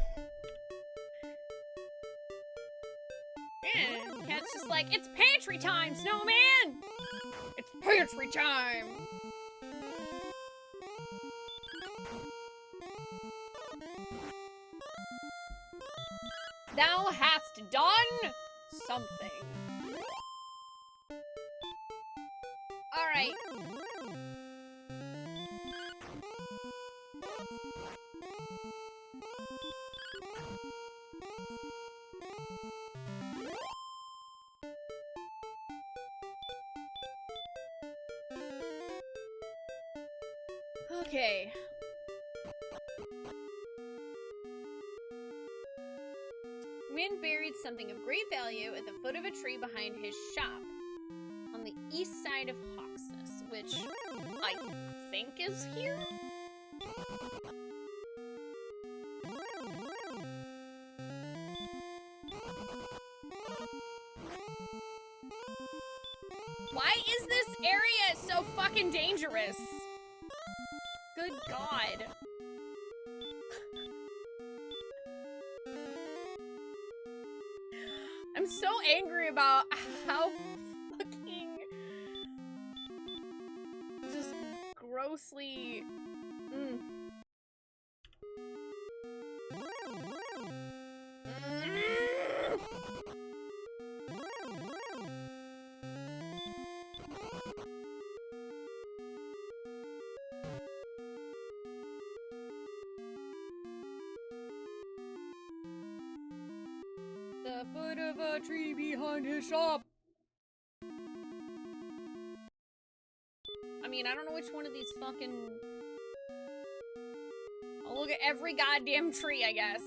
Yeah, cat's just like, it's pantry time, snowman! It's pantry time! Thou hast done something. Alright. Okay. Wind buried something of great value at the foot of a tree behind his shop on the east side of Hawksness, which I think is here? Why is this area so fucking dangerous? Good God. I'm so angry about how fucking just grossly the foot of a tree behind his shop. I mean, I don't know which one of these fucking... I'll look at every goddamn tree, I guess.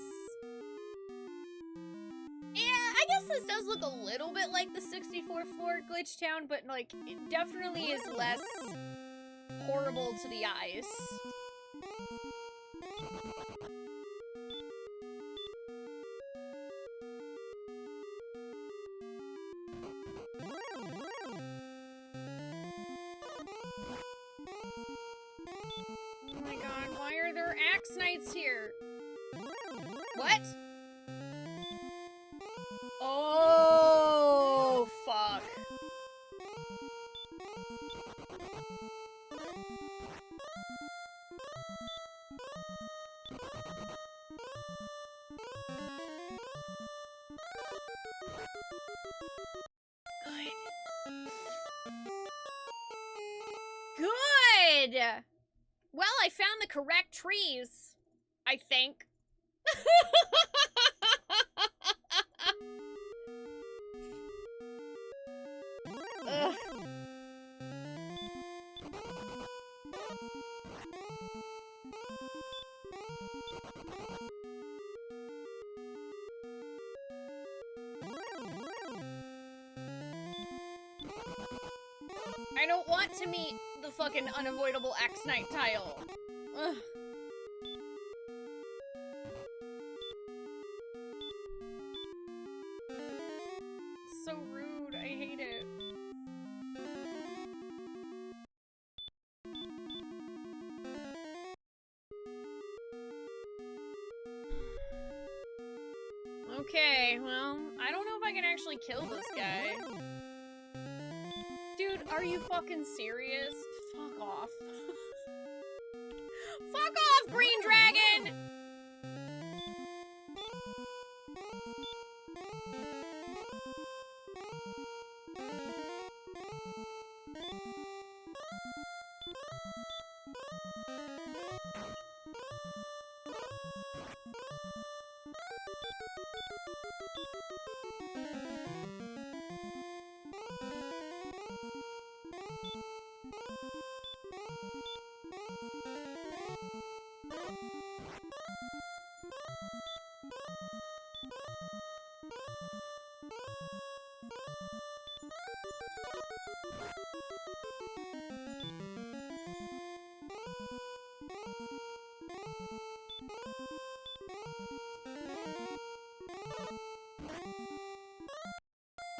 Yeah, I guess this does look a little bit like the 64th floor glitch town, but like, it definitely is less horrible to the eyes. Knights here. What? Oh, fuck. Good. Well, I found the correct trees, I think. Ugh. I don't want to meet the fucking unavoidable X-Night tile. Ugh. So rude. I hate it. Okay, well, I don't know if I can actually kill this guy. Dude, are you fucking serious? Fuck off. Fuck off, Green Dragon!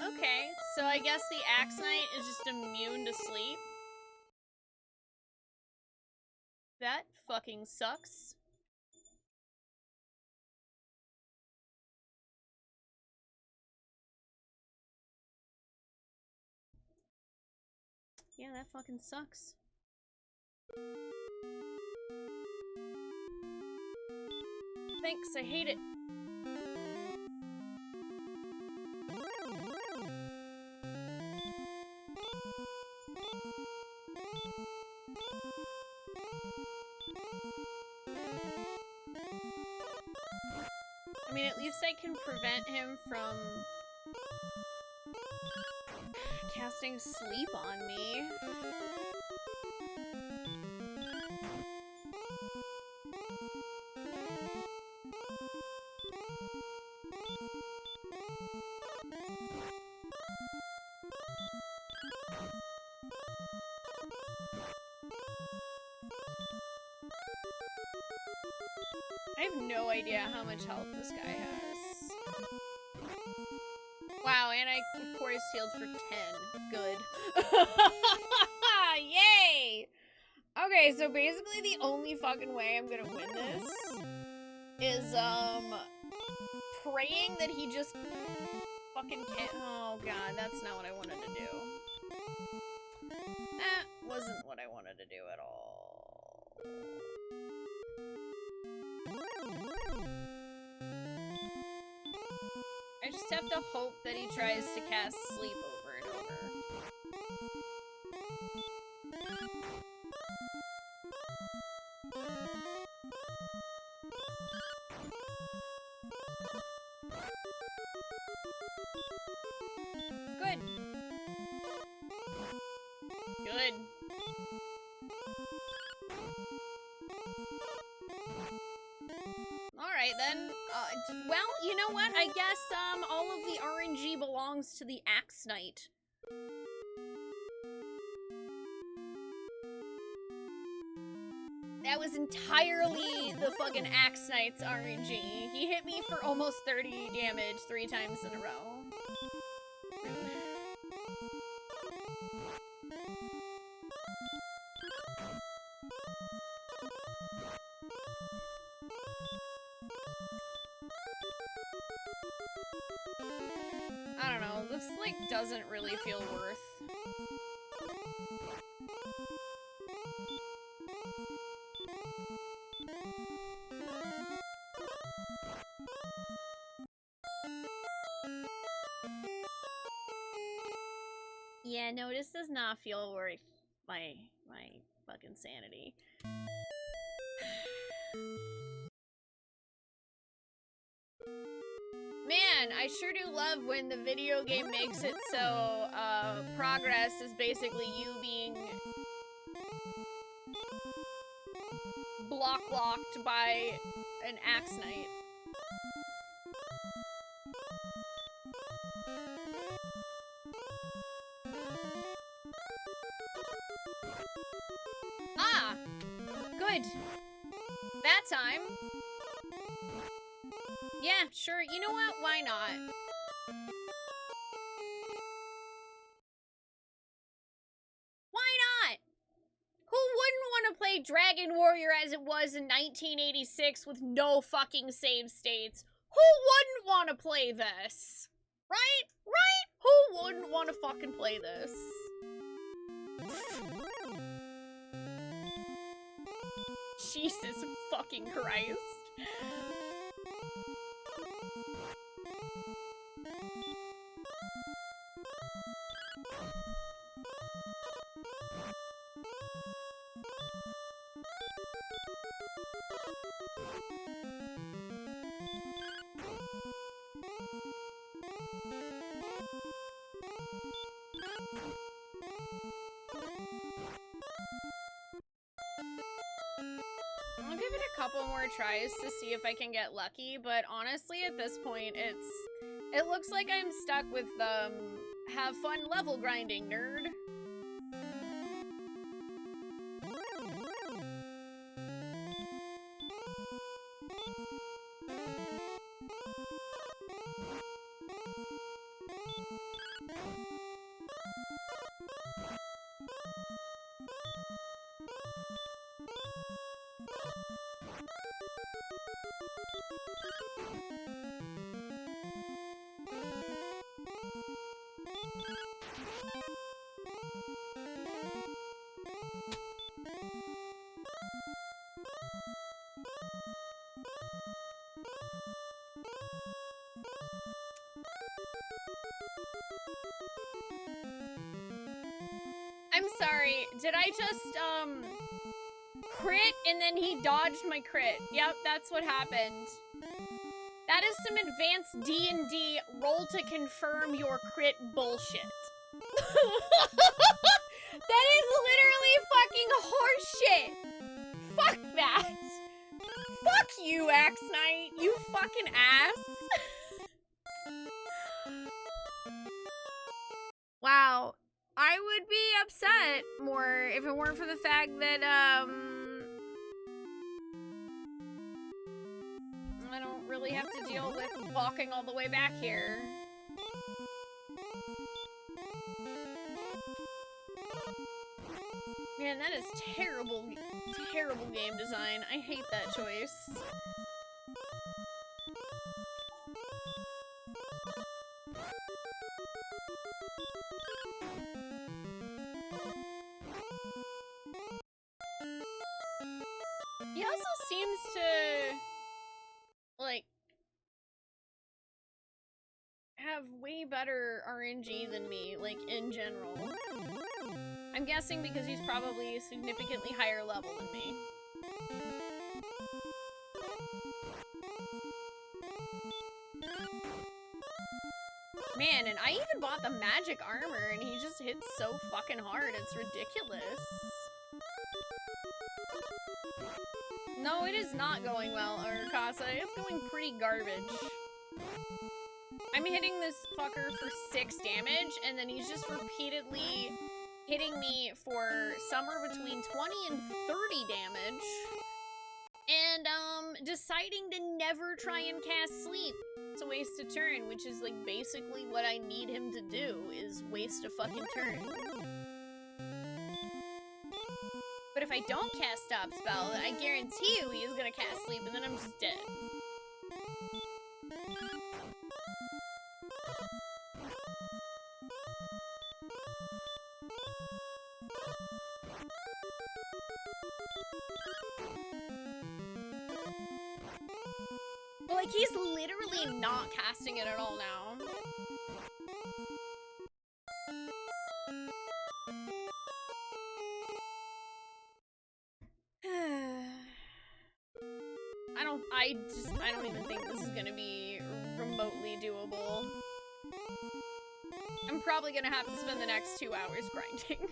Okay, so I guess the Axe Knight is just immune to sleep. That fucking sucks. Yeah, that fucking sucks. Thanks, I hate it. I mean, at least I can prevent him from casting sleep on me. I have no idea how much health this guy has. Wow, and I, of course, healed for 10. Good. Yay! Okay, so basically the only fucking way I'm gonna win this is, praying that he just fucking can't. Oh god, that's not what I wanted to do. That wasn't what I wanted to do at all. I just have to hope that he tries to cast sleep over and over. Good. Good. Alright then, well, you know what? I guess, all of the RNG belongs to the Axe Knight. That was entirely the fucking Axe Knight's RNG. He hit me for almost 30 damage 3 times in a row. Rude. I don't know, this, like, doesn't really feel worth. Yeah, no, this does not feel worth my fucking sanity. Man, I sure do love when the video game makes it so, progress is basically you being block-locked by an Axe Knight. Ah! Good. That time. Yeah, sure. You know what? Why not? Why not? Who wouldn't want to play Dragon Warrior as it was in 1986 with no fucking save states? Who wouldn't want to play this? Right? Right? Who wouldn't want to fucking play this? Jesus fucking Christ. it a couple more tries to see if I can get lucky, but honestly, at this point, it looks like I'm stuck with, have fun level grinding, nerd. I'm sorry, did I just, crit and then he dodged my crit? Yep, that's what happened. That is some advanced D&D roll to confirm your crit bullshit. That is literally fucking horseshit. Fuck that. Fuck you, Axe Knight, you fucking ass. Wow. I would be upset more if it weren't for the fact that, I don't really have to deal with walking all the way back here. Man, that is terrible, terrible game design. I hate that choice. He also seems to, like, have way better RNG than me, like, in general. I'm guessing because he's probably a significantly higher level than me. Man, and I even bought the magic armor, and he just hits so fucking hard, it's ridiculous. No, it is not going well, Urkasa. It's going pretty garbage. I'm hitting this fucker for 6 damage, and then he's just repeatedly hitting me for somewhere between 20 and 30 damage. And, deciding to never try and cast sleep. It's a waste a turn, which is, like, basically what I need him to do, is waste a fucking turn. But if I don't cast Stop Spell, then I guarantee you he is gonna cast Sleep, and then I'm just dead. But, like, he's literally not casting it at all now. I don't even think this is gonna be remotely doable. I'm probably gonna have to spend the next 2 hours grinding.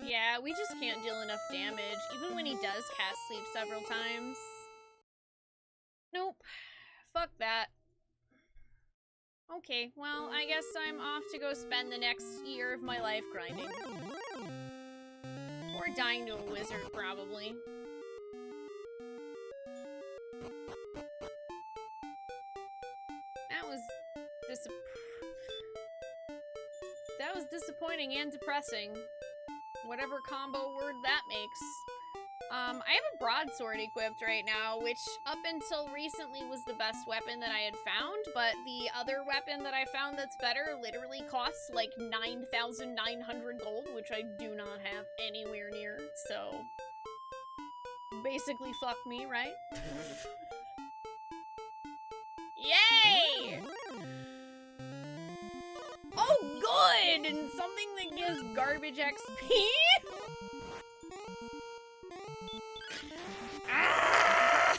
Yeah, we just can't deal enough damage, even when he does cast Sleep several times. Nope. Fuck that. Okay, well, I guess I'm off to go spend the next year of my life grinding. Or dying to a wizard, probably. That was disappointing and depressing. Whatever combo word that makes. I have a broadsword equipped right now, which up until recently was the best weapon that I had found, but the other weapon that I found that's better literally costs like 9,900 gold, which I do not have anywhere near, so basically fuck me, right? Yay! Oh, good! And something that gives garbage XP? Ah!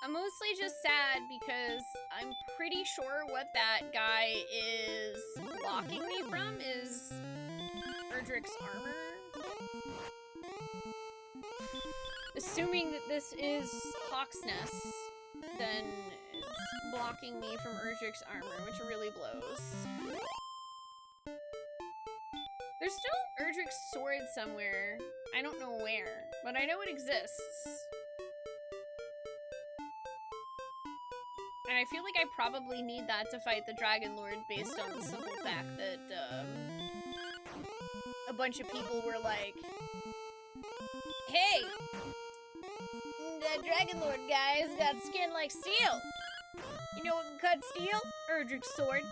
I'm mostly just sad because I'm pretty sure what that guy is blocking me from is Erdrick's armor. Assuming that this is Hawk's Nest, then it's blocking me from Erdrick's armor, which really blows. There's still Erdrick's sword somewhere. I don't know where, but I know it exists. And I feel like I probably need that to fight the Dragon Lord based on the simple fact that, a bunch of people were like, hey! That Dragon Lord guy's got skin like steel! You know what can cut steel? Erdrick's sword.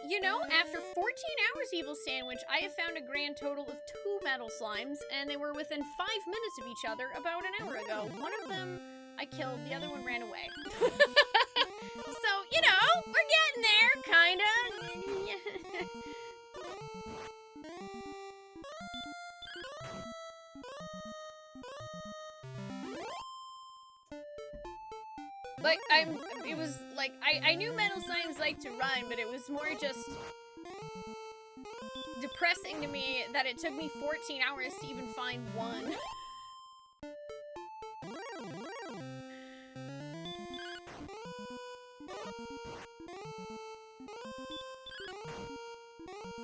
You know, after 14 hours, Evil Sandwich, I have found a grand total of 2 metal slimes, and they were within 5 minutes of each other about an hour ago. One of them I killed, the other one ran away. So, you know, we're getting there, kinda. Like, it was, like, I knew metal slimes like to run, but it was more just depressing to me that it took me 14 hours to even find one.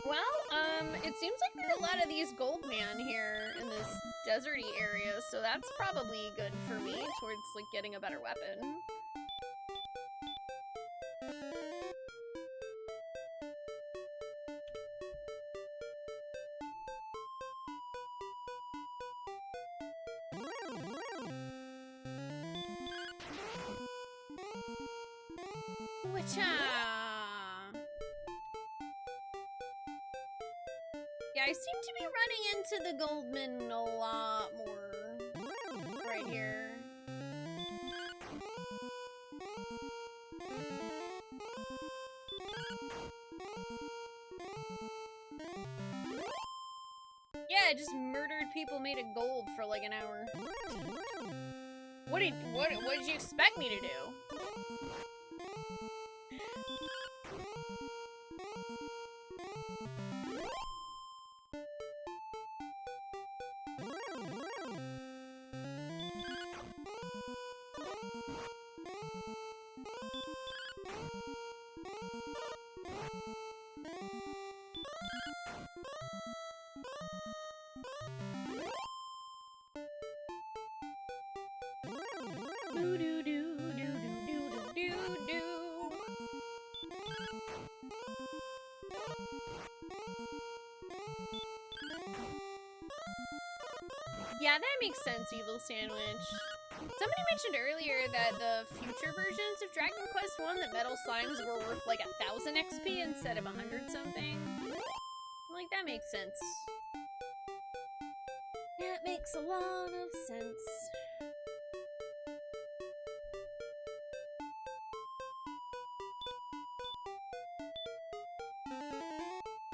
Well, it seems like there are a lot of these gold man here in this deserty area, so that's probably good for me towards, like, getting a better weapon. Yeah, I seem to be running into the Goldman a lot more right here. Yeah, I just murdered people made of gold for like an hour. What did you expect me to do? Yeah, that makes sense, Evil Sandwich. Somebody mentioned earlier that the future versions of Dragon Quest 1, that metal slimes were worth like 1,000 XP instead of 100 something. Like, that makes sense. That makes a lot of sense.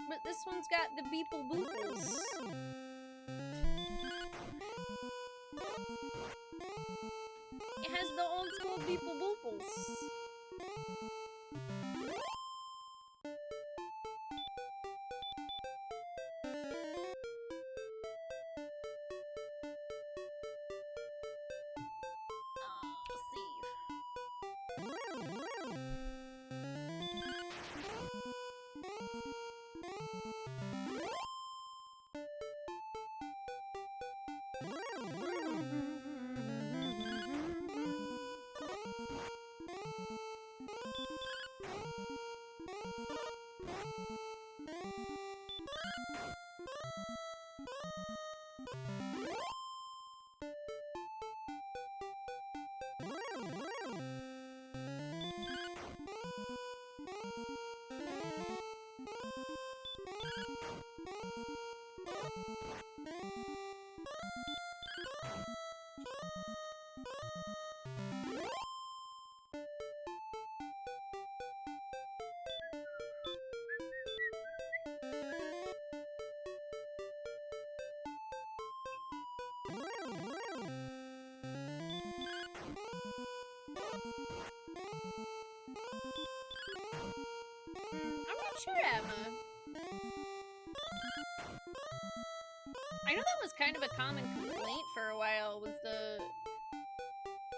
But this one's got the beeple booples. It has the old school beeple booples. I'm not sure, Emma. I know that was kind of a common complaint for a while, was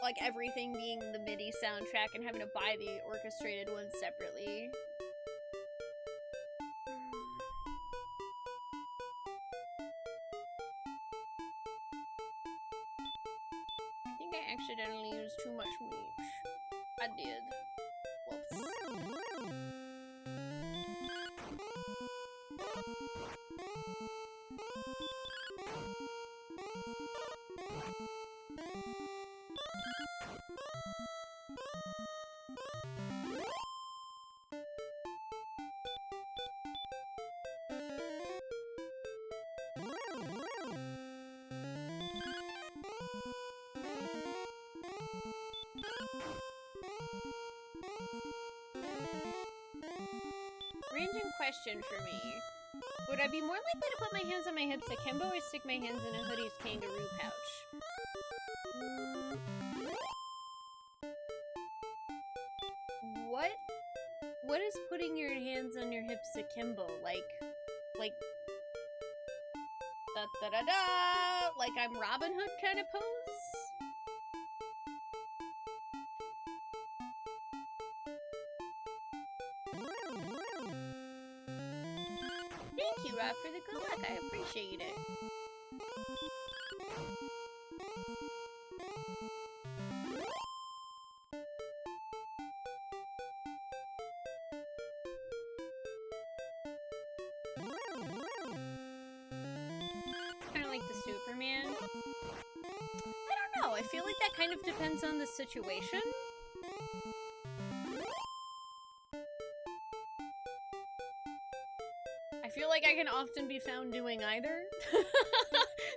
like everything being the MIDI soundtrack and having to buy the orchestrated one separately. I think I accidentally used too much bleach. I did. Whoops. Random question for me. Would I be more likely to put my hands on my hips akimbo or stick my hands in a hoodie's kangaroo pouch? What is putting your hands on your hips akimbo? Like da da da da, like I'm Robin Hood kind of pose? Thank you, Rob, for the good luck. I appreciate it. Kind of like the Superman. I don't know. I feel like that kind of depends on the situation. I feel like I can often be found doing either,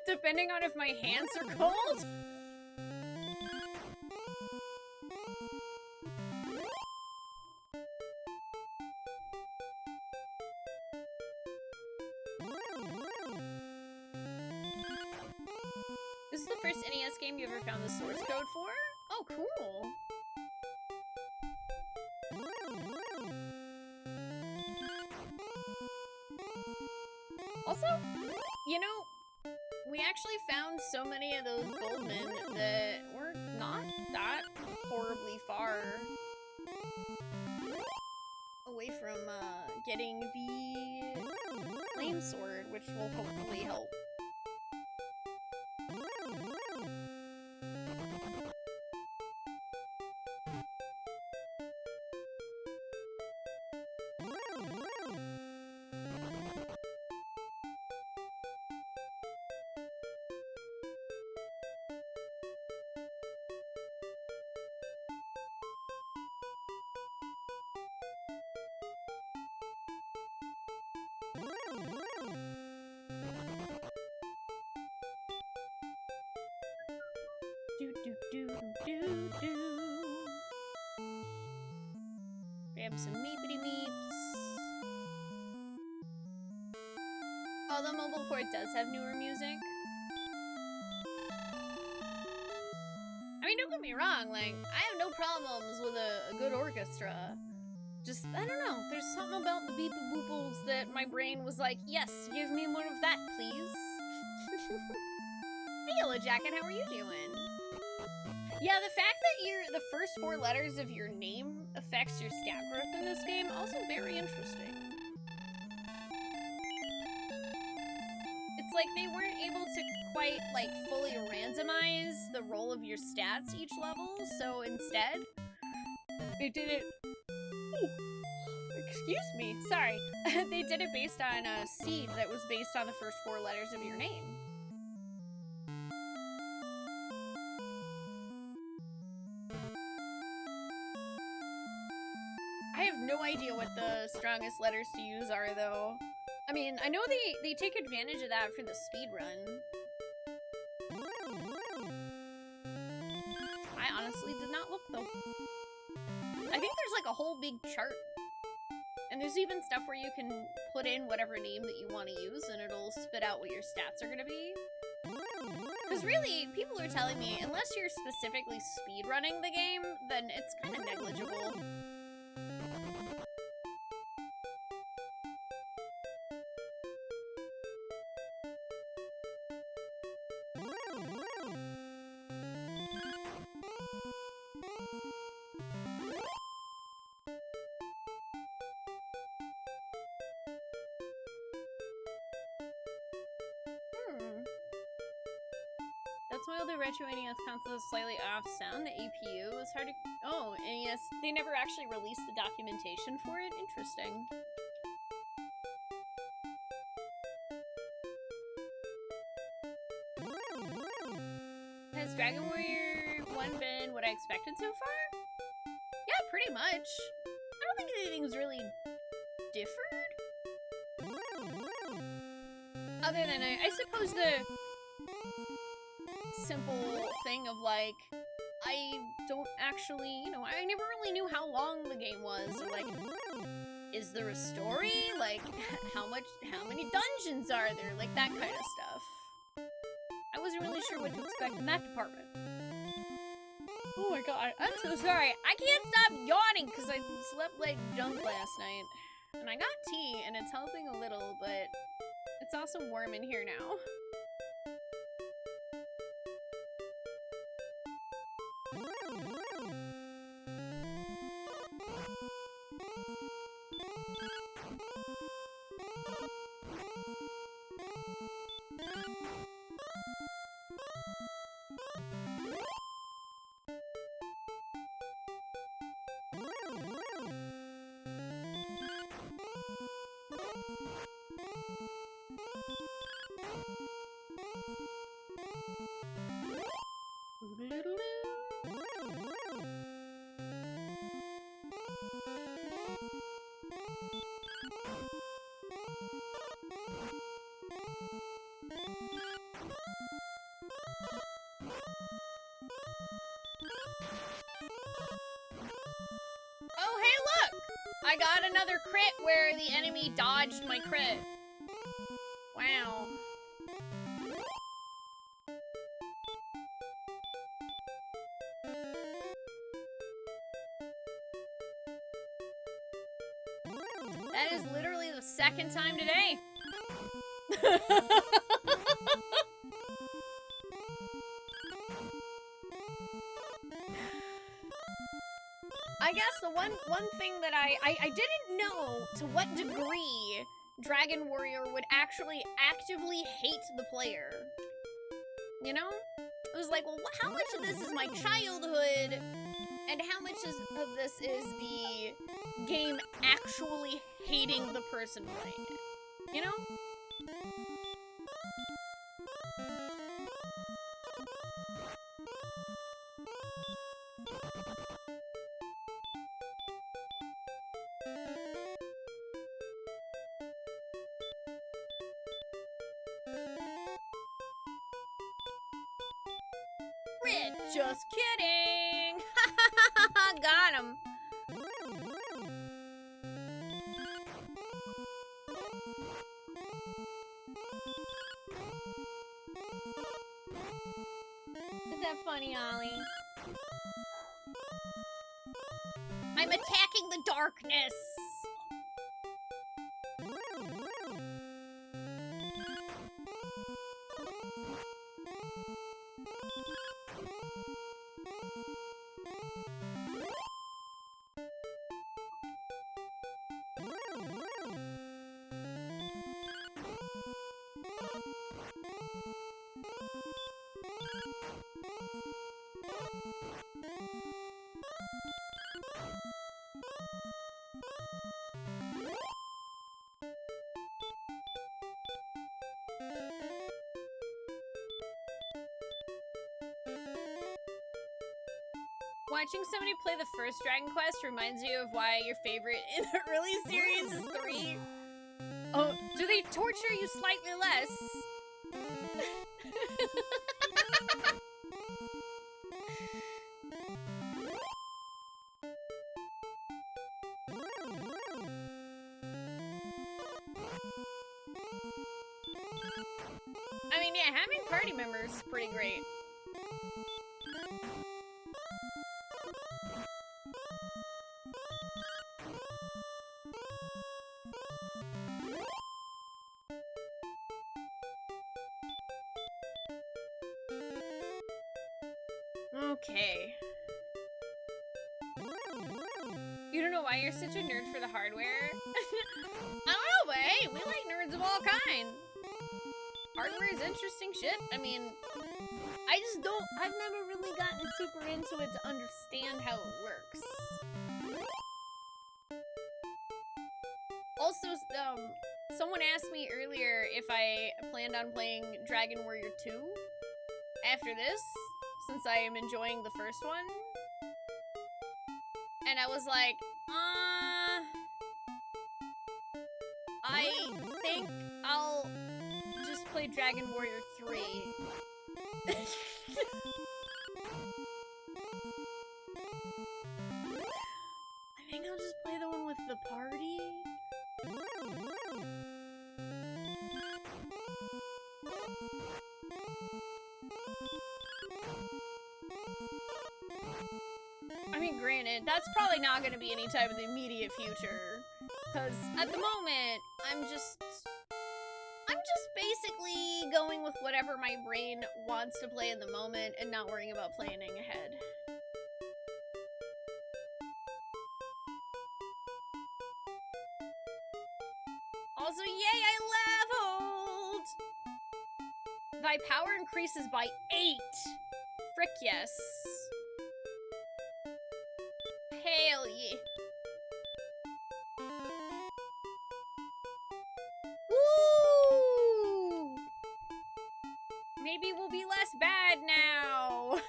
depending on if my hands are cold. This is the first NES game you ever found the source code for? Oh, cool. Also, you know, we actually found so many of those Goldmen that were not that horribly far away from getting the flame sword, which will hopefully help. Grab some meepity meeps. Oh, the mobile port does have newer music. I mean, don't get me wrong, like, I have no problems with a good orchestra. Just, I don't know, there's something about the beepy booples that my brain was like, yes, give me more of that, please. Hey, Yellow Jacket, how are you doing? Yeah, the fact that the first 4 letters of your name affects your stat growth in this game, also very interesting. It's like they weren't able to quite, like, fully randomize the roll of your stats each level, so instead, they did it... Ooh, Excuse me, sorry. They did it based on a seed that was based on the first 4 letters of your name. I have no idea what the strongest letters to use are, though. I mean, I know they take advantage of that for the speed run. I honestly did not look, though. I think there's like a whole big chart. And there's even stuff where you can put in whatever name that you want to use and it'll spit out what your stats are going to be. Because really, people are telling me, unless you're specifically speedrunning the game, then it's kind of negligible. That's why all the retro NES consoles slightly off sound. The APU was hard to... Oh, NES. They never actually released the documentation for it? Interesting. Has Dragon Warrior 1 been what I expected so far? Yeah, pretty much. I don't think anything's really differed. Other than, I suppose the simple thing of like, I don't actually, you know, I never really knew how long the game was, or like, is there a story? Like, how many dungeons are there? Like, that kind of stuff. I wasn't really sure what to expect in that department. Oh my god, I'm so sorry. I can't stop yawning because I slept like junk last night. And I got tea, and it's helping a little, but it's also warm in here now. Oh, hey, look! I got another crit where the enemy dodged my crit. Wow. That is literally the second time today. I guess the one thing that I didn't know to what degree Dragon Warrior would actually actively hate the player. You know? It was like, well, how much of this is my childhood, and how much of this is the game actually hating the person playing it? You know? Just kidding! Got him! Is that funny, Ollie? I'm attacking the darkness! Watching somebody play the first Dragon Quest reminds you of why your favorite in the early series is 3. Oh, do they torture you slightly less? I mean, yeah, having party members is pretty great. Okay. You don't know why you're such a nerd for the hardware? I don't know, but hey, we like nerds of all kinds. Hardware is interesting shit. I mean, I've never really gotten super into it to understand how it works. Also, someone asked me earlier if I planned on playing Dragon Warrior 2 after this, since I am enjoying the first one. And I was like, I think I'll just play Dragon Warrior 3. I think I'll just play the one with the party. I mean, granted, that's probably not going to be any time in the immediate future. Because at the moment, I'm just basically going with whatever my brain wants to play in the moment and not worrying about planning ahead. Also, yay, I leveled! Thy power increases by 8. Frick yes. Hell yeah. Woo! Maybe we'll be less bad now.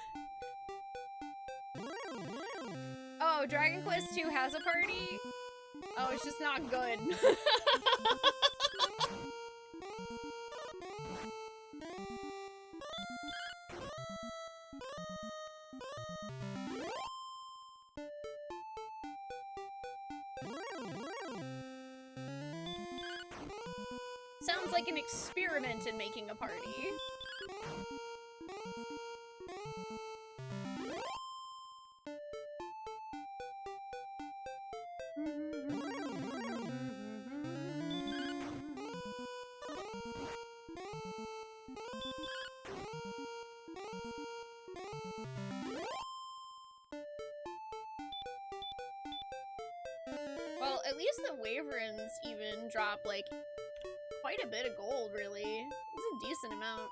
Oh, Dragon Quest 2 has a party? Oh, it's just not good. Sounds like an experiment in making a party. Well, at least the Wyverns even drop, like, quite a bit of gold, really. It's a decent amount.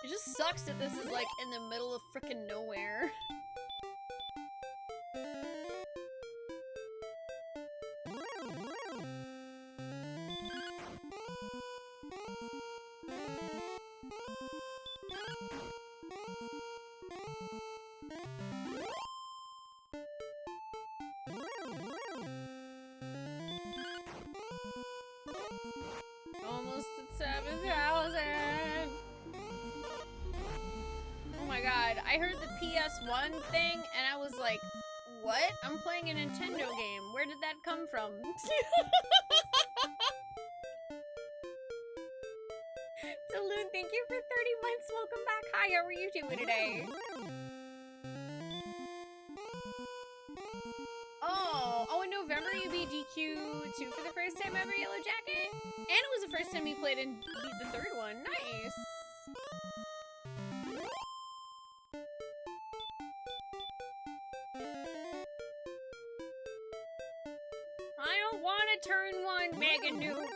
It just sucks that this is, like, in the middle of frickin' nowhere. Almost at 7,000! Oh my god, I heard the PS1 thing, and I was like, what? I'm playing a Nintendo game. Where did that come from? Saloon, thank you for 30 months. Welcome back. Hi, how are you doing today? Oh, in November you beat DQ2 for the first time ever, Yellow Jacket? And it was the first time you played and beat the third one. Nice. I don't want to turn 1, Mega Noob.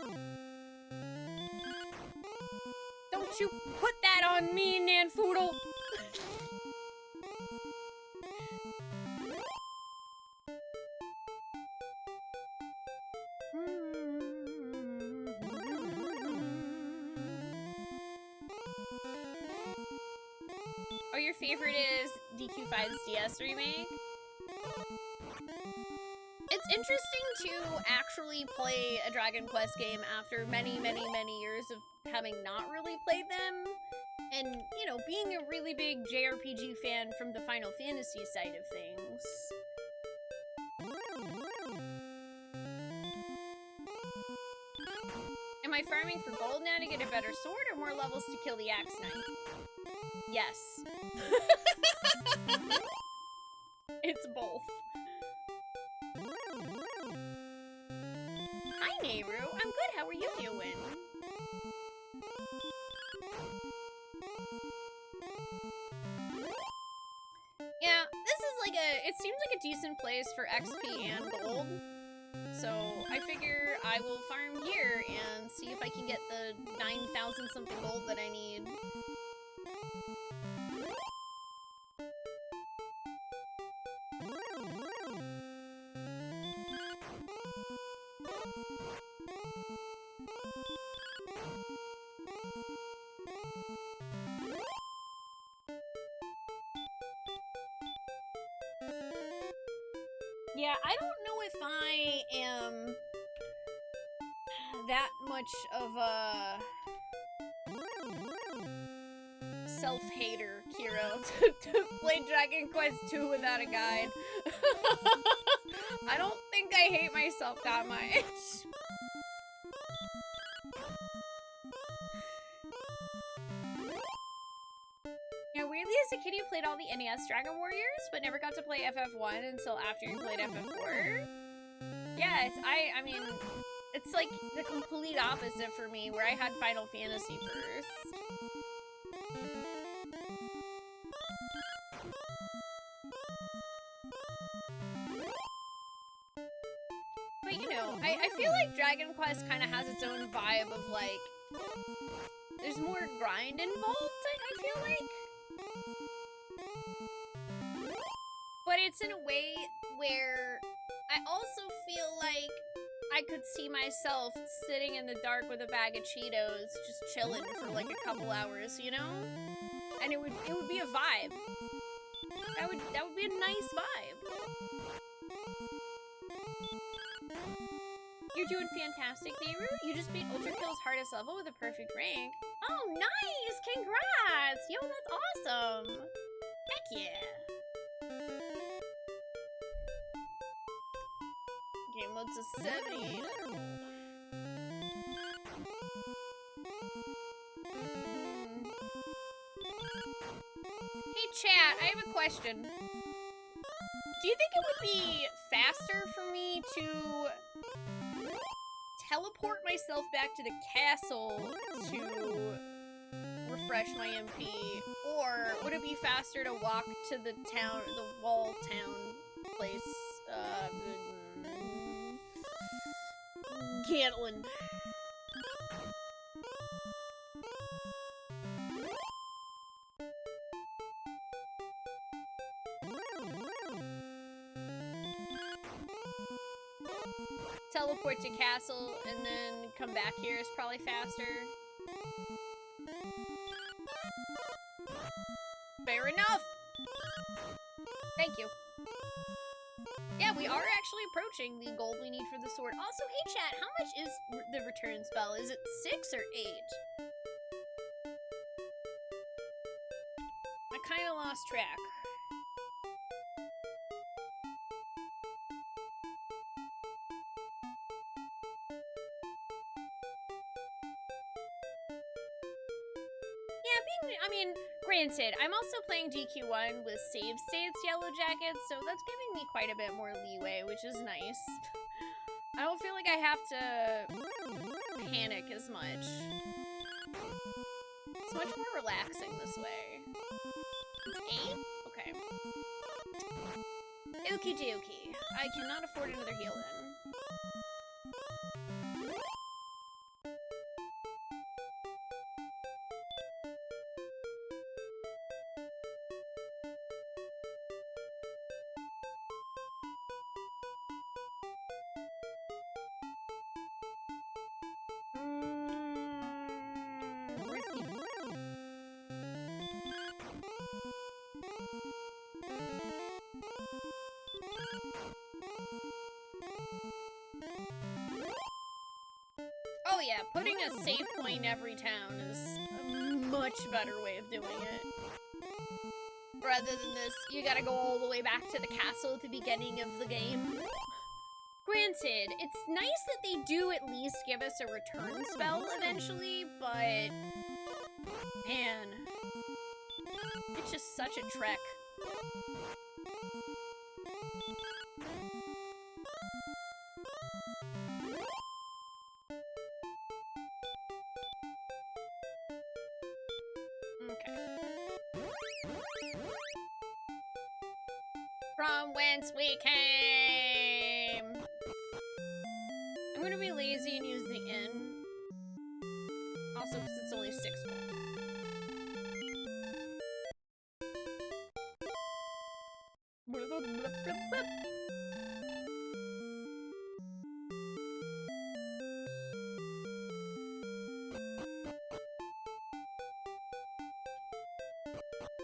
Don't you put that on me, Nanfoodle. Oh, your favorite is DQ5's DS remake? It's interesting to actually play a Dragon Quest game after many, many, many years of having not really played them. And, you know, being a really big JRPG fan from the Final Fantasy side of things. Am I farming for gold now to get a better sword or more levels to kill the Axe Knight? Yes. It's both. Hi, Nehru. I'm good. How are you doing? Yeah, this is like it seems like a decent place for XP and gold. So I figure I will farm here and see if I can get the 9,000 something gold that I need. Yeah, I don't know if I am that much of a self-hater, Kiro, to play Dragon Quest 2 without a guide. I don't think I hate myself that much. Yeah, weirdly, as a kid, you played all the NES Dragon Warriors, but never got to play FF1 until after you played FF4. Yeah, I mean, it's like the complete opposite for me, where I had Final Fantasy first. But you know, I feel like Dragon Quest kind of has its own vibe of like, there's more grind involved, I feel like. But it's in a way where I also feel like I could see myself sitting in the dark with a bag of Cheetos, just chilling for like a couple hours, you know? And it would be a vibe. That would be a nice vibe. You're doing fantastic, Nehru. You just beat Ultra Kill's hardest level with a perfect rank. Oh, nice! Congrats! Yo, that's awesome! Heck yeah! Game mode's a 78. Hey chat, I have a question. Do you think it would be faster for me to teleport myself back to the castle to refresh my MP, or would it be faster to walk to the town, the wall town place, Gatlin? Teleport to castle and then come back here is probably faster. Fair enough! Thank you. Yeah, we are actually approaching the gold we need for the sword. Also, hey chat, how much is the return spell? Is it 6 or 8? I kinda lost track. I mean, granted, I'm also playing DQ1 with save states Yellow Jackets, so that's giving me quite a bit more leeway, which is nice. I don't feel like I have to panic as much. It's much more relaxing this way. It's 8? Okay. Okie dokie. I cannot afford another heal then. Oh yeah, putting a save point in every town is a much better way of doing it. Rather than this, you gotta go all the way back to the castle at the beginning of the game. Granted, it's nice that they do at least give us a return spell eventually, but man, it's just such a trek. Okay. From whence we came! I'm gonna be lazy and use the inn. Also, because it's only 6 gold.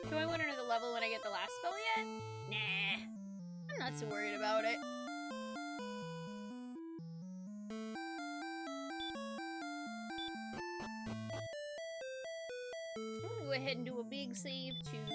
Do I want another level when I get the last spell yet? Nah. I'm not too worried about it. I'm gonna go ahead and do a big save too.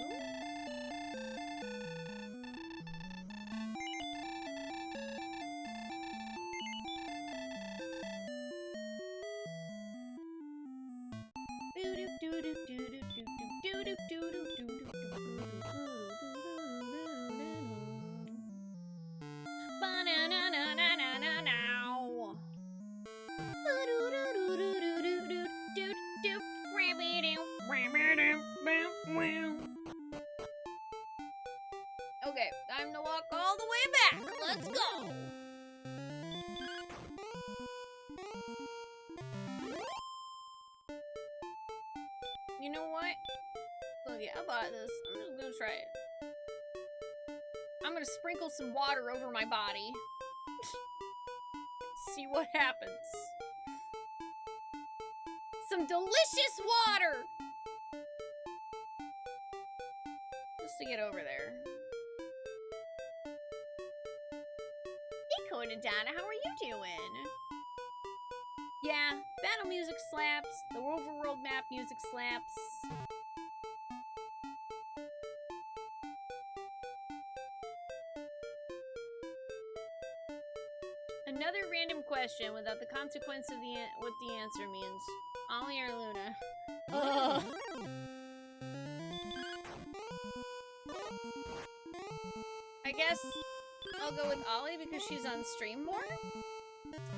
Okay, time to walk all the way back. Let's go. You know what? Look, yeah, I bought this. I'm just gonna try it. I'm gonna sprinkle some water over my body. See what happens. Some delicious water! Just to get over there. Hey, Kodadana, how are you doing? Yeah, battle music slaps. The overworld map music slaps. Another random question without the consequence of what the answer means. Ollie or Luna? Ugh. I guess I'll go with Ollie because she's on stream more?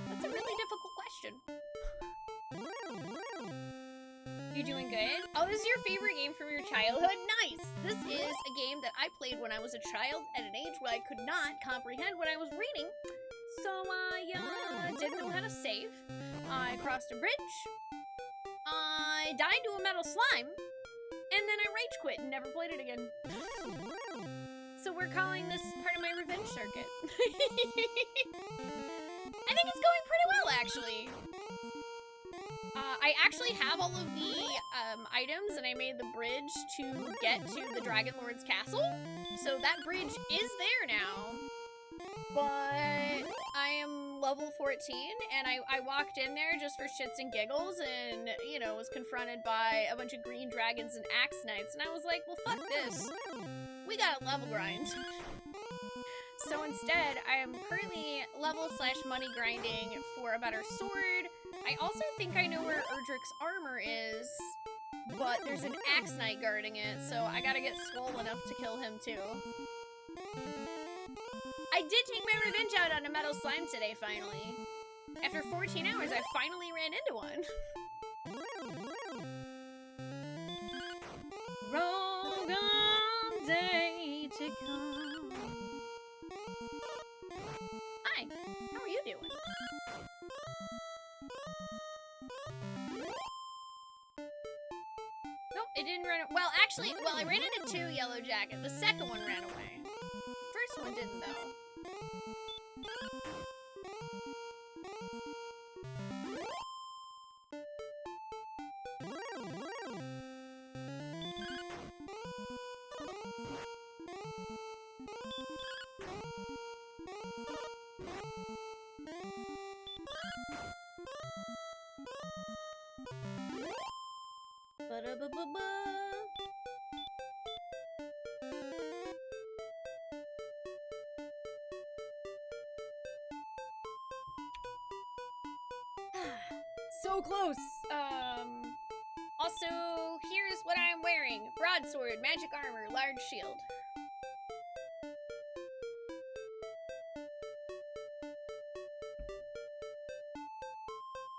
That's a really difficult question. You doing good? Oh, this is your favorite game from your childhood? Nice! This is a game that I played when I was a child at an age where I could not comprehend what I was reading. So I didn't know how to save. I crossed a bridge. I died to a metal slime. And then I rage quit and never played it again. So we're calling this part of my revenge circuit. I think it's going pretty well, actually. I actually have all of the items, and I made the bridge to get to the Dragon Lord's castle. So that bridge is there now. But I am level 14, and I walked in there just for shits and giggles, and, you know, was confronted by a bunch of green dragons and axe knights, and I was like, well, fuck this. We gotta level grind. So instead, I am currently level/money grinding for a better sword. I also think I know where Erdrick's armor is, but there's an axe knight guarding it, so I gotta get swole enough to kill him too. I did take my revenge out on a metal slime today, finally. After 14 hours, I finally ran into one. Wrong day to come. Hi, how are you doing? Nope, it didn't run. Well, actually, I ran into 2 yellow jackets. The second one ran away. The first one didn't, though. So close. Also, here's what I'm wearing. Broadsword, magic armor, large shield.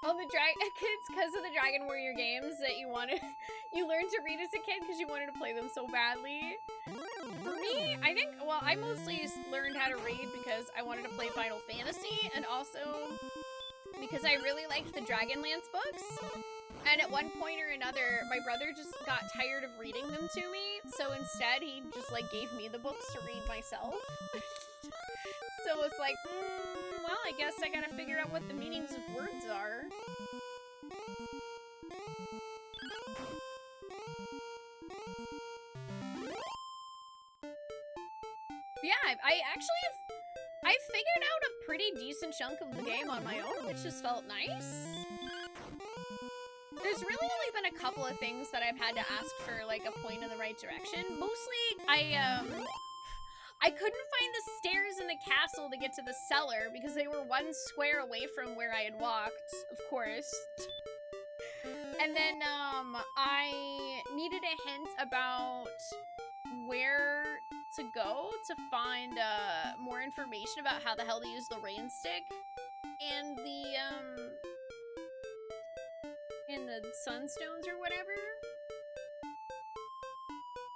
All the kids, because of the Dragon Warrior games that you learned to read as a kid because you wanted to play them so badly. For me, I think, well, I mostly learned how to read because I wanted to play Final Fantasy, and also because I really liked the Dragonlance books. And at one point or another, my brother just got tired of reading them to me, so instead he just, like, gave me the books to read myself. So it's like, well, I guess I gotta figure out what the meanings of words are. Yeah, I figured out a pretty decent chunk of the game on my own, which just felt nice. There's really only been a couple of things that I've had to ask for, like, a point in the right direction. Mostly, I couldn't find the stairs in the castle to get to the cellar because they were one square away from where I had walked, of course. And then, I needed a hint about where to go to find, more information about how the hell to use the rain stick and the sunstones or whatever.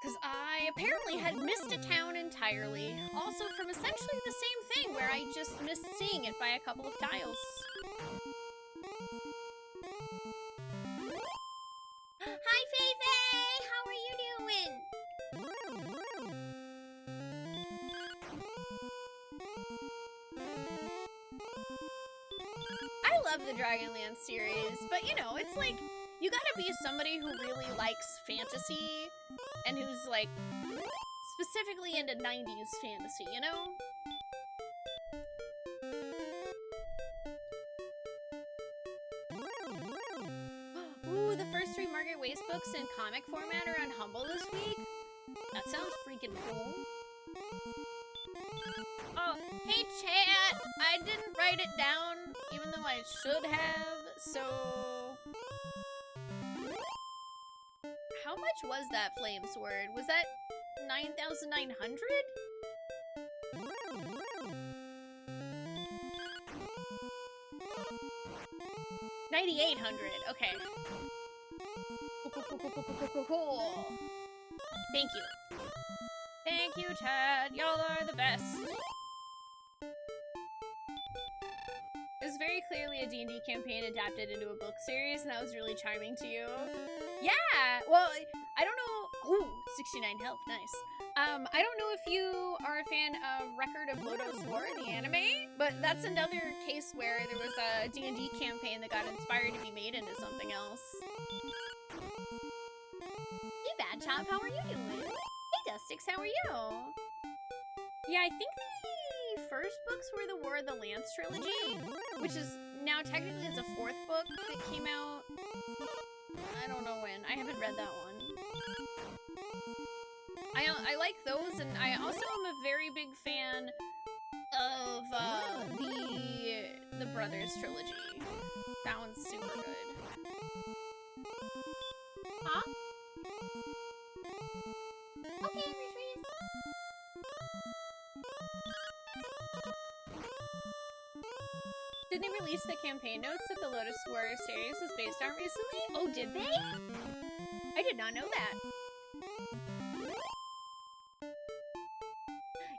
Because I apparently had missed a town entirely, also from essentially the same thing where I just missed seeing it by a couple of tiles. Hi, Faye! How are you doing? I love the Dragonlance series, but you know, it's like, you gotta be somebody who really likes fantasy and who's like specifically into 90s fantasy, you know? Ooh, the first 3 Margaret Weis books in comic format are on Humble this week? That sounds freaking cool. Oh, hey chat! I didn't write it down, even though I should have, so... How much was that flame sword? Was that 9,900? $9,800. Okay. Cool. Thank you. Thank you, Chad. Y'all are the best. It was very clearly a D&D campaign adapted into a book series, and that was really charming to you. Yeah! Well, I don't know... Ooh, 69 health, nice. I don't know if you are a fan of Record of Lodoss War, the anime, but that's another case where there was a D&D campaign that got inspired to be made into something else. Hey, Bad Chop, how are you doing? Hey, Dustix, how are you? Yeah, I think the first books were the War of the Lance trilogy, which is now technically it's a 4th book that came out. I don't know when. I haven't read that one. I like those, and I also am a very big fan of the Brothers trilogy. That one's super good. Huh? Okay, retreat. Did they release the campaign notes that the Lodoss War series was based on recently? Oh, did they? I did not know that.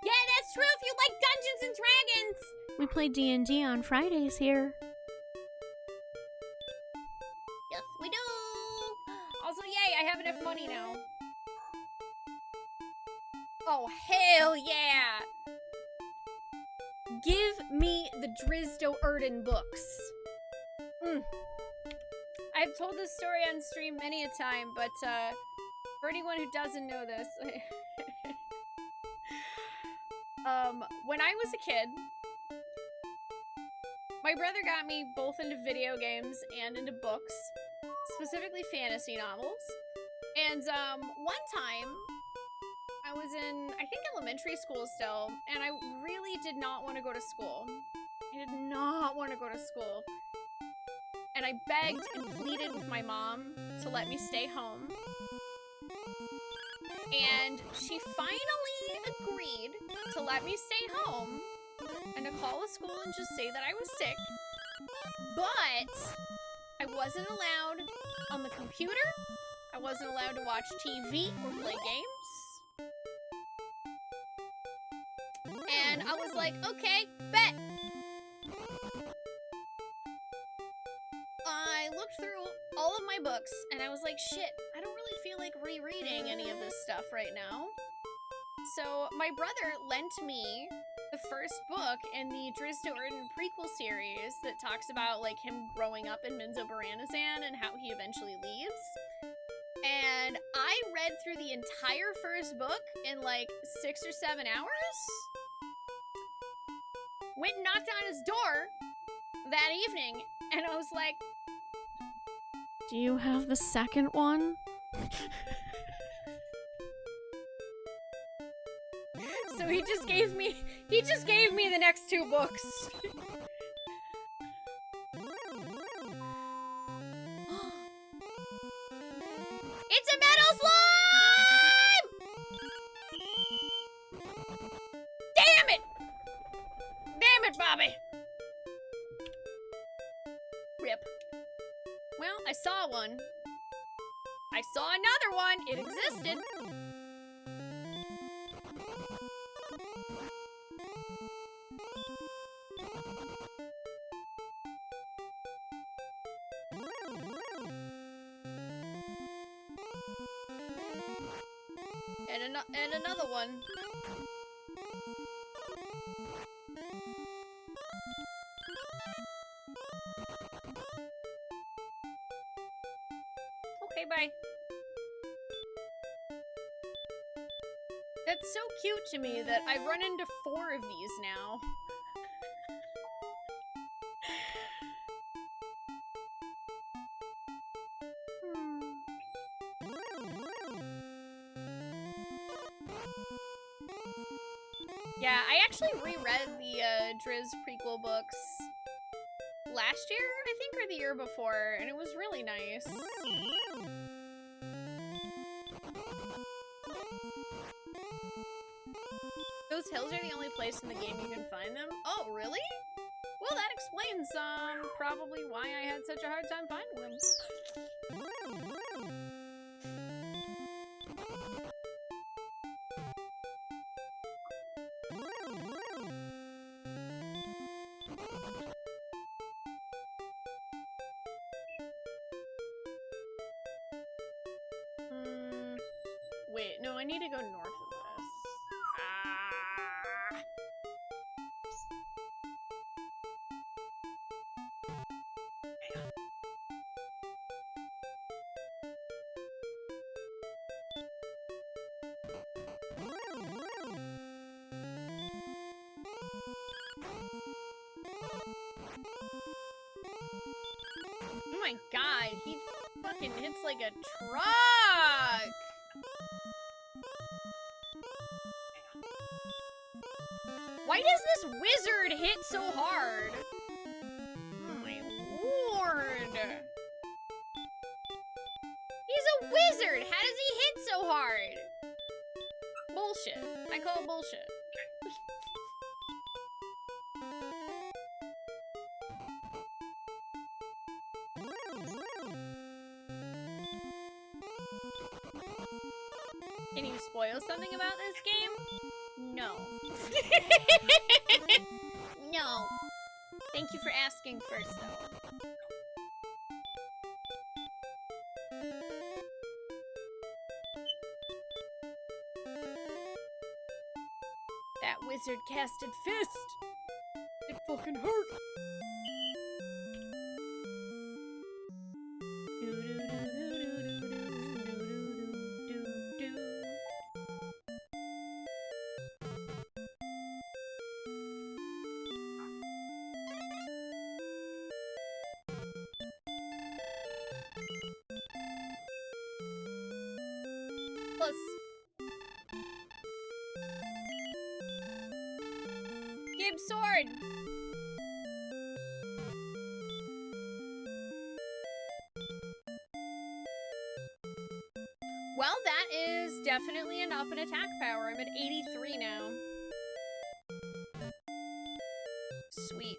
Yeah, that's true if you like Dungeons and Dragons! We play D&D on Fridays here. Yes, we do! Also, yay, I have enough money now. Oh, hell yeah! Give me the Drizdo Erden books. I've told this story on stream many a time, but for anyone who doesn't know this, when I was a kid, my brother got me both into video games and into books, specifically fantasy novels. And one time I was in, I think, elementary school still, and I really did not want to go to school. I did not want to go to school. And I begged and pleaded with my mom to let me stay home. And she finally agreed to let me stay home and to call the school and just say that I was sick. But I wasn't allowed on the computer. I wasn't allowed to watch TV or play games. And I was like, okay, bet. I looked through all of my books and I was like, shit, I don't really feel like rereading any of this stuff right now. So my brother lent me the first book in the Driz to Erden prequel series that talks about like him growing up in Minzo Baranazan and how he eventually leaves. And I read through the entire first book in like 6 or 7 hours. Went and knocked on his door that evening and I was like, do you have the second one? So he just gave me the next 2 books. It's a metal slime! Damn it! Damn it, Bobby! Rip. Well, I saw one. I saw another one. It existed. And another one. Okay, bye. That's so cute to me that I've run into 4 of these now. Yeah, I actually reread the Driz prequel books last year, I think, or the year before, and it was really nice. Those hills are the only place in the game you can find them? Oh, really? Well, that explains, probably why I had such a hard time finding them. Wait, no, I need to go north of this. Oh my god, he fucking hits like a truck! Why does this wizard hit so hard? Oh my lord! He's a wizard! How does he hit so hard? Bullshit. I call bullshit. Can you spoil something about this game? No. No. Thank you for asking first, though. That wizard casted fist. It fucking hurt. Plus. Gibbs sword! Well, that is definitely an up in attack power. I'm at 83 now. Sweet.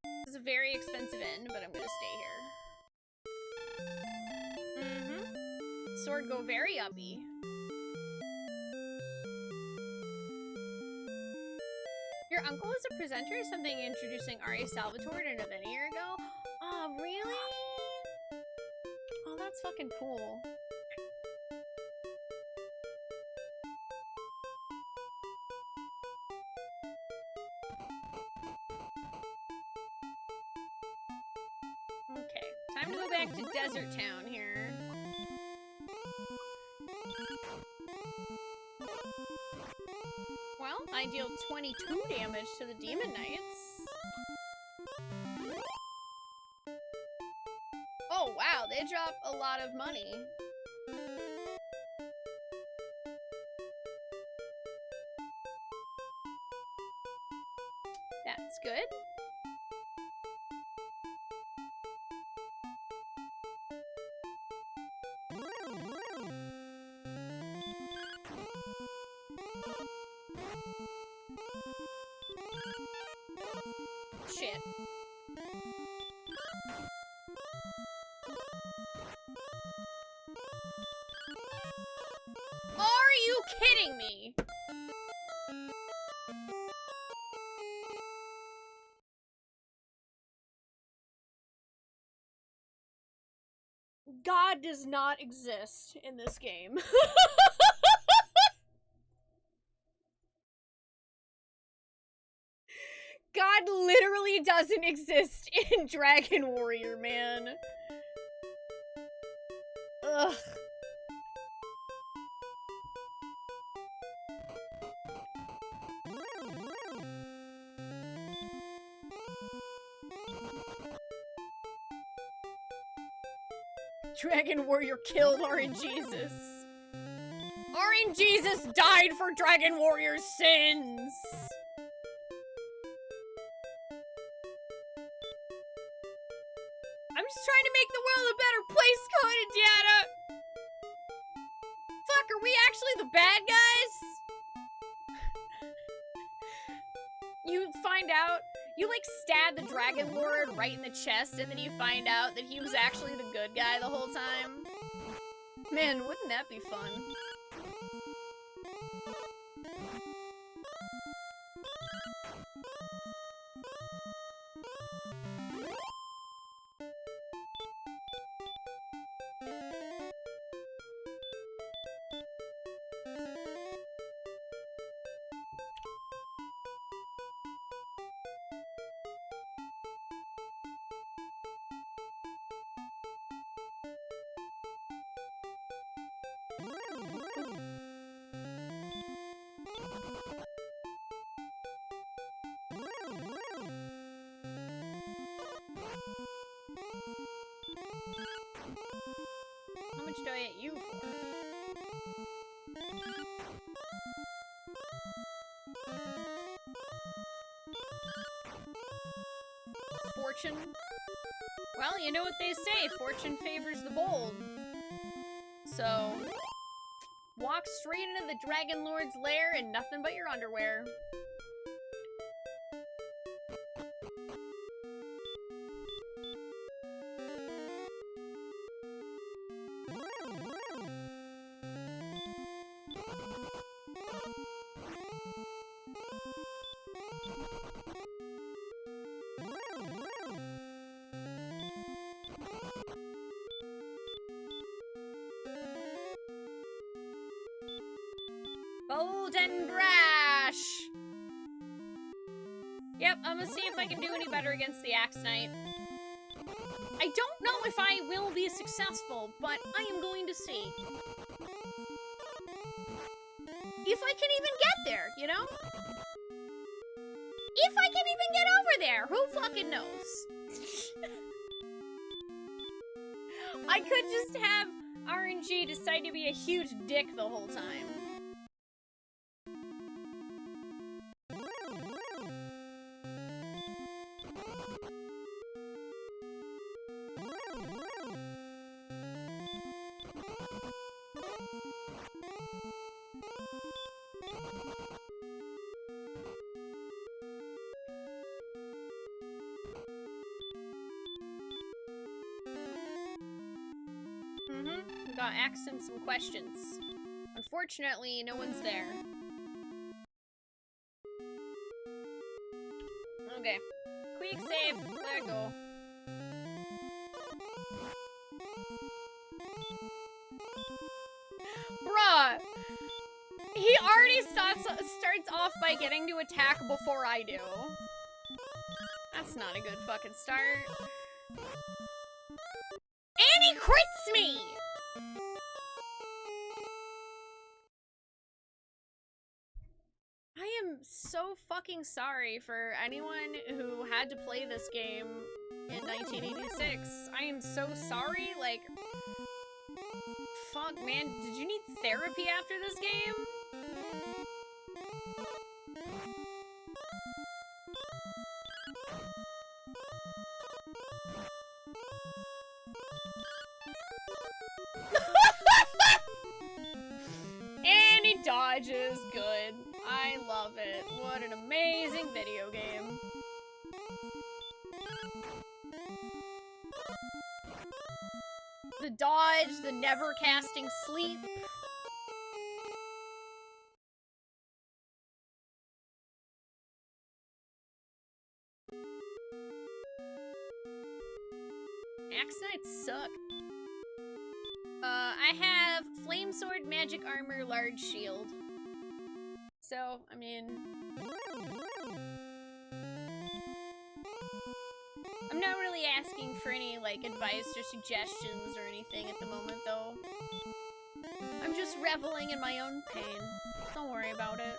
This is a very expensive inn, but I'm gonna stay here. Sword go very uppy. Your uncle was a presenter or something introducing R.A. Salvatore at an event a year ago? Oh, really? Oh, that's fucking cool. Okay, time to go back to Desert Town here. Well, I deal 22 damage to the Demon Knights. Oh, wow, they drop a lot of money. That's good. Shit. Are you kidding me? God does not exist in this game. God literally doesn't exist in Dragon Warrior, man. Ugh. Dragon Warrior killed RNGesus. RNGesus died for Dragon Warrior's sins. I'm just trying to make the world a better place, Conan Diana. Fuck, are we actually the bad guys? You find out, you like stab the Dragon Lord right in the chest, and then you find out that he was actually the good guy the whole time. Man, wouldn't that be fun? How much do I hit you for? Fortune? Well, you know what they say, fortune favors the bold. So, walk straight into the Dragon Lord's lair in nothing but your underwear. Bold and brash! Yep, I'm gonna see if I can do any better against the Axe Knight. I don't know if I will be successful, but I am going to see. If I can even get there, you know? If I can even get over there, who fucking knows? I could just have RNG decide to be a huge dick the whole time. Gotta ask him some questions. Unfortunately, no one's there. Okay. Quick save. Let it go. Bruh! He already starts off by getting to attack before I do. That's not a good fucking start. And he crits me! I am so fucking sorry for anyone who had to play this game in 1986. I am so sorry, like... Fuck, man, did you need therapy after this game? And he dodges. Good. I love it. What an amazing video game. The dodge, the never casting sleep. Axe Knights suck. I have Flame Sword, Magic Armor, Large Shield. So, I mean... I'm not really asking for any, like, advice or suggestions or anything at the moment, though. I'm just reveling in my own pain. Don't worry about it.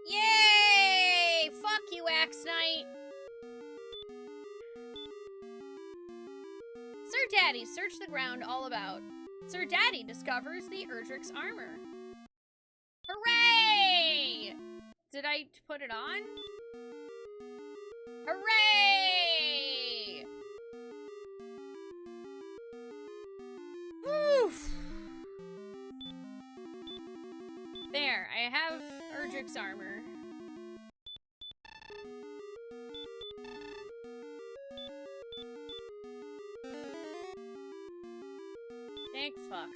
Yay! Fuck you, Axe Knight! Sir Daddy, search the ground all about. Sir Daddy discovers the Erdrick's armor. Hooray! Did I put it on? Hooray! Oof. There, I have Erdrick's armor. Thank fuck.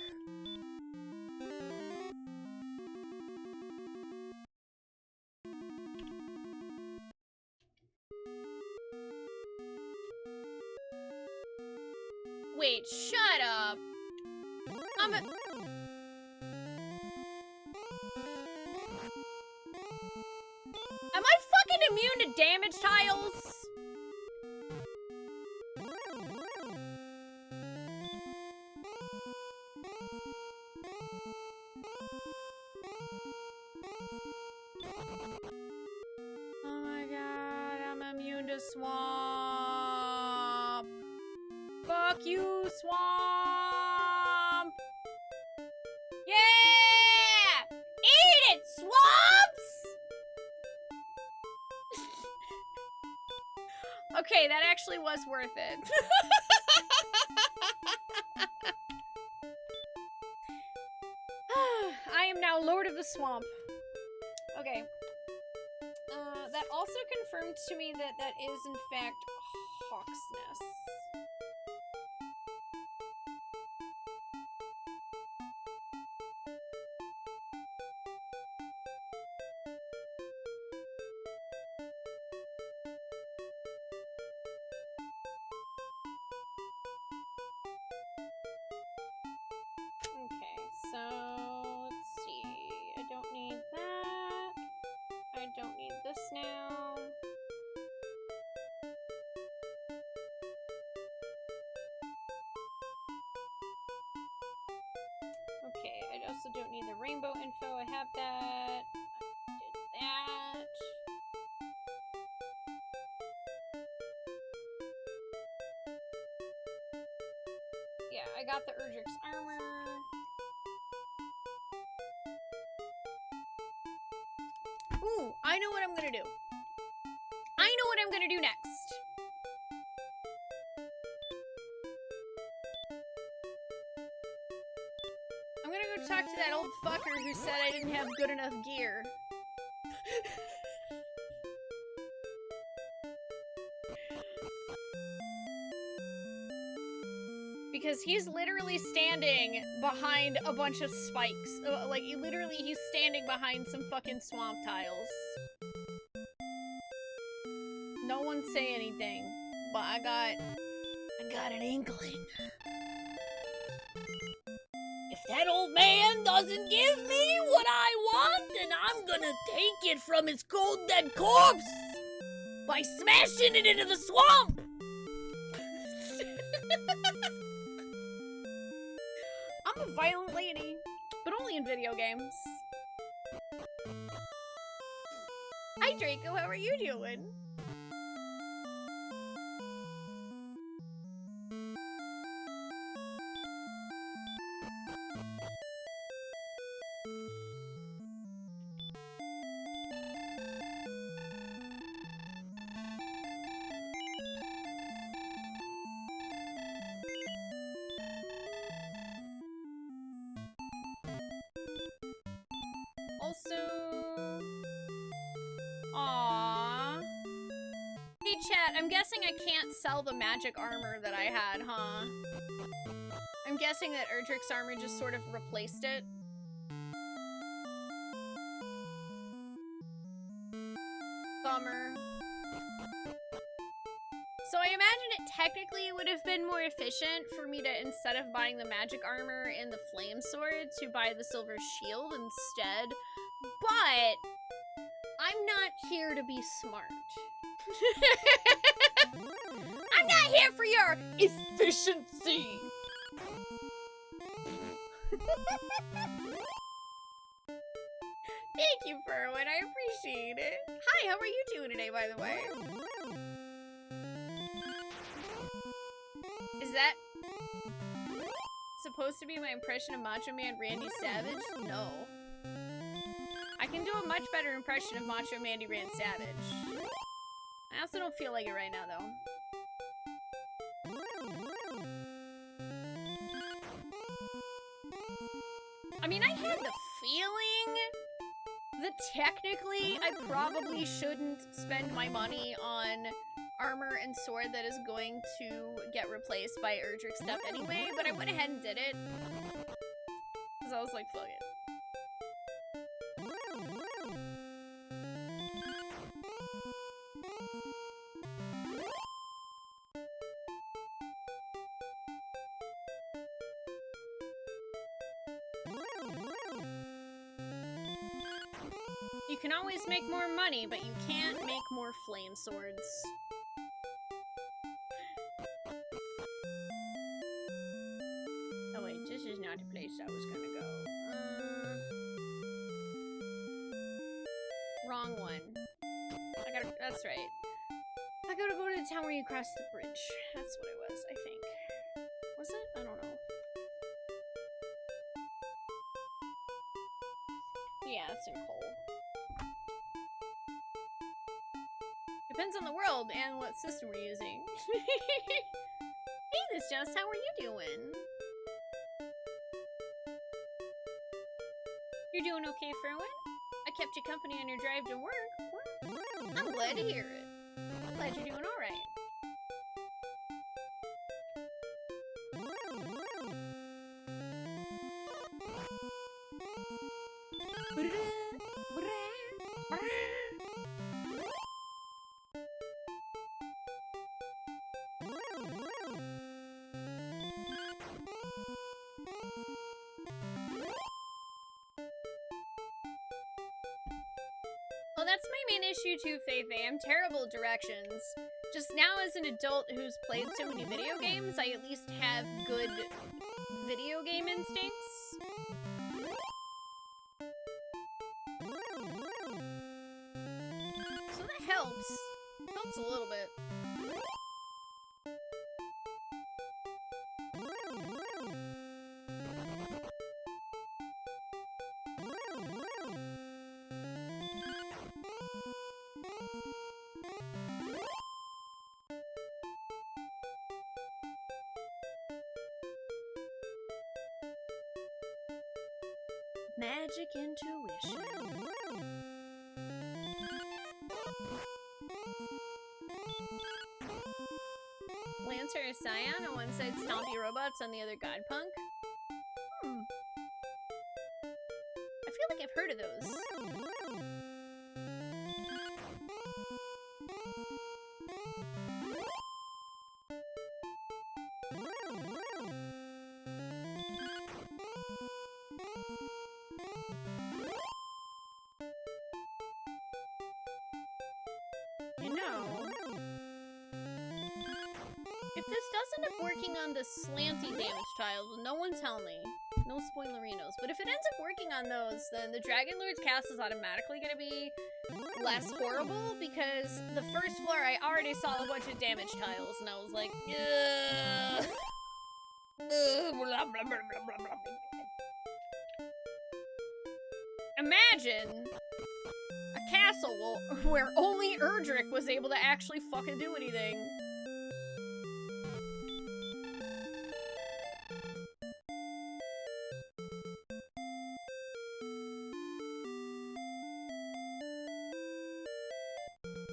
Wait, shut up. Am I fucking immune to damage tiles? Oh my god, I'm immune to swamp. Fuck you, swamp. Yeah! Eat it, swamps! Okay, that actually was worth it. I am now Lord of the Swamp. Okay. That also confirmed to me that that is, in fact, Hawk's Nest. also don't need the rainbow info. I have that. I did that. Yeah, I got the Erdrick's armor. Ooh, I know what I'm gonna do. I know what I'm gonna do next. I'm gonna go talk to that old fucker who said I didn't have good enough gear. Because he's literally standing behind a bunch of spikes. Like, literally, he's standing behind some fucking swamp tiles. No one say anything, but I got an inkling. If that old man doesn't give me what I want, then I'm gonna take it from his cold dead corpse by smashing it into the swamp. I'm a violent lady, but only in video games. Hi Draco, how are you doing? Also, aww. Hey chat, I'm guessing I can't sell the magic armor that I had, huh? I'm guessing that Erdrick's armor just sort of replaced it. Bummer. So I imagine it technically would have been more efficient for me to, instead of buying the magic armor and the flame sword, to buy the silver shield instead. But I'm not here to be smart. I'm not here for your efficiency. Thank you, Furwin. I appreciate it. Hi, how are you doing today, by the way? Is that supposed to be my impression of Macho Man Randy Savage? No. I can do a much better impression of Macho Man Randy Savage. I also don't feel like it right now, though. I mean, I had the feeling that technically I probably shouldn't spend my money on armor and sword that is going to get replaced by Erdrick stuff anyway, but I went ahead and did it. Because I was like, fuck it. You can always make more money, but you can't make more flame swords. Oh wait, this is not the place I was gonna go. Wrong one. That's right. I gotta go to the town where you cross the bridge. That's what it was, I think. Was it? I don't know. Yeah, it's in Cole. Depends on the world and what system we're using. Hey, this Jess, how are you doing? You're doing okay, Frowen? I kept you company on your drive to work. Well, I'm glad to hear it. I'm glad you're doing alright. Well, that's my main issue too, Feifei. I'm terrible at directions. Just now as an adult who's played so many video games, I at least have good video game instincts. helps. Helps a little bit. Magic intuition. Lancer or Scion on one side, Stompy Robots on the other, Godpunk. I feel like I've heard of those. You know, if this does end up working on the slanty damage tiles, no one tell me. No spoilerinos. But if it ends up working on those, then the Dragon Lord's cast is automatically going to be less horrible, because the first floor I already saw a bunch of damage tiles, and I was like, ugh. Imagine a castle where only Erdrick was able to actually fucking do anything.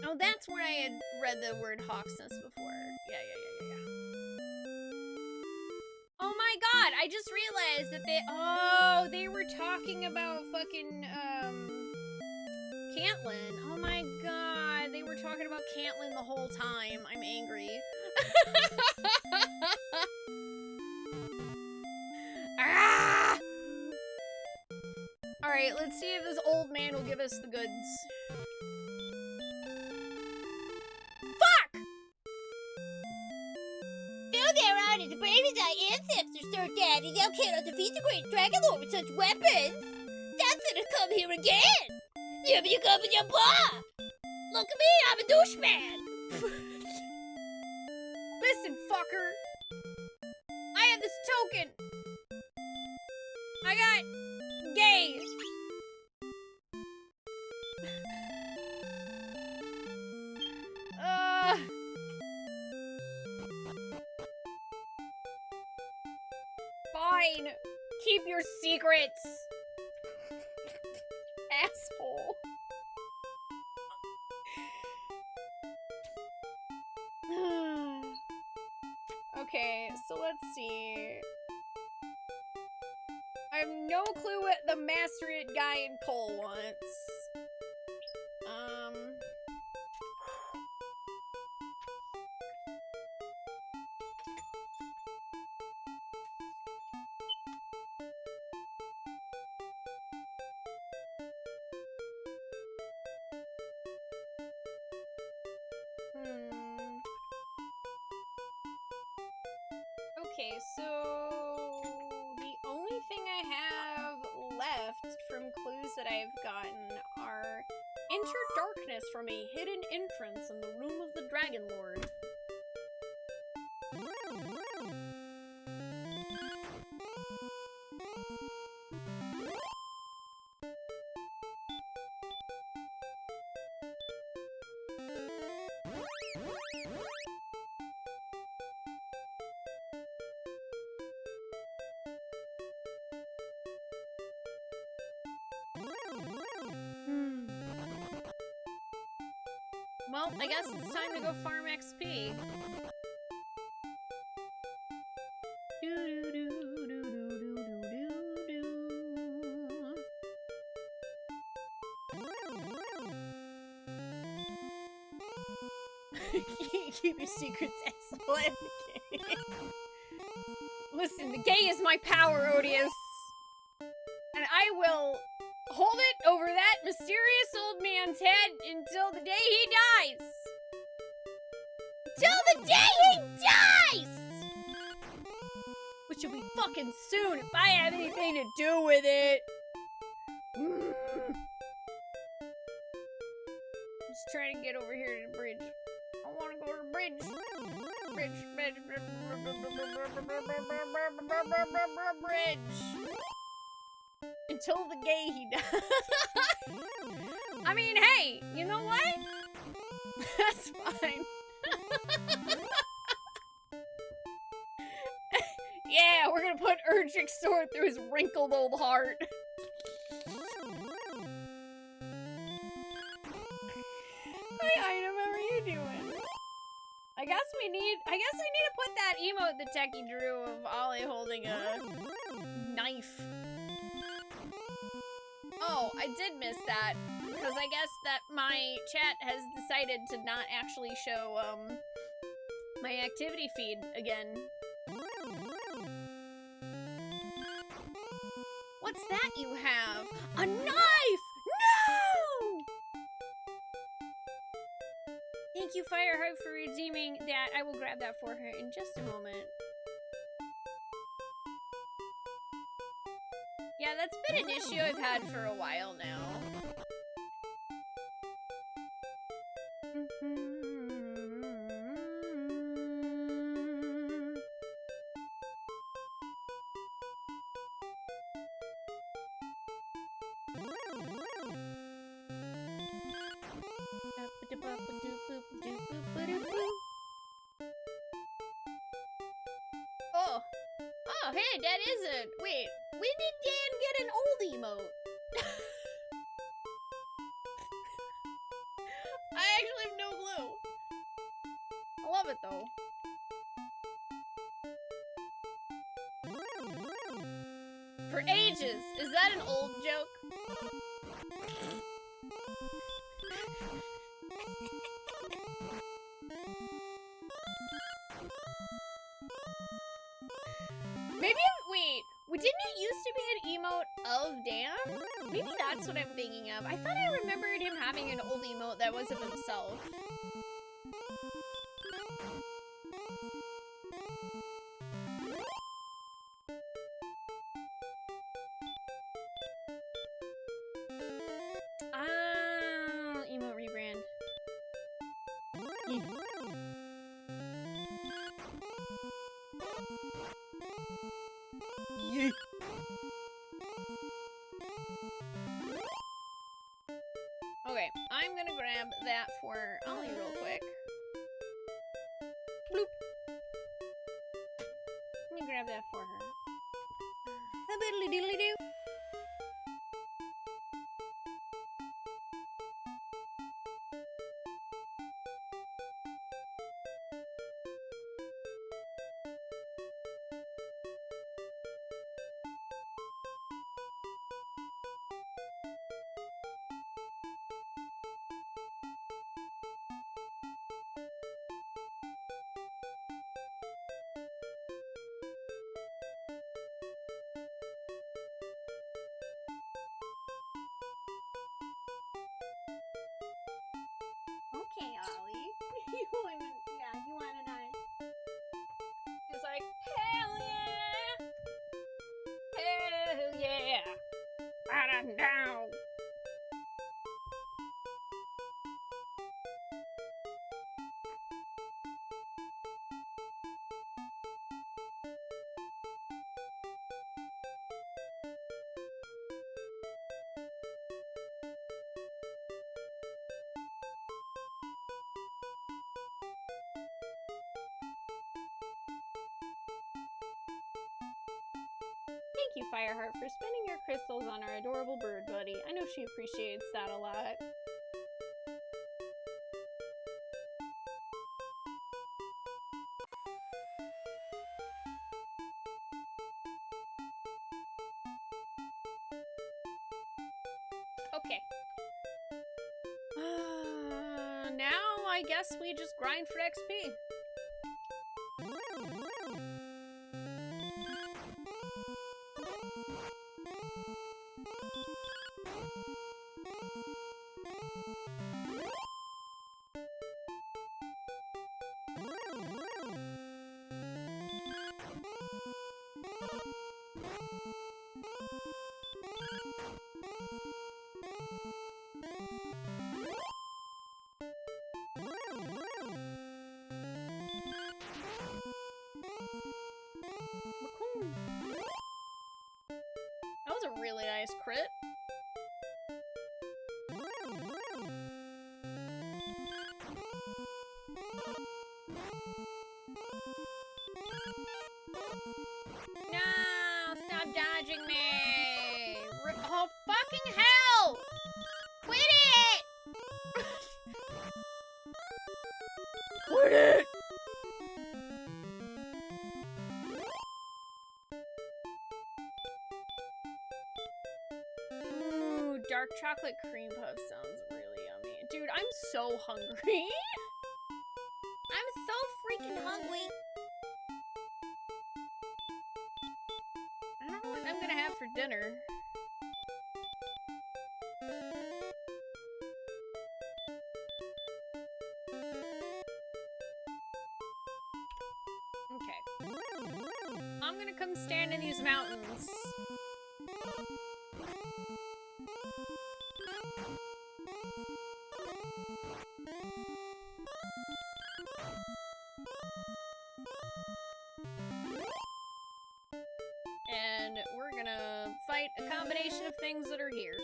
Oh, that's where I had read the word Hawksness before. Yeah. Oh my god, I just realized that they were talking about fucking, Cantlin. Oh my god, they were talking about Cantlin the whole time. I'm angry. Ah! Alright, let's see if this old man will give us the goods. The bravest our ancestors, Sir Daddy, thou cannot defeat the great Dragon Lord with such weapons. Thou should've come here again. Here you come with your blah. Look at me, I'm a douchebag. Listen, fucker. I have this token. I got gay. Fine. Keep your secrets. Asshole. Okay, so let's see. I have no clue what the Master It guy in Cole wants. Okay, so the only thing I have left from clues that I've gotten are enter darkness from a hidden entrance in the room of the Dragon Lord. Well, I guess it's time to go farm XP. Keep your secrets excellent. Listen, the gay is my power, Odious. And I will hold it over that mysterious old man's head until the day he dies. Till the day he dies! Which will be fucking soon if I have anything to do with it. Just trying to get over here to bridge. Until the day he dies. I mean, hey, you know what? That's fine. Yeah, we're gonna put Erdrick's sword through his wrinkled old heart. Hi, Item, how are you doing? I guess I need to put that emote that Techie drew of Ollie holding a knife. Oh, I did miss that, because I guess that my chat has decided to not actually show, my activity feed again. What's that you have? A knife! No! Thank you, Fireheart, for redeeming that. I will grab that for her in just a moment. Yeah, that's been an issue I've had for a while now. Oh, hey, that is it. Wait, when did Dan get an old emote? I actually have no clue. I love it though. For ages. Is that an old joke? Maybe, wait, didn't it used to be an emote of Dan? Maybe that's what I'm thinking of. I thought I remembered him having an old emote that was of himself. Ah, emote rebrand. Yeet. Okay, I'm gonna grab that for Ollie real quick. Bloop. Let me grab that for her. A diddly doo. Okay, Ollie. you want a knife? He's like, hell yeah! Hell yeah! Right down! Thank you, Fireheart, for spending your crystals on our adorable bird buddy. I know she appreciates that a lot. Okay. Now I guess we just grind for XP. nice crit. No, stop dodging me! Oh, fucking hell! Quit it! Quit it! Ooh, dark chocolate cream puff sounds really yummy. Dude, I'm so hungry. I'm so freaking hungry. I don't know what I'm gonna have for dinner. Okay. I'm gonna come stand in these mountains. And we're gonna fight a combination of things that are here.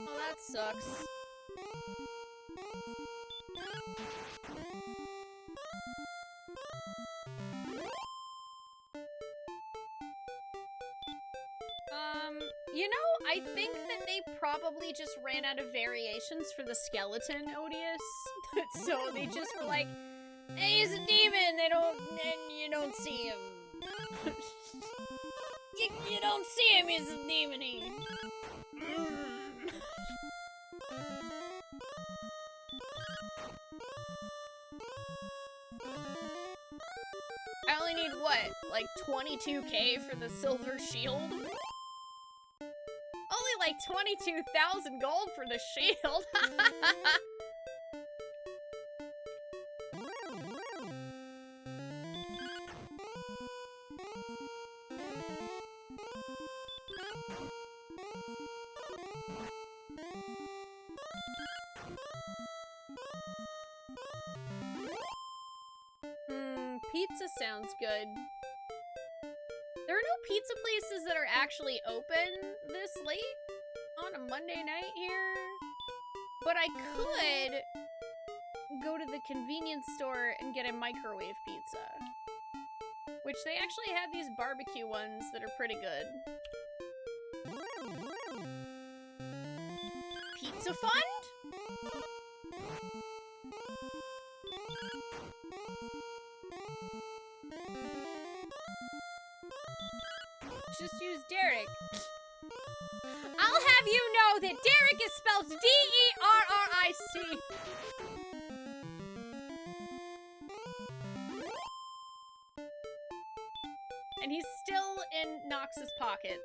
Oh, that sucks. You know, I think that they probably just ran out of variations for the skeleton Odious. So they just were like, hey, he's a demon, and you don't see him. you don't see him, he's a demon-y. I only need, what, like 22k for the silver shield? Only like 22,000 gold for the shield. Pizza sounds good. There are no pizza places that are actually open this late on a Monday night here, but I could go to the convenience store and get a microwave pizza, which they actually have these barbecue ones that are pretty good. Pizza Fund? Just use Derek. I'll have you know that Derek is spelled D-E-R-R-I-C. And he's still in Nox's pocket.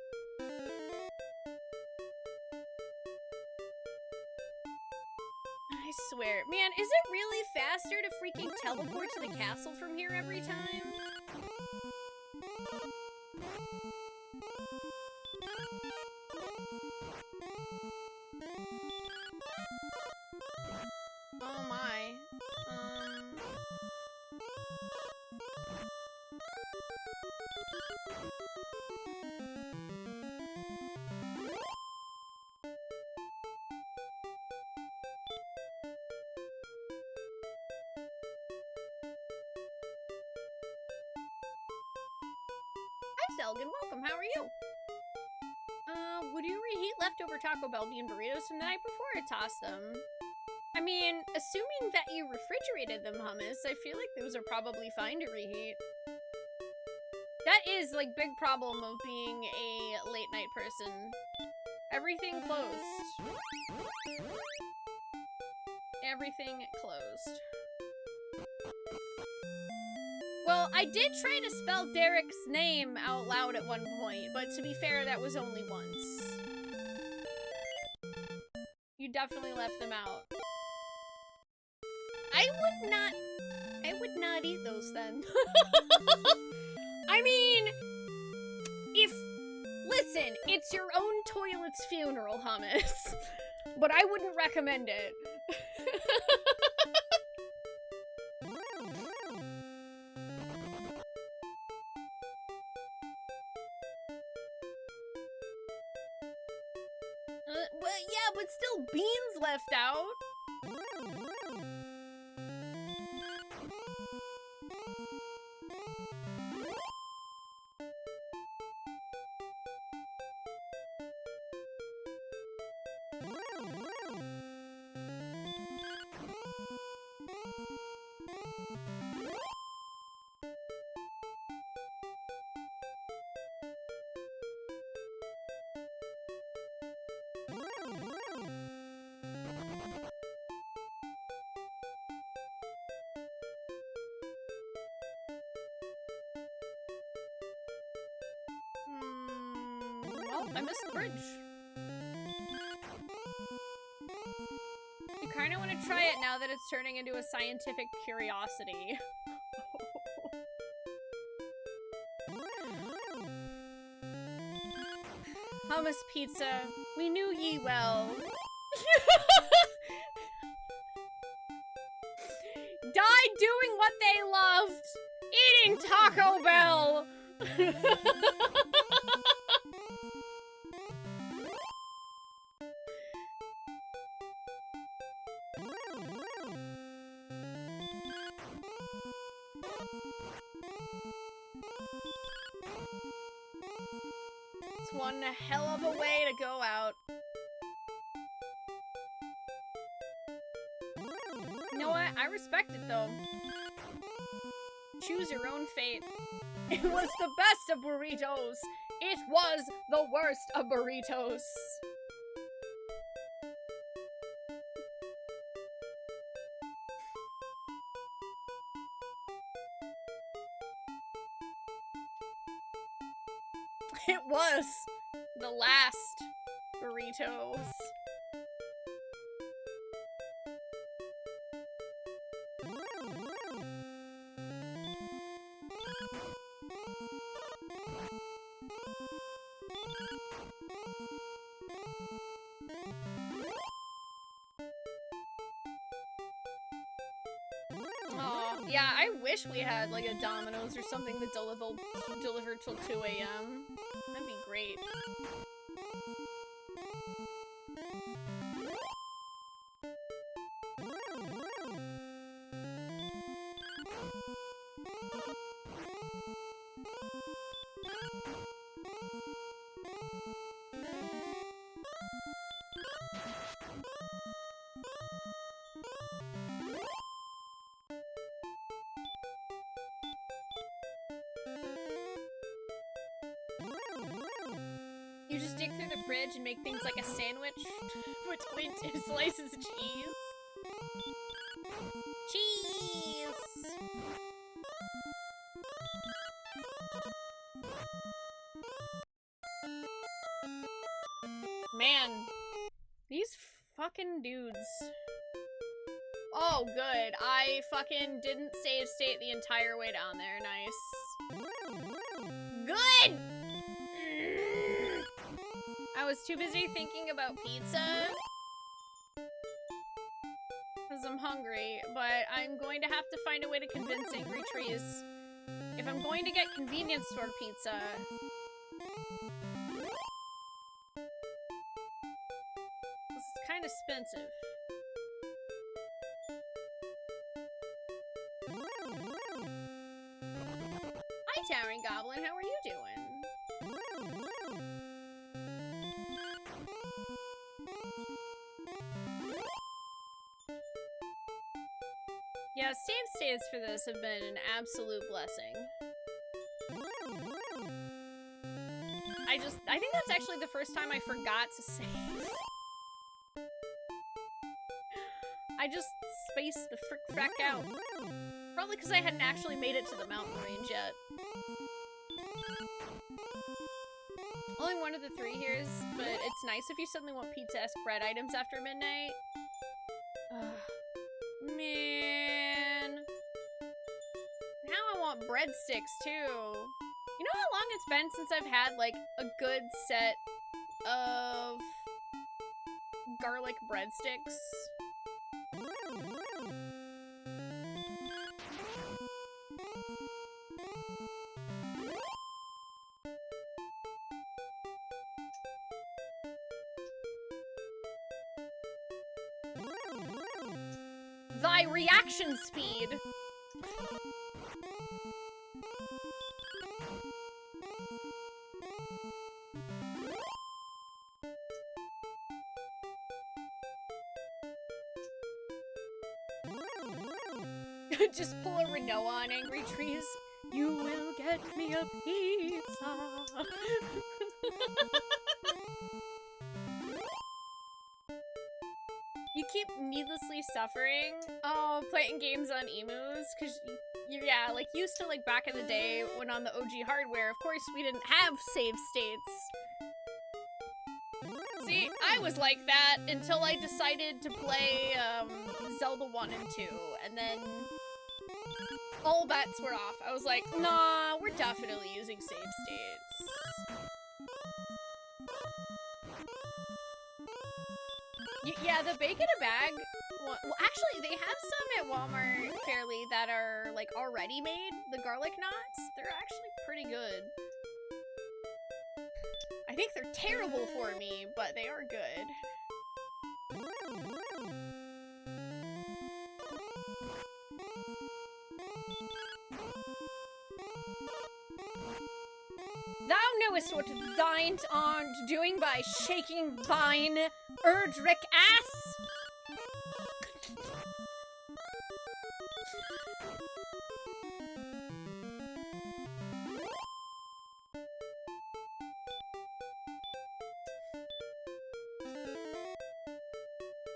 I swear. Man, is it really faster to freaking teleport to the castle from here every time? Oh my. Hi Selgan, welcome, how are you? Would you reheat leftover Taco Bell bean burritos from the night before or toss them? I mean, assuming that you refrigerated them, hummus, I feel like those are probably fine to reheat. That is, like, big problem of being a late night person. Everything closed. Everything closed. Well, I did try to spell Derek's name out loud at one point, but to be fair, that was only once. You definitely left them out. I would not eat those then. I mean, listen, it's your own toilet's funeral, hummus. But I wouldn't recommend it. Well, yeah, but still beans left out. Well, I missed the bridge. You kind of want to try it now that it's turning into a scientific curiosity. Hummus pizza, we knew ye well. Died doing what they loved, eating Taco Bell. It's one hell of a way to go out. You know what? I respect it though. Choose your own fate. It was the best of burritos. It was the worst of burritos. It was the last burritos. Aw, yeah, I wish we had like a Domino's or something that delivered till 2 a.m. That'd be great. You just dig through the fridge and make things like a sandwich between 2 slices of cheese. Cheese! Man, these fucking dudes. Oh, good. I fucking didn't save state the entire way down there. Nice. Good! I was too busy thinking about pizza. Because I'm hungry, but I'm going to have to find a way to convince Angry Trees. If I'm going to get convenience store pizza, this is kind of expensive. Hi, Towering Goblin, how are you doing? Yeah, save states for this have been an absolute blessing. I think that's actually the first time I forgot to save. I just spaced the frick out. Probably because I hadn't actually made it to the mountain range yet. Only one of the 3 here is, but it's nice if you suddenly want pizza-esque bread items after midnight. Man. Now I want breadsticks too. You know how long it's been since I've had like a good set of garlic breadsticks? thy reaction speed. Just pull a Renault on Angry Trees. You will get me a pizza. You keep needlessly suffering. Oh, playing games on emus, because yeah, like used to like back in the day when on the OG hardware, of course we didn't have save states. See, I was like that until I decided to play Zelda 1 and 2, and then all bets were off. I was like, nah, we're definitely using save states. Yeah, the bake in a bag. Well, actually, they have some at Walmart fairly that are like already made. The garlic knots, they're actually pretty good. I think they're terrible for me, but they are good. Thou knowest what thine art doing by shaking thine Erdrick ass.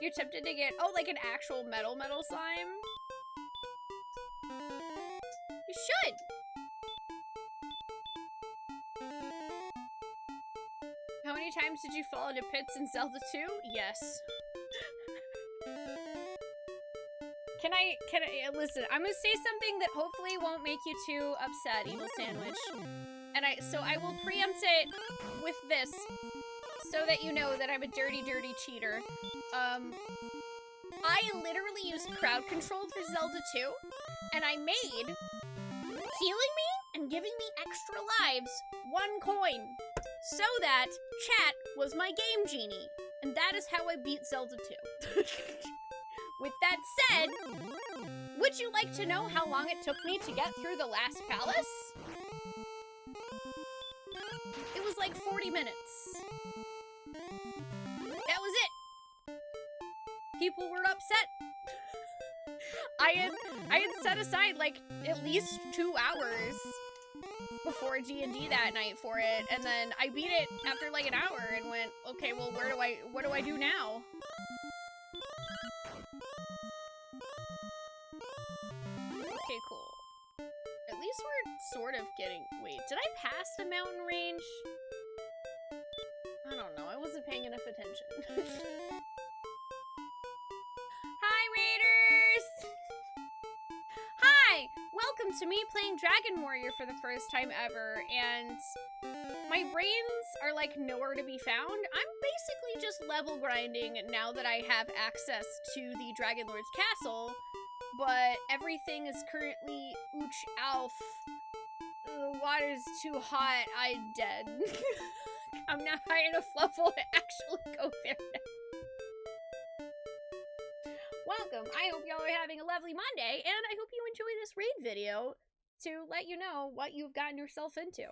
You're tempted to get, oh, like an actual metal slime? You should! How many times did you fall into pits in Zelda 2? Yes. Can I, listen, I'm gonna say something that hopefully won't make you too upset, Evil Sandwich. And so I will preempt it with this, so that you know that I'm a dirty, dirty cheater. I literally used crowd control for Zelda 2, and I made healing me and giving me extra lives 1 coin, so that chat was my game genie, and that is how I beat Zelda 2. With that said, would you like to know how long it took me to get through the last palace? It was like 40 minutes. That was it. People were upset. I had set aside like at least 2 hours before D&D that night for it, and then I beat it after like an hour and went, okay, well, what do I do now? Okay, cool. At least we're sort of getting, wait, did I pass the mountain range? I don't know, I wasn't paying enough attention. Hi, Raiders! Hi! Welcome to me playing Dragon Warrior for the first time ever, and my brains are like nowhere to be found. I'm basically just level grinding now that I have access to the Dragon Lord's castle, but everything is currently ooch alf. The water's too hot, I'm dead. I'm not high enough level to actually go there now. Welcome! I hope y'all are having a lovely Monday, and I hope you enjoy this raid video to let you know what you've gotten yourself into.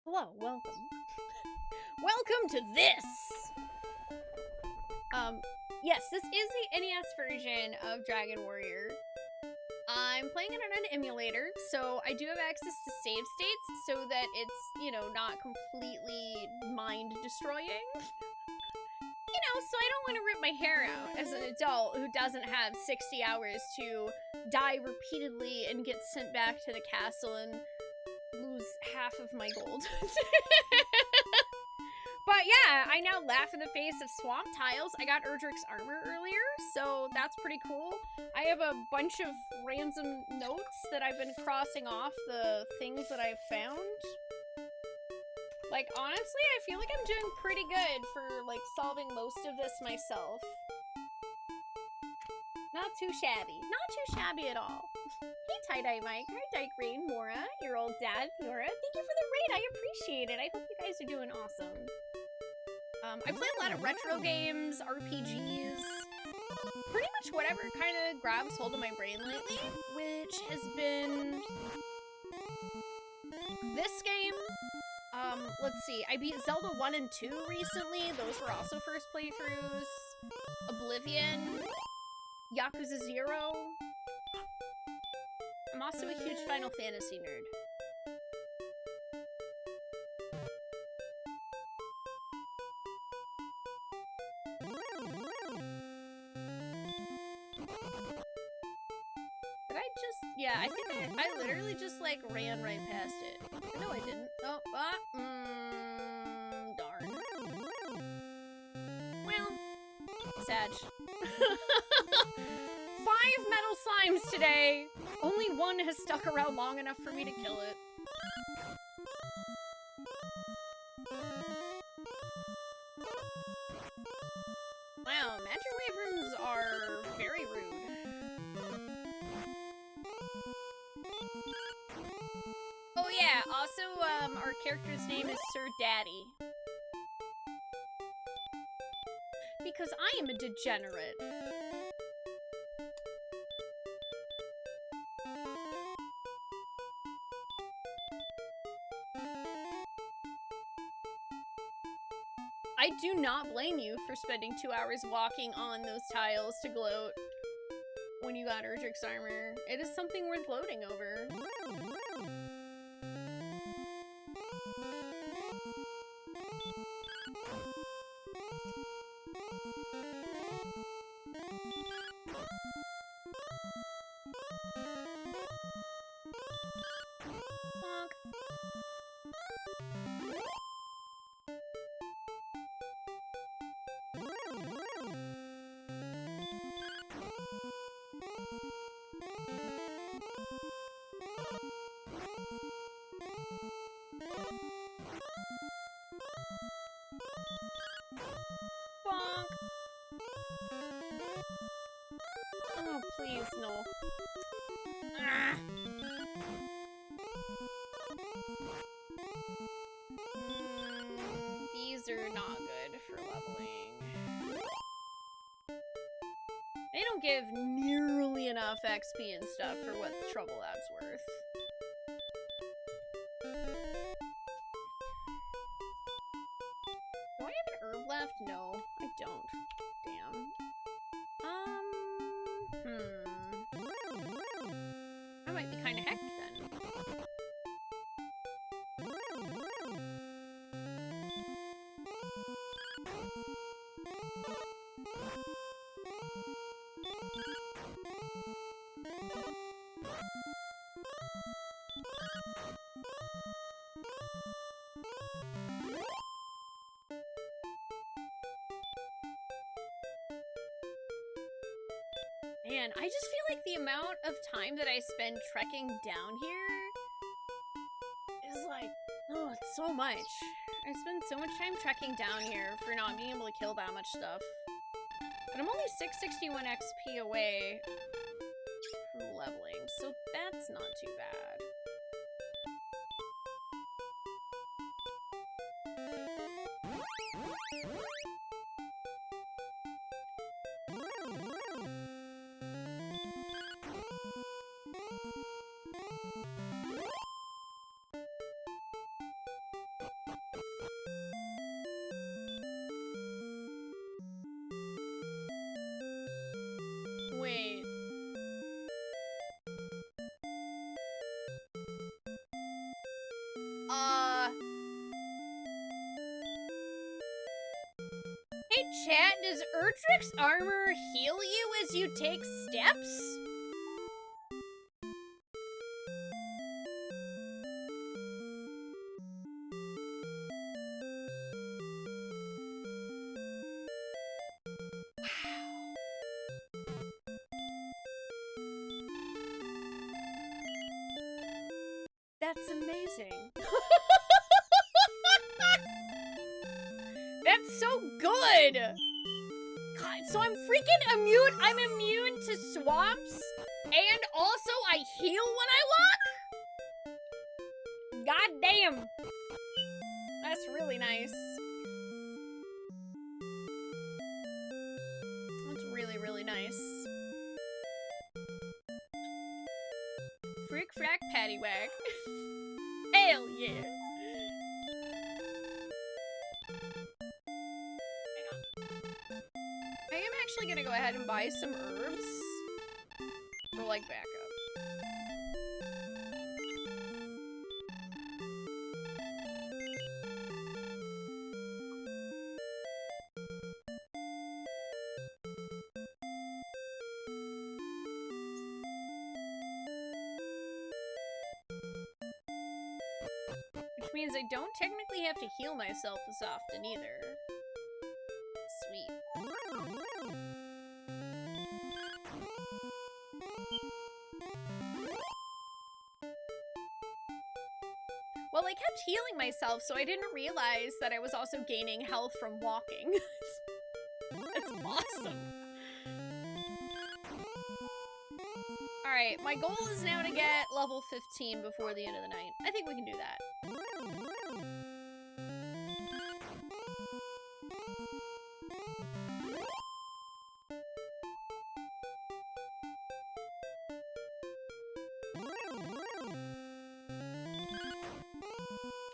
Hello, welcome. Welcome to this! Yes, this is the NES version of Dragon Warrior. I'm playing it on an emulator, so I do have access to save states so that it's, you know, not completely mind-destroying. You know, so I don't want to rip my hair out as an adult who doesn't have 60 hours to die repeatedly and get sent back to the castle and lose half of my gold. But yeah, I now laugh in the face of swamp tiles. I got Erdrick's armor earlier, so that's pretty cool. I have a bunch of random notes that I've been crossing off the things that I've found. Like, honestly, I feel like I'm doing pretty good for, like, solving most of this myself. Not too shabby. Not too shabby at all. Hey, Tie-Dye Mike. Hi, Dyke Rain, Mora, your old dad, Fiora. Thank you for the raid. I appreciate it. I hope you guys are doing awesome. I play a lot of retro games, RPGs, pretty much whatever kind of grabs hold of my brain lately, which has been this game. Let's see, I beat Zelda 1 and 2 recently. Those were also first playthroughs. Oblivion, Yakuza 0. I'm also a huge Final Fantasy nerd. Yeah, I think I literally just, like, ran right past it. No, I didn't. Oh, darn. Well, sad. 5 metal slimes today! Only one has stuck around long enough for me to kill it. Wow, magic wyverns are very rude. Oh yeah, also, our character's name is Sir Daddy. Because I am a degenerate. I do not blame you for spending 2 hours walking on those tiles to gloat when you got Erdrick's armor. It is something worth gloating over. Oh, please, no. Ah. These are not good for leveling. They don't give nearly enough XP and stuff for what the trouble that's worth. Do I have an herb left? No, I don't. Damn. I might be kind of hecked then. Man, I just feel like the amount of time that I spend trekking down here is like, oh, it's so much. I spend so much time trekking down here for not being able to kill that much stuff. But I'm only 661 XP away from leveling, so that's not too bad. wait. Hey chat, does Erdrick's armor heal you as you take steps? That's amazing. That's so good! God, so I'm freaking immune. I'm immune to swamps, and also I heal when I walk? God damn. That's really nice. That's really, really nice. Frick frack paddywhack. Hell yeah. I am actually gonna go ahead and buy some herbs for like backup. Which means I don't technically have to heal myself as often either. Sweet. Well, I kept healing myself, so I didn't realize that I was also gaining health from walking. That's awesome. Alright, my goal is now to get level 15 before the end of the night. I think we can do that.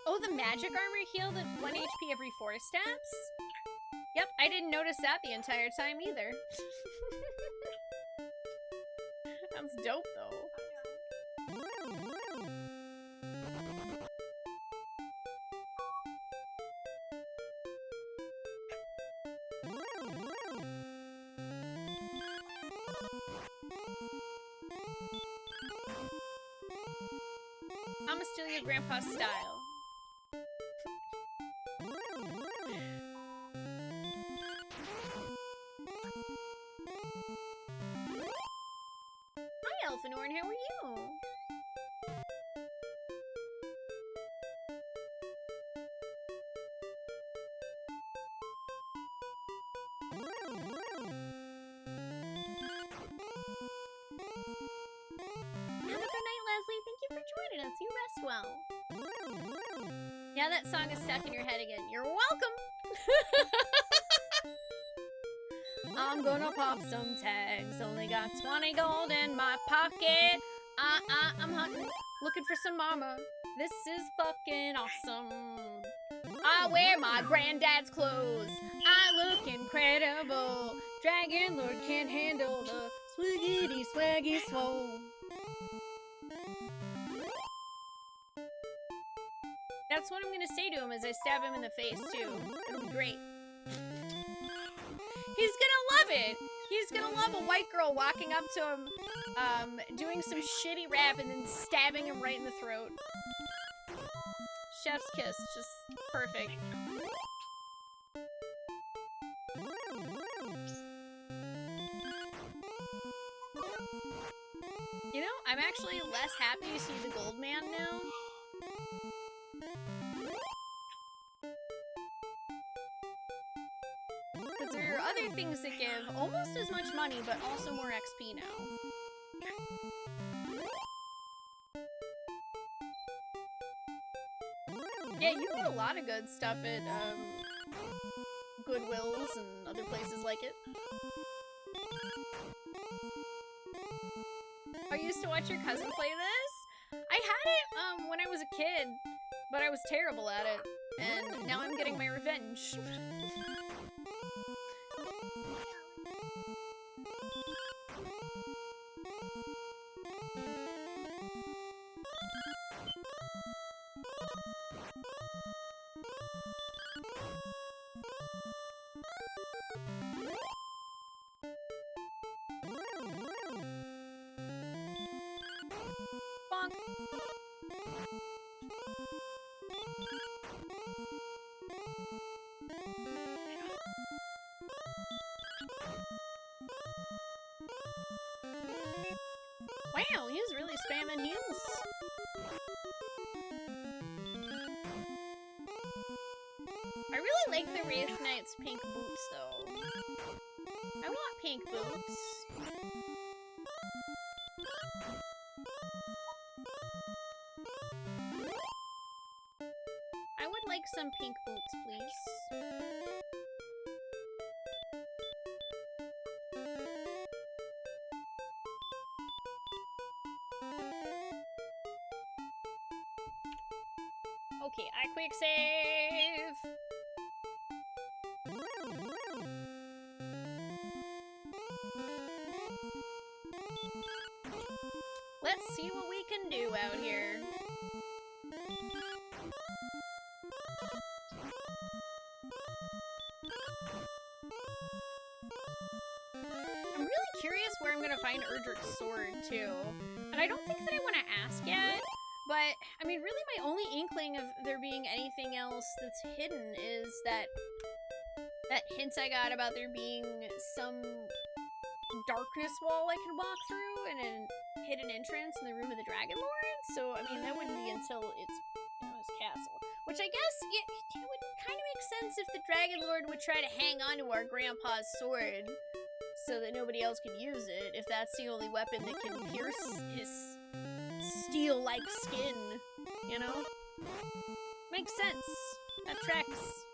Oh, the magic armor healed at 1 HP every 4 steps? Yep, I didn't notice that the entire time either. Sounds dope, though. I'ma steal your grandpa's style. Hi, Elfinor, how are you? Have a good night, Leslie. Thank you for joining us. You rest well. Now that song is stuck in your head again. You're welcome! I'm gonna pop some tags. Only got 20 gold in my pocket. I'm hunting, looking for some armor. This is fucking awesome. I wear my granddad's clothes. I look incredible. Dragon Lord can't handle the swiggity swaggy swole. That's what I'm gonna say to him as I stab him in the face, too. It'll be great. He's gonna love it! He's gonna love a white girl walking up to him, doing some shitty rap and then stabbing him right in the throat. Chef's kiss, just perfect. You know, I'm actually less happy to see the gold man now. Because there are other things that give almost as much money, but also more XP now. Yeah, you get a lot of good stuff at, Goodwills and other places like it. I used to watch your cousin play this. I had it, when I was a kid, but I was terrible at it. And now I'm getting my revenge. Bonk. Wow, he's really spamming heals. I really like the Wraith Knight's pink boots, though. I want pink boots. I would like some pink boots, please. Okay, I quick save. Let's see what we can do out here. I'm really curious where I'm gonna find Erdrick's sword, too. And I don't think that I want to ask yet, but, I mean, really my only inkling of there being anything else that's hidden is that hint I got about there being some darkness wall I can walk through and a hidden entrance in the room of the Dragon Lord. So, I mean, that wouldn't be until it's, his castle. Which I guess it would kind of make sense if the Dragon Lord would try to hang on to our grandpa's sword so that nobody else could use it, if that's the only weapon that can pierce his steel-like skin, you know? Makes sense. That tracks.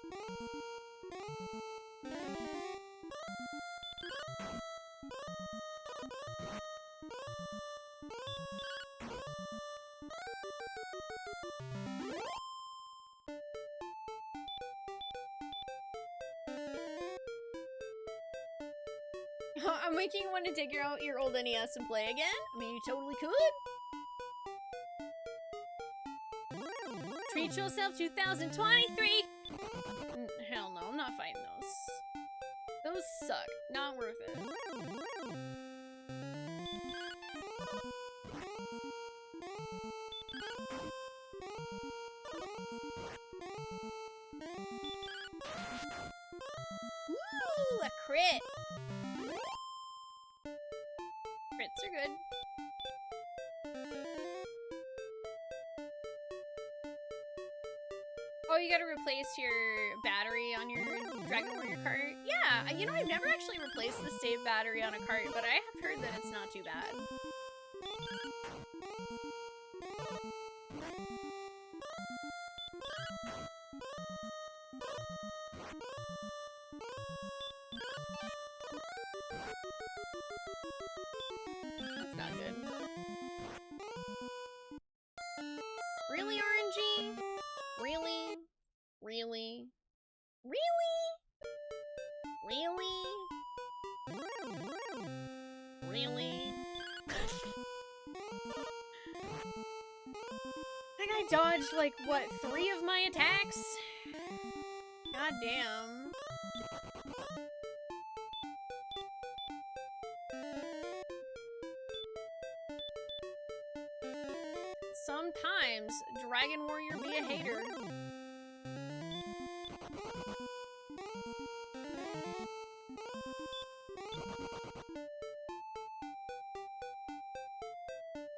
I'm making you want to dig out your old NES and play again? I mean, you totally could. Treat yourself 2023! Hell no, I'm not fighting those. Those suck. Not worth it. Ooh, a crit! Crits are good. Oh, you gotta replace your battery on your Dragon Warrior cart? Yeah, you know, I've never actually replaced the save battery on a cart, but I have heard that it's not too bad. That's not good. Really, RNG? Really? Really? Really? Really? Really? I think I dodged, like, what, 3 of my attacks? God damn. Sometimes Dragon Warrior be a hater.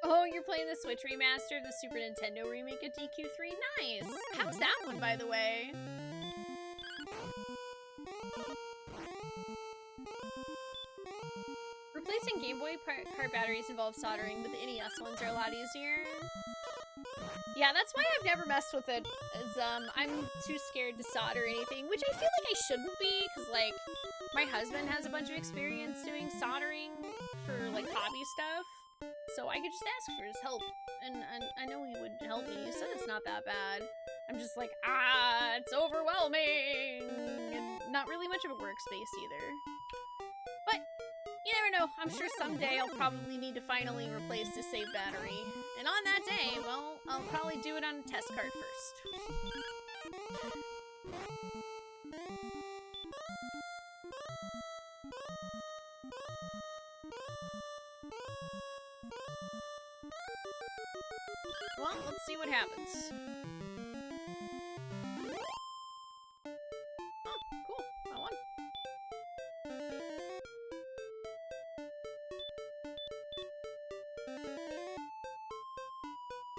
Oh, you're playing the Switch remaster of the Super Nintendo remake of DQ3? Nice! How's that one, by the way? Replacing Game Boy cart batteries involves soldering, but the NES ones are a lot easier. Yeah, that's why I've never messed with it, is, I'm too scared to solder anything, which I feel like I shouldn't be, because, like, my husband has a bunch of experience doing soldering for, like, hobby stuff, so I could just ask for his help, and I know he would help me. He said it's not that bad. I'm just like, it's overwhelming, and not really much of a workspace either. But you never know, I'm sure someday I'll probably need to finally replace the save battery. And on that day, well, I'll probably do it on a test card first. Well, let's see what happens. Oh, cool. I won.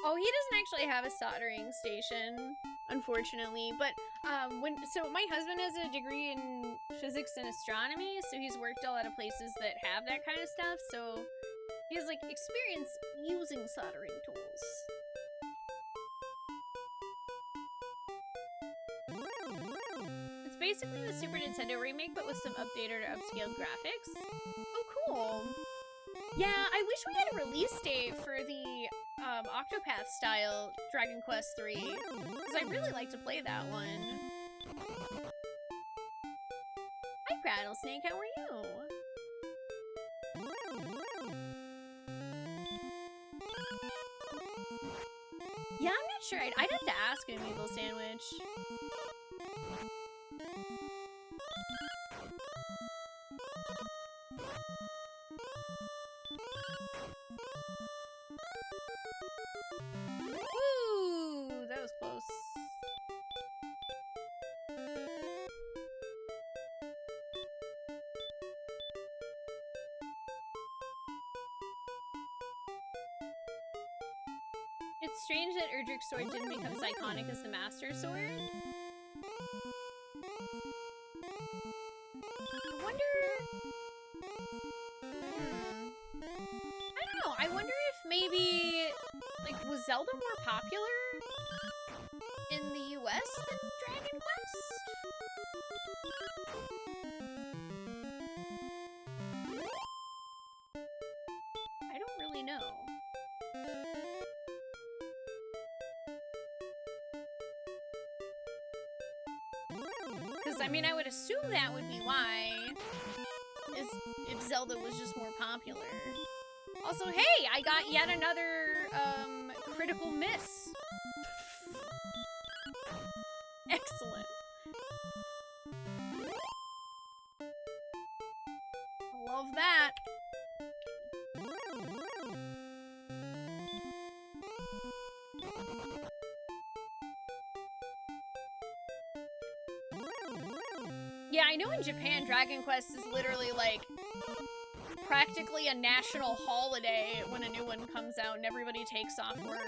Oh, he doesn't actually have a soldering station, unfortunately. But so my husband has a degree in physics and astronomy, so he's worked a lot of places that have that kind of stuff. So he has like experience using soldering tools. It's basically the Super Nintendo remake, but with some updated or upscaled graphics. Oh, cool. Yeah, I wish we had a release date for the Octopath style Dragon Quest III, because I really like to play that one. Hi, Rattlesnake, how are you? Yeah, I'm not sure. I'd have to ask him, Evil Sandwich. Woo! That was close. It's strange that Erdrick's sword didn't become as iconic as the Master Sword. I wonder... I don't know. I wonder if maybe... Like, was Zelda more popular in the US than Dragon Quest? I don't really know. Because, I mean, I would assume that would be why, is if Zelda was just more popular. Also, hey, I got yet another, critical miss. Excellent. Love that. Yeah, I know in Japan, Dragon Quest is literally, like, practically a national holiday when a new one comes out and everybody takes off work.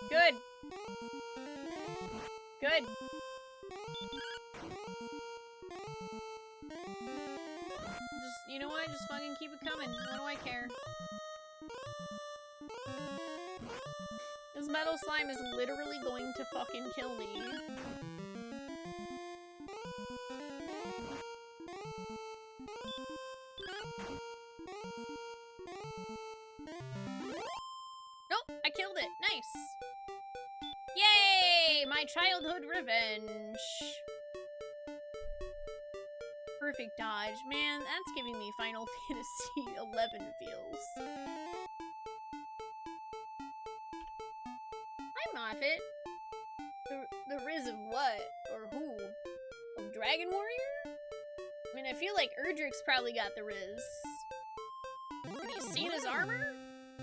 Good. Good. Just, you know what? Just fucking keep it coming. What do I care? This metal slime is literally going to fucking kill me. Nope, I killed it. Nice. Yay! My childhood revenge. Perfect dodge. Man, that's giving me Final Fantasy 11 feels. Hi, Moffat. The Riz of what? Or who? Of Dragon Warrior? I mean, I feel like Erdrick's probably got the Riz. Have you seen his armor?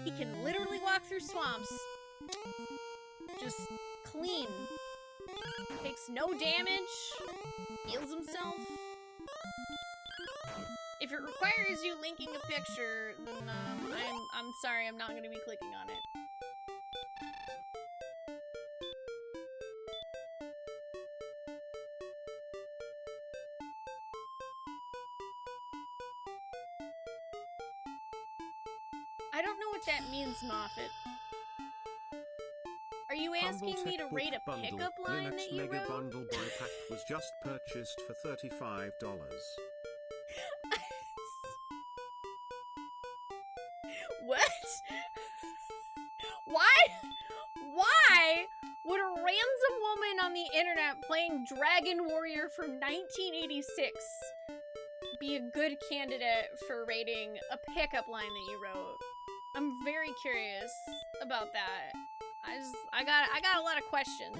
He can literally walk through swamps. Just clean. Takes no damage. Heals himself. If it requires you linking a picture, then I'm sorry, I'm not going to be clicking on it. I don't know what that means, Moffat. Are you asking me to rate a pickup line Linux that you Mega wrote? Bundle Buy Pack was just purchased for $35. What? Why would a random woman on the internet playing Dragon Warrior from 1986 be a good candidate for rating a pickup line that you wrote? I'm very curious about that. I got a lot of questions.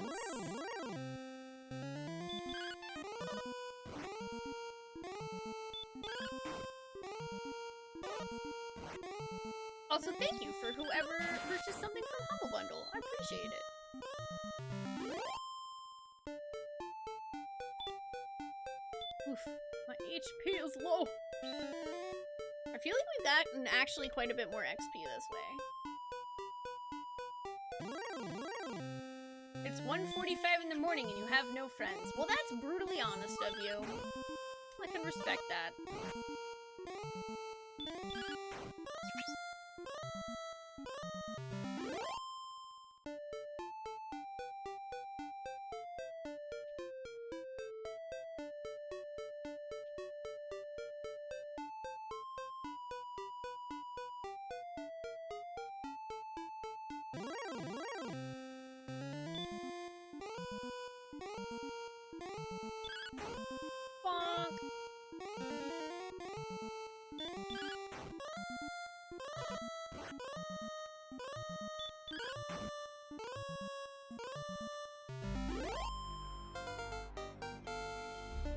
Also, thank you for whoever purchased something from Humble Bundle. I appreciate it. Oof, my HP is low. I feel like we've gotten actually quite a bit more XP this way. It's 1:45 in the morning and you have no friends. Well, that's brutally honest of you. I can respect that. Bonk.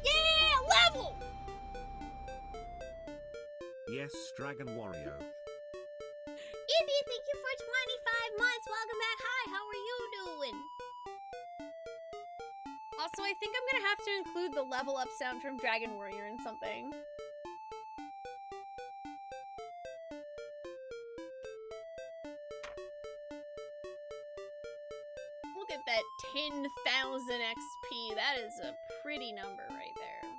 Yeah, level! Yes, Dragon Wario. Indy, thank you for 25 months. Welcome back. Hi, how are you doing? Also, I think I'm gonna have to include the level up sound from Dragon Warrior in something. Look at that 10,000 XP. That is a pretty number right there.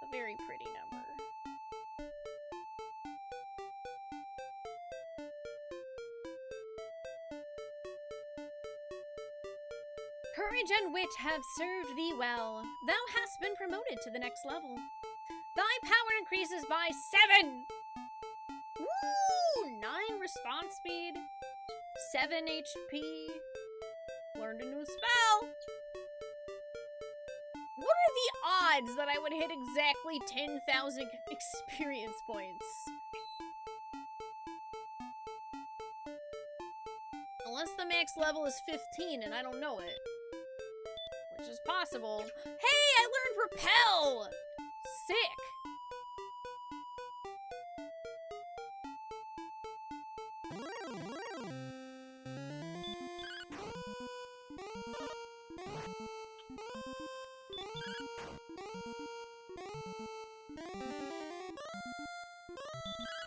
A very pretty number. Courage and wit have served thee well. Thou hast been promoted to the next level. Thy power increases by 7! Woo! 9 response speed, 7 HP, learned a new spell. What are the odds that I would hit exactly 10,000 experience points? Unless the max level is 15 and I don't know it. Which is possible. Hey, I learned Repel! Sick!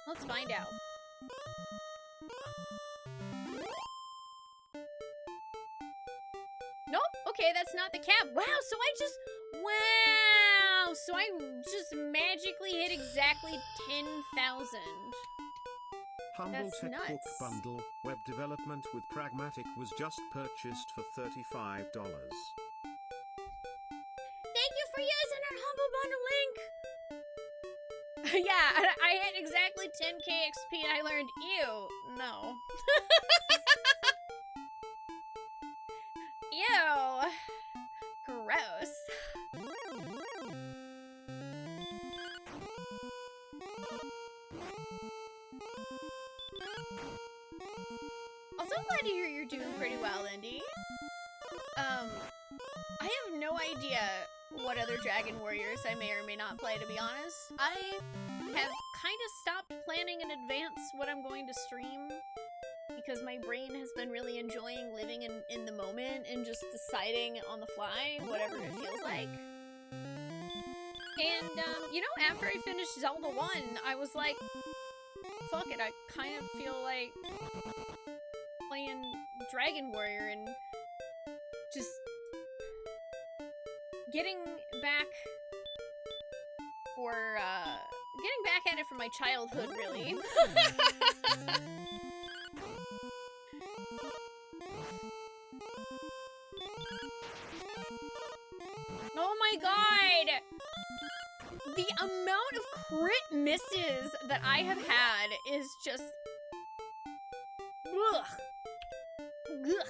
Let's find out. Nope. Okay, that's not the cap. Wow, so I just magically hit exactly 10,000. Humble That's Tech Book nuts. Bundle, Web Development with Pragmatic was just purchased for $35. Thank you for using our Humble Bundle link. Yeah, I hit exactly 10k XP and I learned ew. No. Ew. Gross. Also, I'm glad to hear you're doing pretty well, Indy. I have no idea what other Dragon Warriors I may or may not play, to be honest. I have kind of stopped planning in advance what I'm going to stream because my brain has been really enjoying living in the moment and just deciding on the fly whatever it feels like. And, you know, after I finished Zelda 1, I was like, fuck it, I kind of feel like playing Dragon Warrior and just getting back at it from my childhood, really. my god! The amount of crit misses that I have had is just... Ugh. Ugh.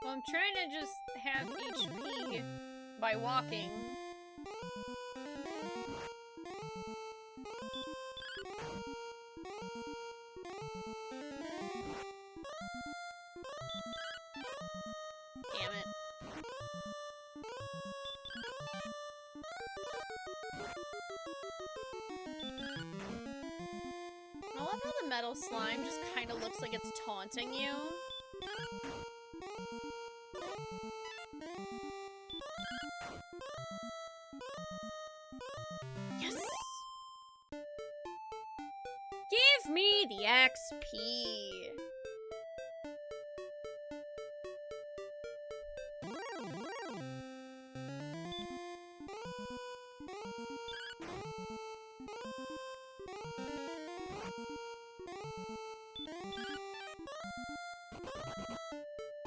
Well, I'm trying to just have HP by walking. Damn it. I love how the metal slime just kind of looks like it's taunting you. Yes! Give me the XP!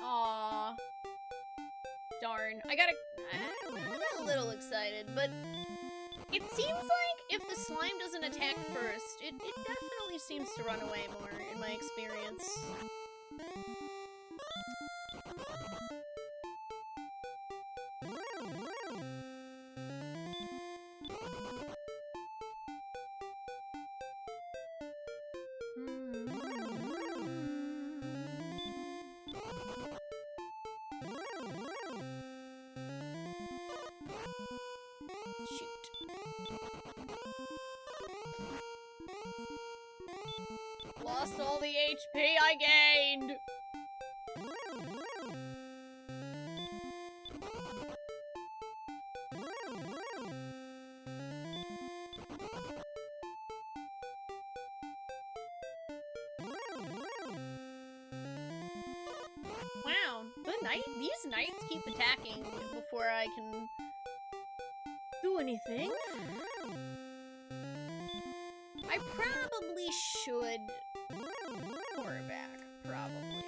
Aww. Darn. I'm a little excited, but it seems like if the slime doesn't attack first, it definitely seems to run away more, in my experience. Shoot. Lost all the HP I gained! Wow, these knights keep attacking before I can do anything. I probably should pour it back. Probably.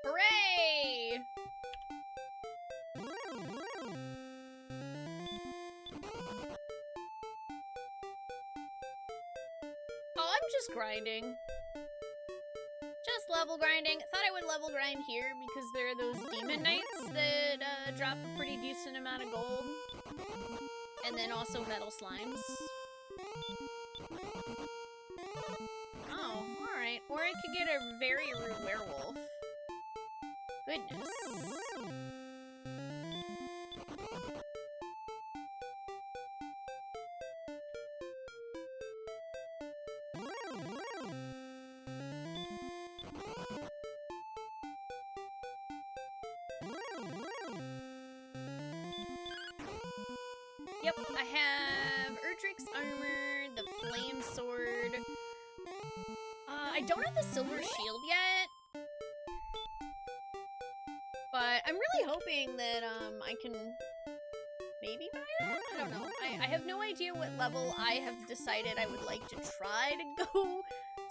Hooray! Oh, I'm just grinding. Just level grinding. Thought I would level grind here because there are those demon knights that drop a pretty decent amount of gold. And then also metal slimes. Oh, alright. Or I could get a very rude werewolf. Goodness. Yep, I have Erdrick's armor, the flame sword. I don't have the silver shield yet. But I'm really hoping that I can maybe buy that? I don't know. I have no idea what level I have decided I would like to try to go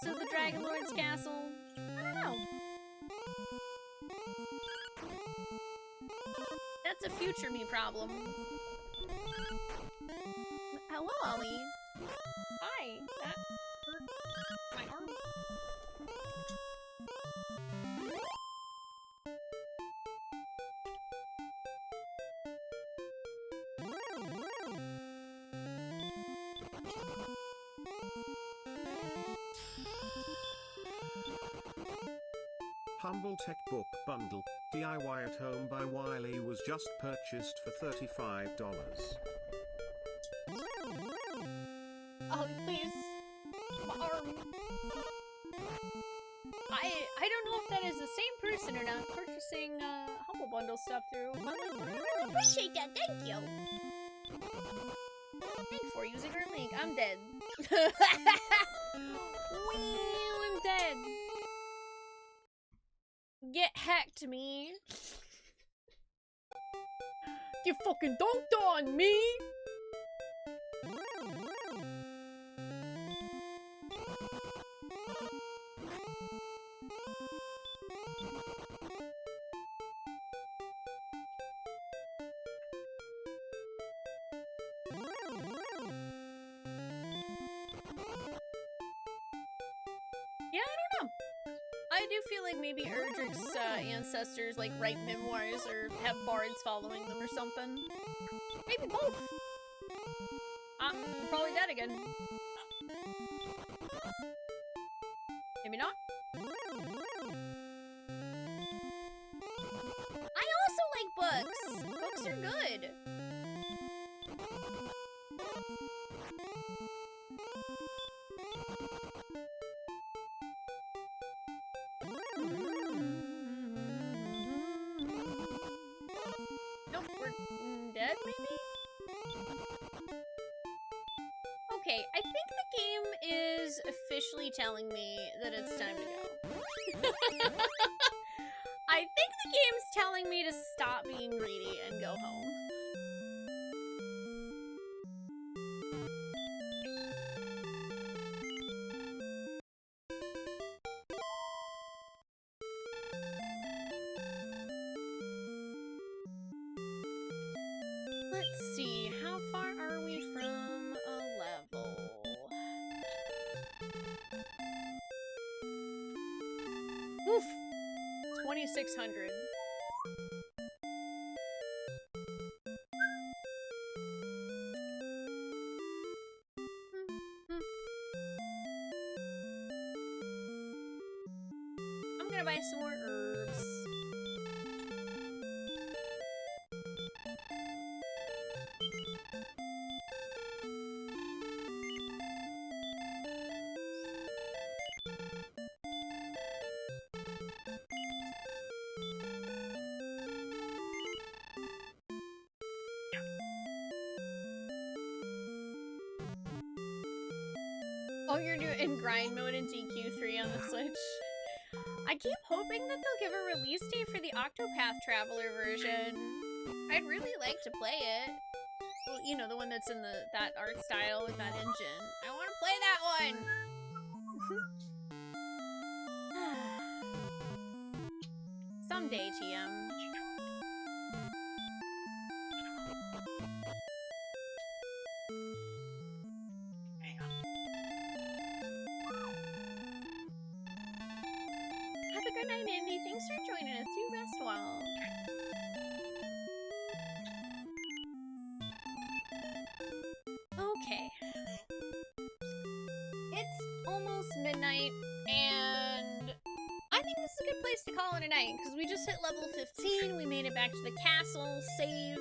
to the Dragon Lord's castle. I don't know. That's a future me problem. Hello, Ollie. Hi. That hurt my arm. Humble Tech Book Bundle, DIY at Home by Wiley was just purchased for $35. Oh, please. My arm. I don't know if that is the same person or not purchasing Humble Bundle stuff through my link. I appreciate that, thank you. Thanks for using our link. I'm dead. Well, I'm dead. Get hacked, me. You fucking dunked on me. Yeah, I don't know. I do feel like maybe Erdrick's ancestors like write memoirs or have bards following them or something. Maybe both. I'm probably dead again. Maybe not. I also like books. Books are good. Nope, we're dead, maybe? Okay, I think the game is officially telling me that it's time to go. I think the game's telling me to stop being greedy and go home. Let's see, how far are we from a level? Oof! 2,600. I'm gonna buy some more herbs. Oh, you're doing grind mode in DQ3 on the Switch? I keep hoping that they'll give a release date for the Octopath Traveler version. I'd really like to play it. Well, you know, the one that's in that art style with that engine. I want to play that one! Someday, TM. Have a good night, Indy. Thanks for joining us. You rest well. Okay. It's almost midnight, and I think this is a good place to call it a night, because we just hit level 15, we made it back to the castle, saved.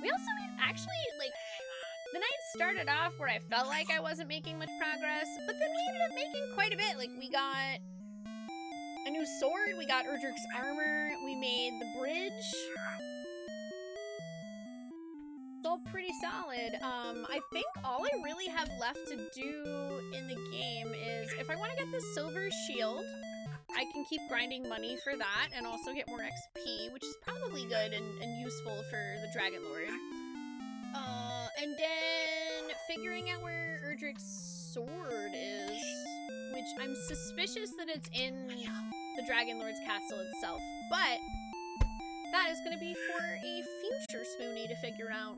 We also made, actually, like, the night started off where I felt like I wasn't making much progress, but then we ended up making quite a bit. Like, we got a new sword, we got Erdrick's armor, we made the bridge. It's all pretty solid. I think all I really have left to do in the game is, if I want to get the silver shield, I can keep grinding money for that and also get more XP, which is probably good and useful for the Dragon Lord. And then figuring out where Erdrick's sword is, which I'm suspicious that it's in the Dragon Lord's castle itself, but that is going to be for a future Spoonee to figure out.